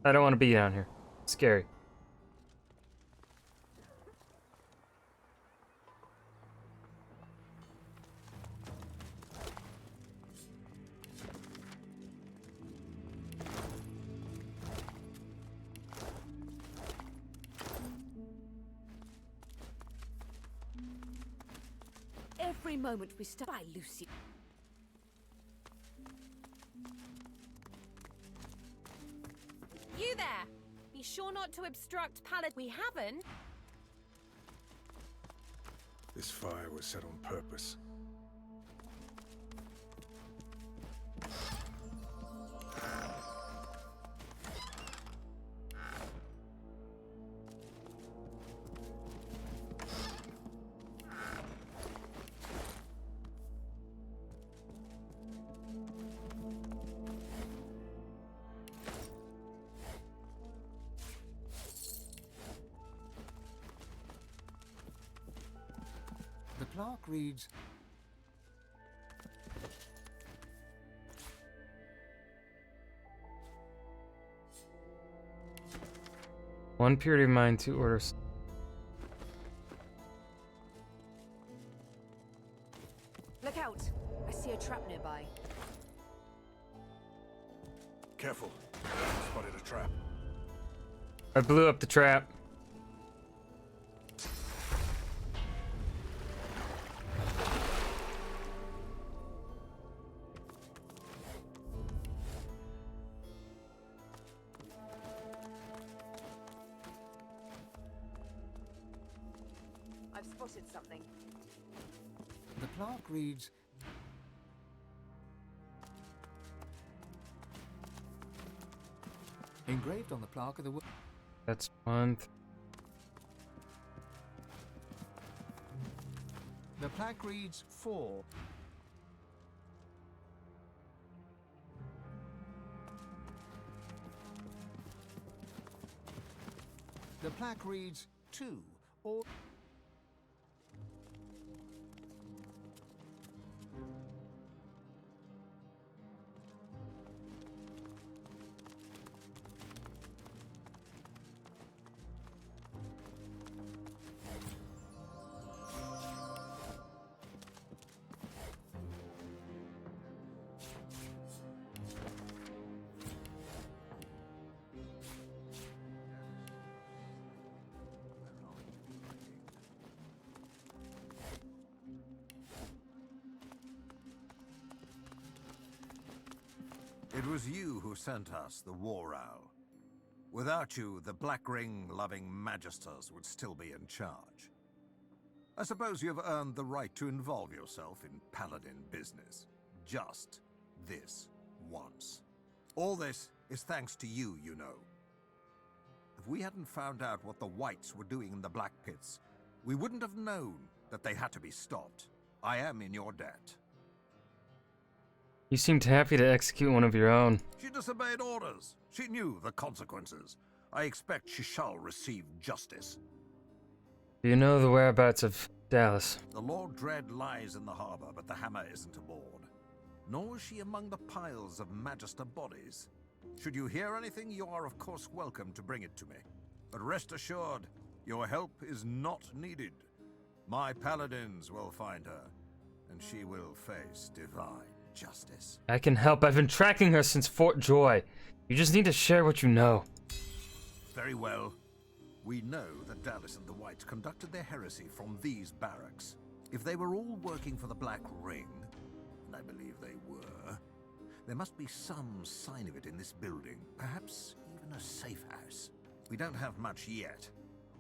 I don't want to be down here. It's scary. Every moment we start by Lucian. You there! Be sure not to obstruct Pallet. We haven't. This fire was set on purpose. The plaque reads, One purity of mind, 2 orders. Look out! I see a trap nearby. Careful. Spotted a trap. I blew up the trap. I've spotted something. the plaque reads, engraved on the plaque are the words. That's one. The plaque reads 4. The plaque reads 2, or... It was you who sent us the War Owl. Without you, the Black Ring-loving Magisters would still be in charge. I suppose you have earned the right to involve yourself in Paladin business. Just this once. All this is thanks to you, you know. If we hadn't found out what the Whites were doing in the Black Pits, we wouldn't have known that they had to be stopped. I am in your debt. You seemed happy to execute one of your own. She disobeyed orders. She knew the consequences. I expect she shall receive justice. Do you know the whereabouts of Dallas? The Lord Dread lies in the harbor, but the hammer isn't aboard. Nor is she among the piles of Magister bodies. Should you hear anything, you are of course welcome to bring it to me. But rest assured, your help is not needed. My paladins will find her, and she will face divine justice. I can help. I've been tracking her since Fort Joy. You just need to share what you know. Very well. We know that Dallas and the Whites conducted their heresy from these barracks. If they were all working for the Black Ring, and I believe they were, there must be some sign of it in this building. Perhaps even a safe house. We don't have much yet,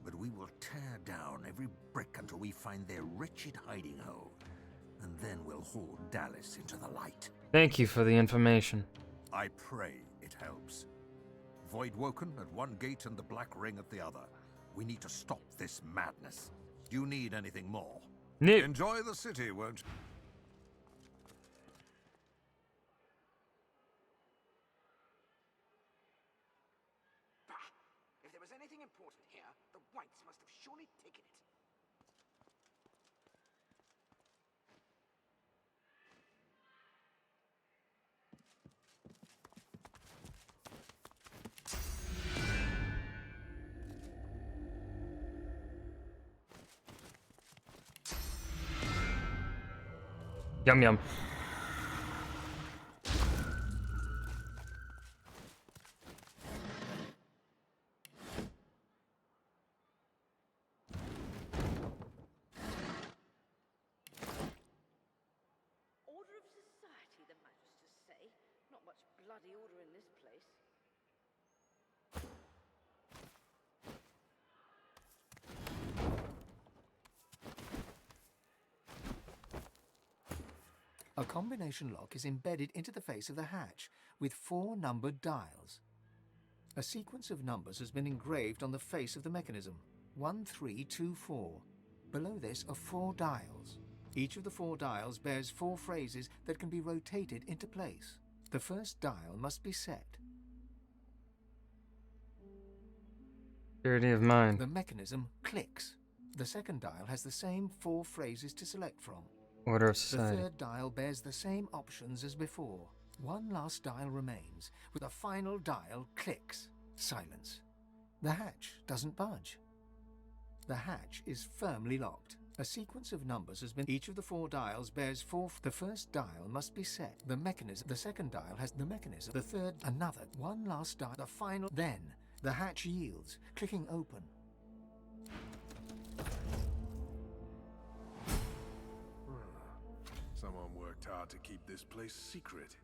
but we will tear down every brick until we find their wretched hiding hole. And then we'll haul Dallas into the light. Thank you for the information. I pray it helps. Voidwoken at one gate and the Black Ring at the other. We need to stop this madness. Do you need anything more? No. Enjoy the city, won't you? Bah! If there was anything important here, the Whites must have surely taken it. Yum yum. Order of society, the magisters say. Not much bloody order in this place. A combination lock is embedded into the face of the hatch with 4 numbered dials. A sequence of numbers has been engraved on the face of the mechanism. 1324. Below this are 4 dials. Each of the 4 dials bears 4 phrases that can be rotated into place. The first dial must be set. Purity of mind. The mechanism clicks. The second dial has the same 4 phrases to select from. Order of society. The third dial bears the same options as before. One last dial remains, with a final dial clicks. Silence. The hatch doesn't budge. The hatch is firmly locked. A sequence of numbers has been... Each of the 4 dials bears 4... The first dial must be set. The mechanism... The second dial has the mechanism. The third... Another. One last dial. The final... Then, the hatch yields, clicking open. Someone worked hard to keep this place secret.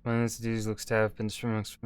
One of these dudes looks to have been smashed.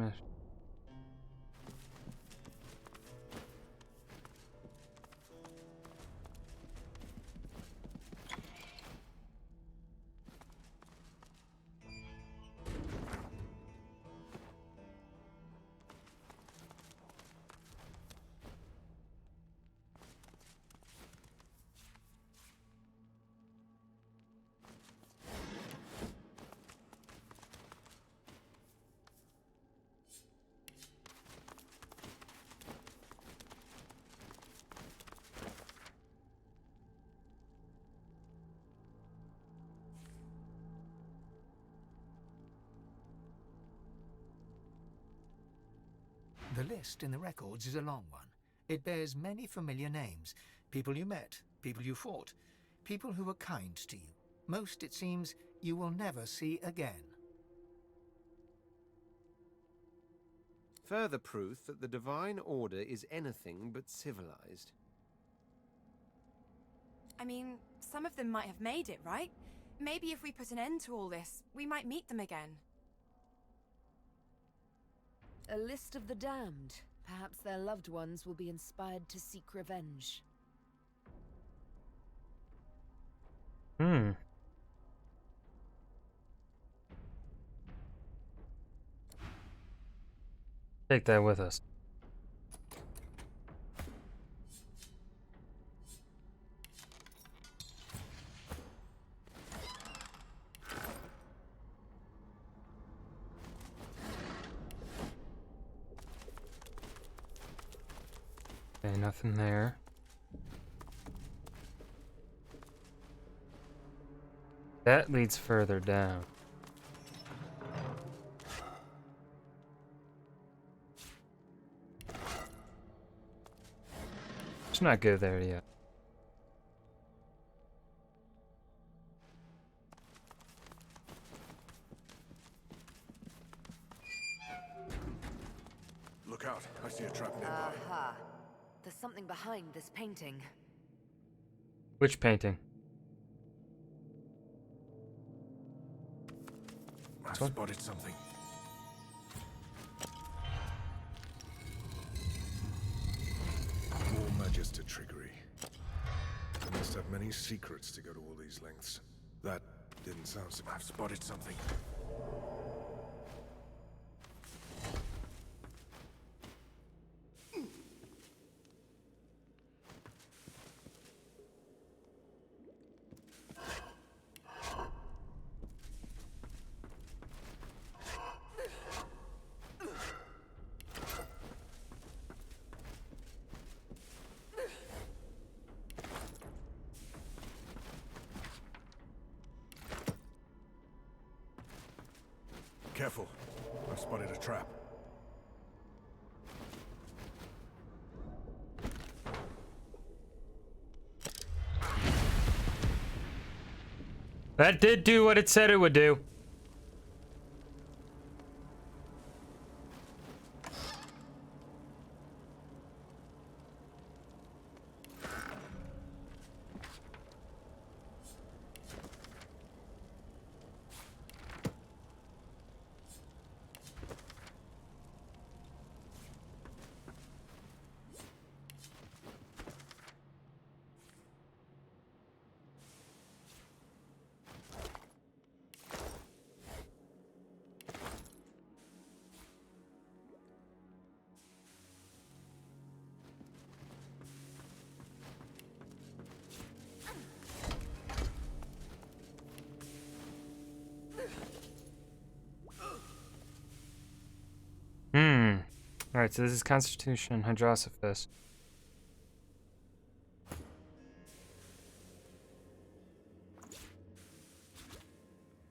The list in the records is a long one. It bears many familiar names. People you met, people you fought, people who were kind to you. Most, it seems, you will never see again. Further proof that the Divine Order is anything but civilized. I mean, some of them might have made it, right? Maybe if we put an end to all this, we might meet them again. A list of the damned. Perhaps their loved ones will be inspired to seek revenge. Take that with us. Okay, nothing there. That leads further down. Let's not go there yet. Look out, I see a trap nearby. Aha. There's something behind this painting. Which painting? I've spotted something. trickery. They must have many secrets to go to all these lengths. That didn't sound so... I've spotted something. Careful. I've spotted a trap. That did do what it said it would do. Alright, so this is Constitution Hydrosophus.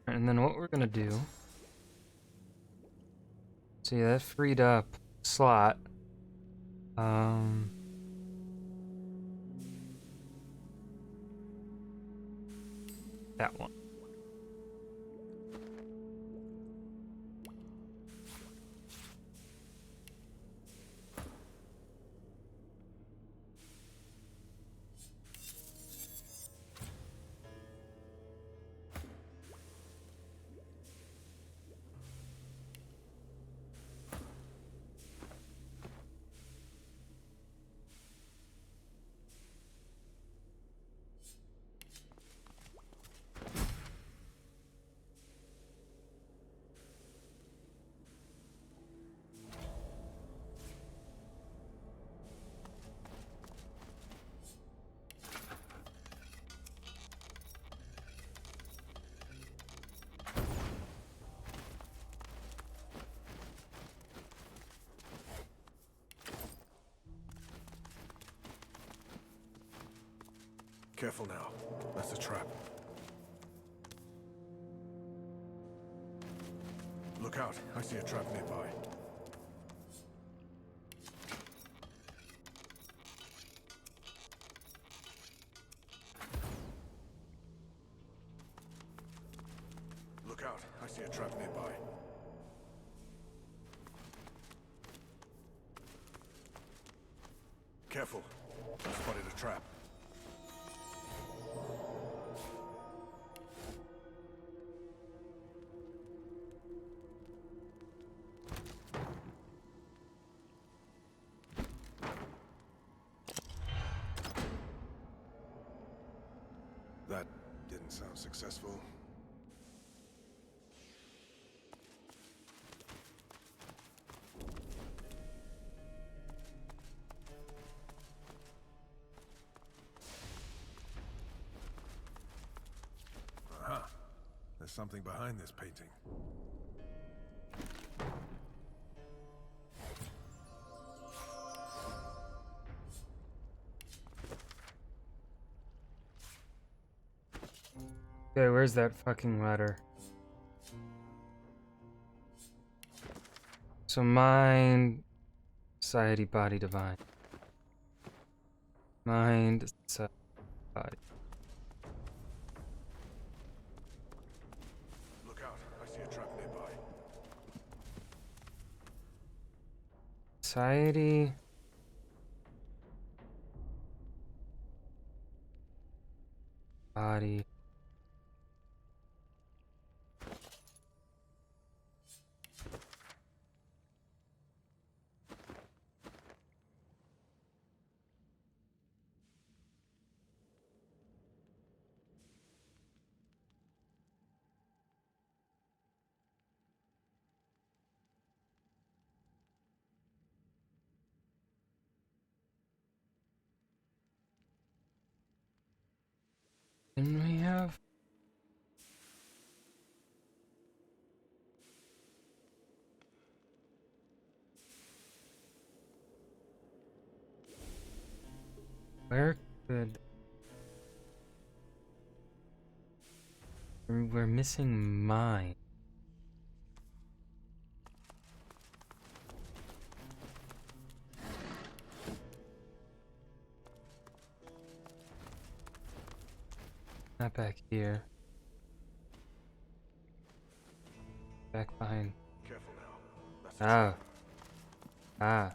And then what we're gonna do... See, that freed up slot. That one. Careful now. That's a trap. Look out. I see a trap nearby. Look out. I see a trap nearby. Careful. I spotted a trap. That didn't sound successful. Aha. There's something behind this painting. Okay, where's that fucking letter? So mind, society, body, divine. Mind, society, body. Look out, I see a trap nearby. Society. Body. mission we have? Where could... We're missing mine. Not back here. Back behind. Careful now. Ah.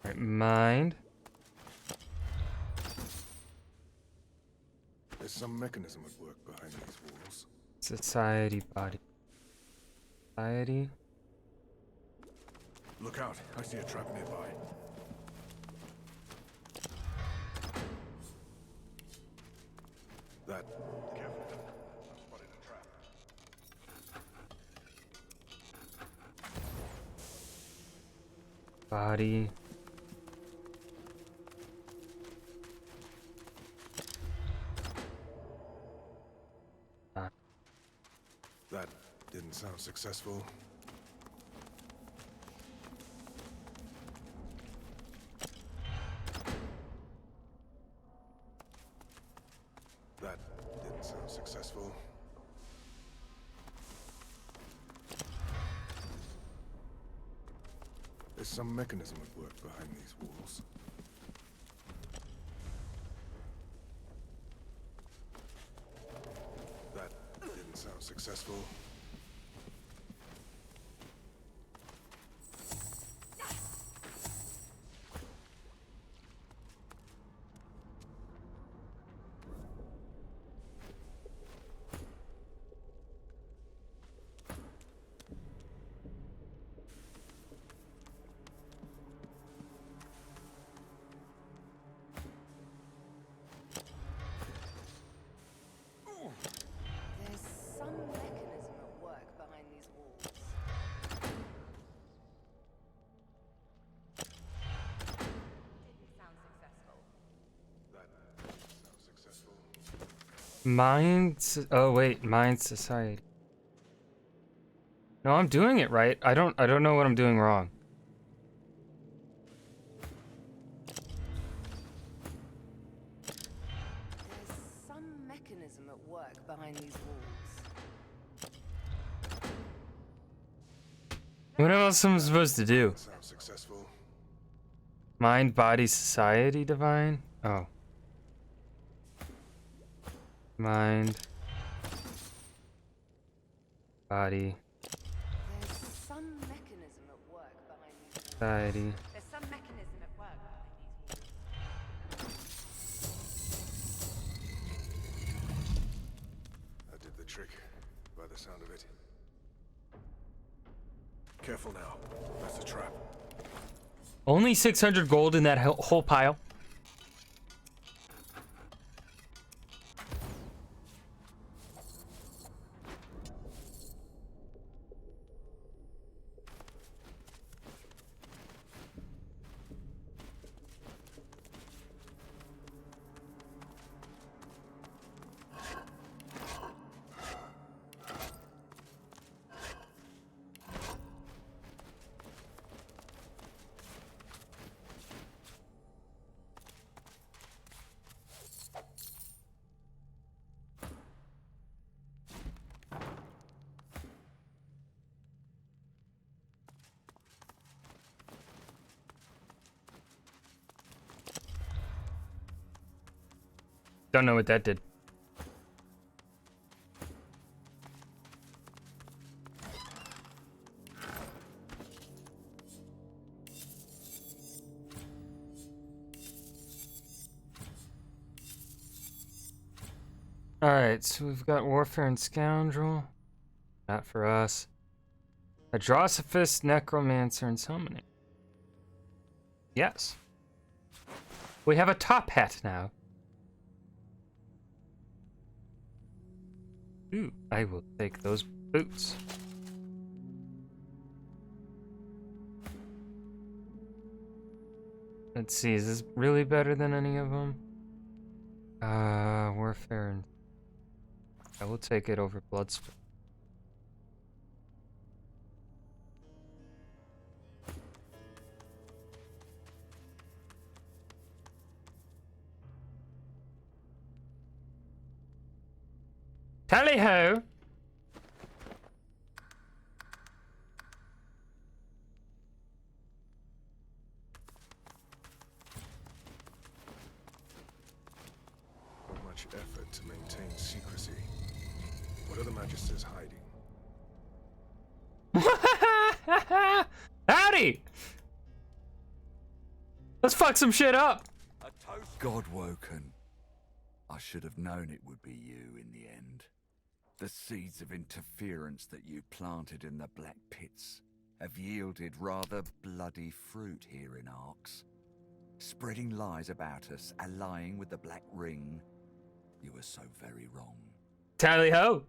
Right, mind. There's some mechanism at work behind these walls. Society body. Society. Look out, I see a trap nearby. That. Careful. I've spotted a trap. Body. That didn't sound successful. That didn't sound successful. There's some mechanism at work behind these walls. That didn't sound successful. There's some mechanism at work behind these walls. Didn't sound successful. That didn't sound successful. Mind. Oh wait, mind society. No, I'm doing it right. I don't know what I'm doing wrong. There's some mechanism at work behind these walls. What else am I supposed to do? Sounds successful. Mind, body, society, divine? Oh. Mind. Body. There's some mechanism at work behind these walls. Society. There's some mechanism at work behind these walls. That did the trick, by the sound of it. Careful now. That's a trap. Only 600 gold in that whole pile. Don't know what that did. Alright, so we've got Warfare and Scoundrel. Not for us. Adrosophist, Necromancer, and Summoning. Yes. We have a top hat now. Ooh, I will take those boots. Let's see, is this really better than any of them? Warfare and... I will take it over Bloodsport. Tally-ho! Much effort to maintain secrecy. What are the Magisters hiding? Howdy! Let's fuck some shit up! Godwoken. I should have known it would be you in the end. The seeds of interference that you planted in the Black Pits have yielded rather bloody fruit here in Arx. Spreading lies about us, allying with the Black Ring. You were so very wrong. Tally-ho!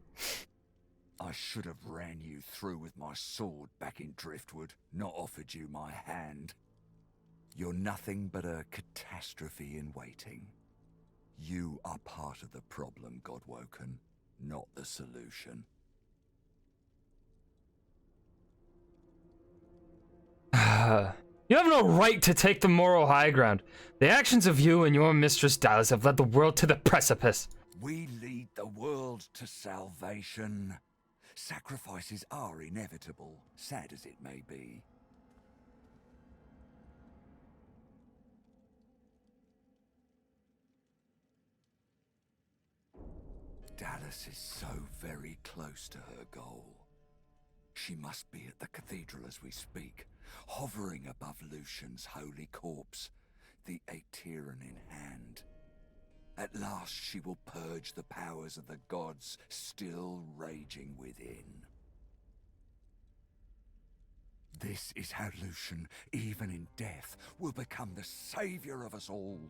I should have ran you through with my sword back in Driftwood, not offered you my hand. You're nothing but a catastrophe in waiting. You are part of the problem, Godwoken, not the solution. You have no right to take the moral high ground. The actions of you and your mistress Dallas have led the world to the precipice. We lead the world to salvation. Sacrifices are inevitable, sad as it may be. Dallas is so very close to her goal. She must be at the cathedral as we speak, hovering above Lucian's holy corpse, the Aeteran in hand. At last she will purge the powers of the gods still raging within. This is how Lucian, even in death, will become the savior of us all.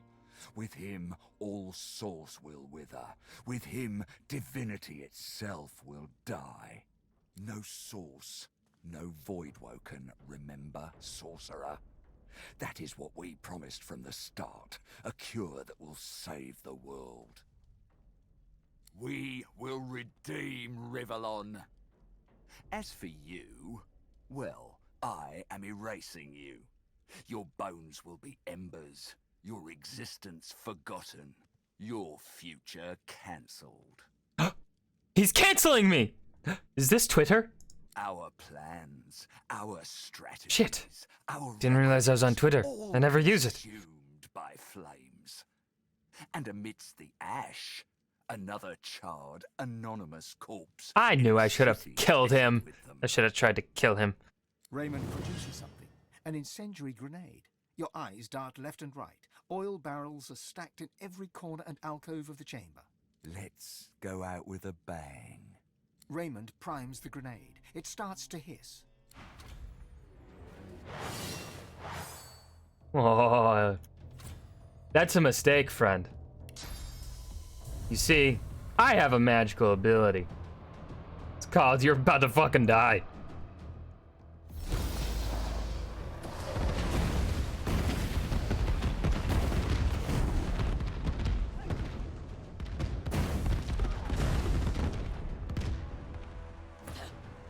With him, all source will wither. With him, divinity itself will die. No source, no Voidwoken, remember, sorcerer? That is what we promised from the start, a cure that will save the world. We will redeem Rivellon. As for you, well, I am erasing you. Your bones will be embers, your existence forgotten, your future cancelled. He's canceling me! Is this Twitter? Our plans, our strategies, Shit. our Didn't realize I was on Twitter. I never use it. consumed by flames. And amidst the ash, another charred, anonymous corpse. I knew I should have killed him. I should have tried to kill him. Raymond produces something. An incendiary grenade. Your eyes dart left and right. Oil barrels are stacked in every corner and alcove of the chamber. Let's go out with a bang. Raymond primes the grenade. It starts to hiss. Oh, that's a mistake, friend. You see, I have a magical ability. It's called You're About to Fucking Die.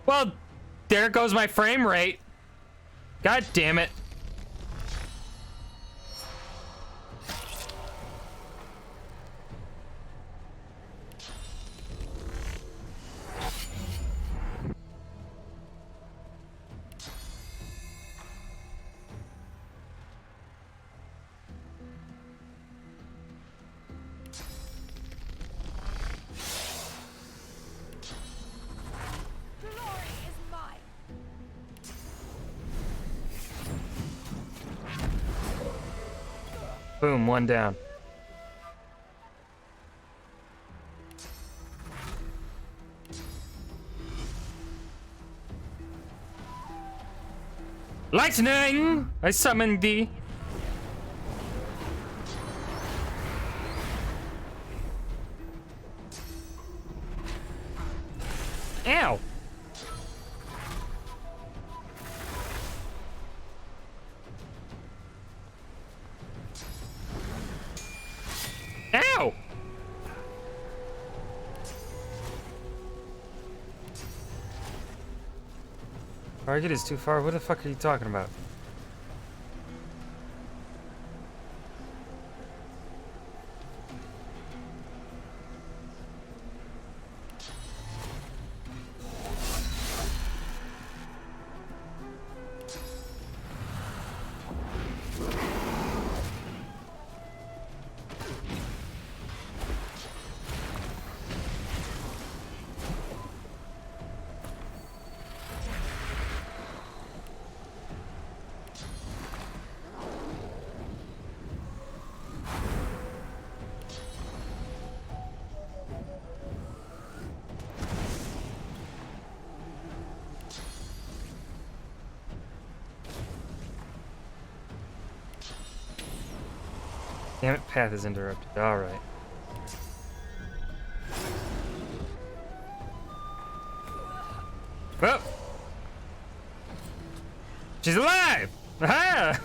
Well, there goes my frame rate. God damn it. Boom, one down. Lightning! I summon thee. Ow! Target is too far. What the fuck are you talking about? Damn it, path is interrupted. Alright. Well! She's alive! Aha!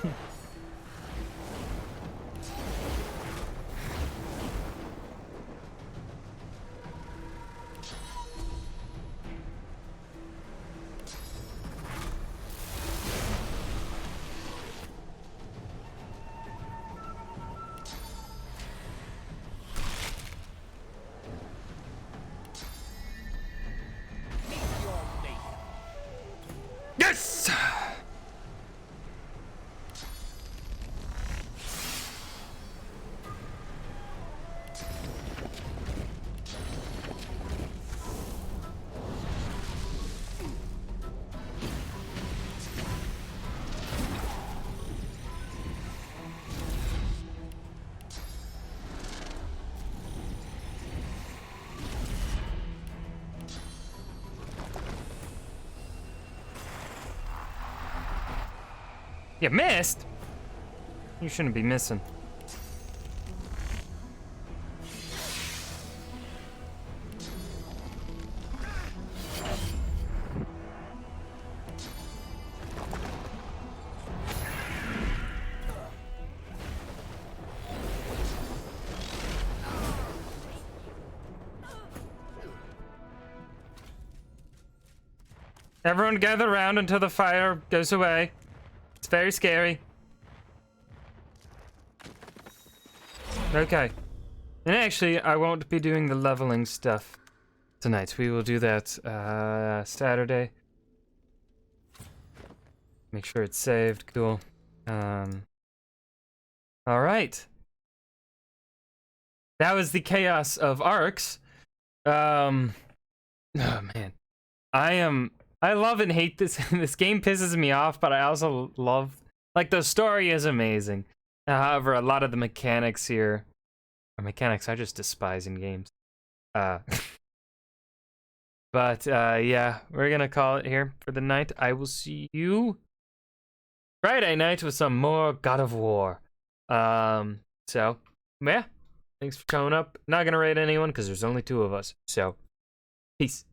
Yes! You missed? You shouldn't be missing. Everyone gather around until the fire goes away. It's very scary. Okay. And actually, I won't be doing the leveling stuff tonight. We will do that Saturday. Make sure it's saved. Cool. Alright. That was the chaos of arcs. Oh man. I love and hate this. This game pisses me off, but I also love, like, the story is amazing. However, a lot of the mechanics here are mechanics I just despise in games. But yeah, we're gonna call it here for the night. I will see you Friday night with some more God of War. So yeah, thanks for showing up. Not gonna raid anyone because there's only 2 of us. So peace.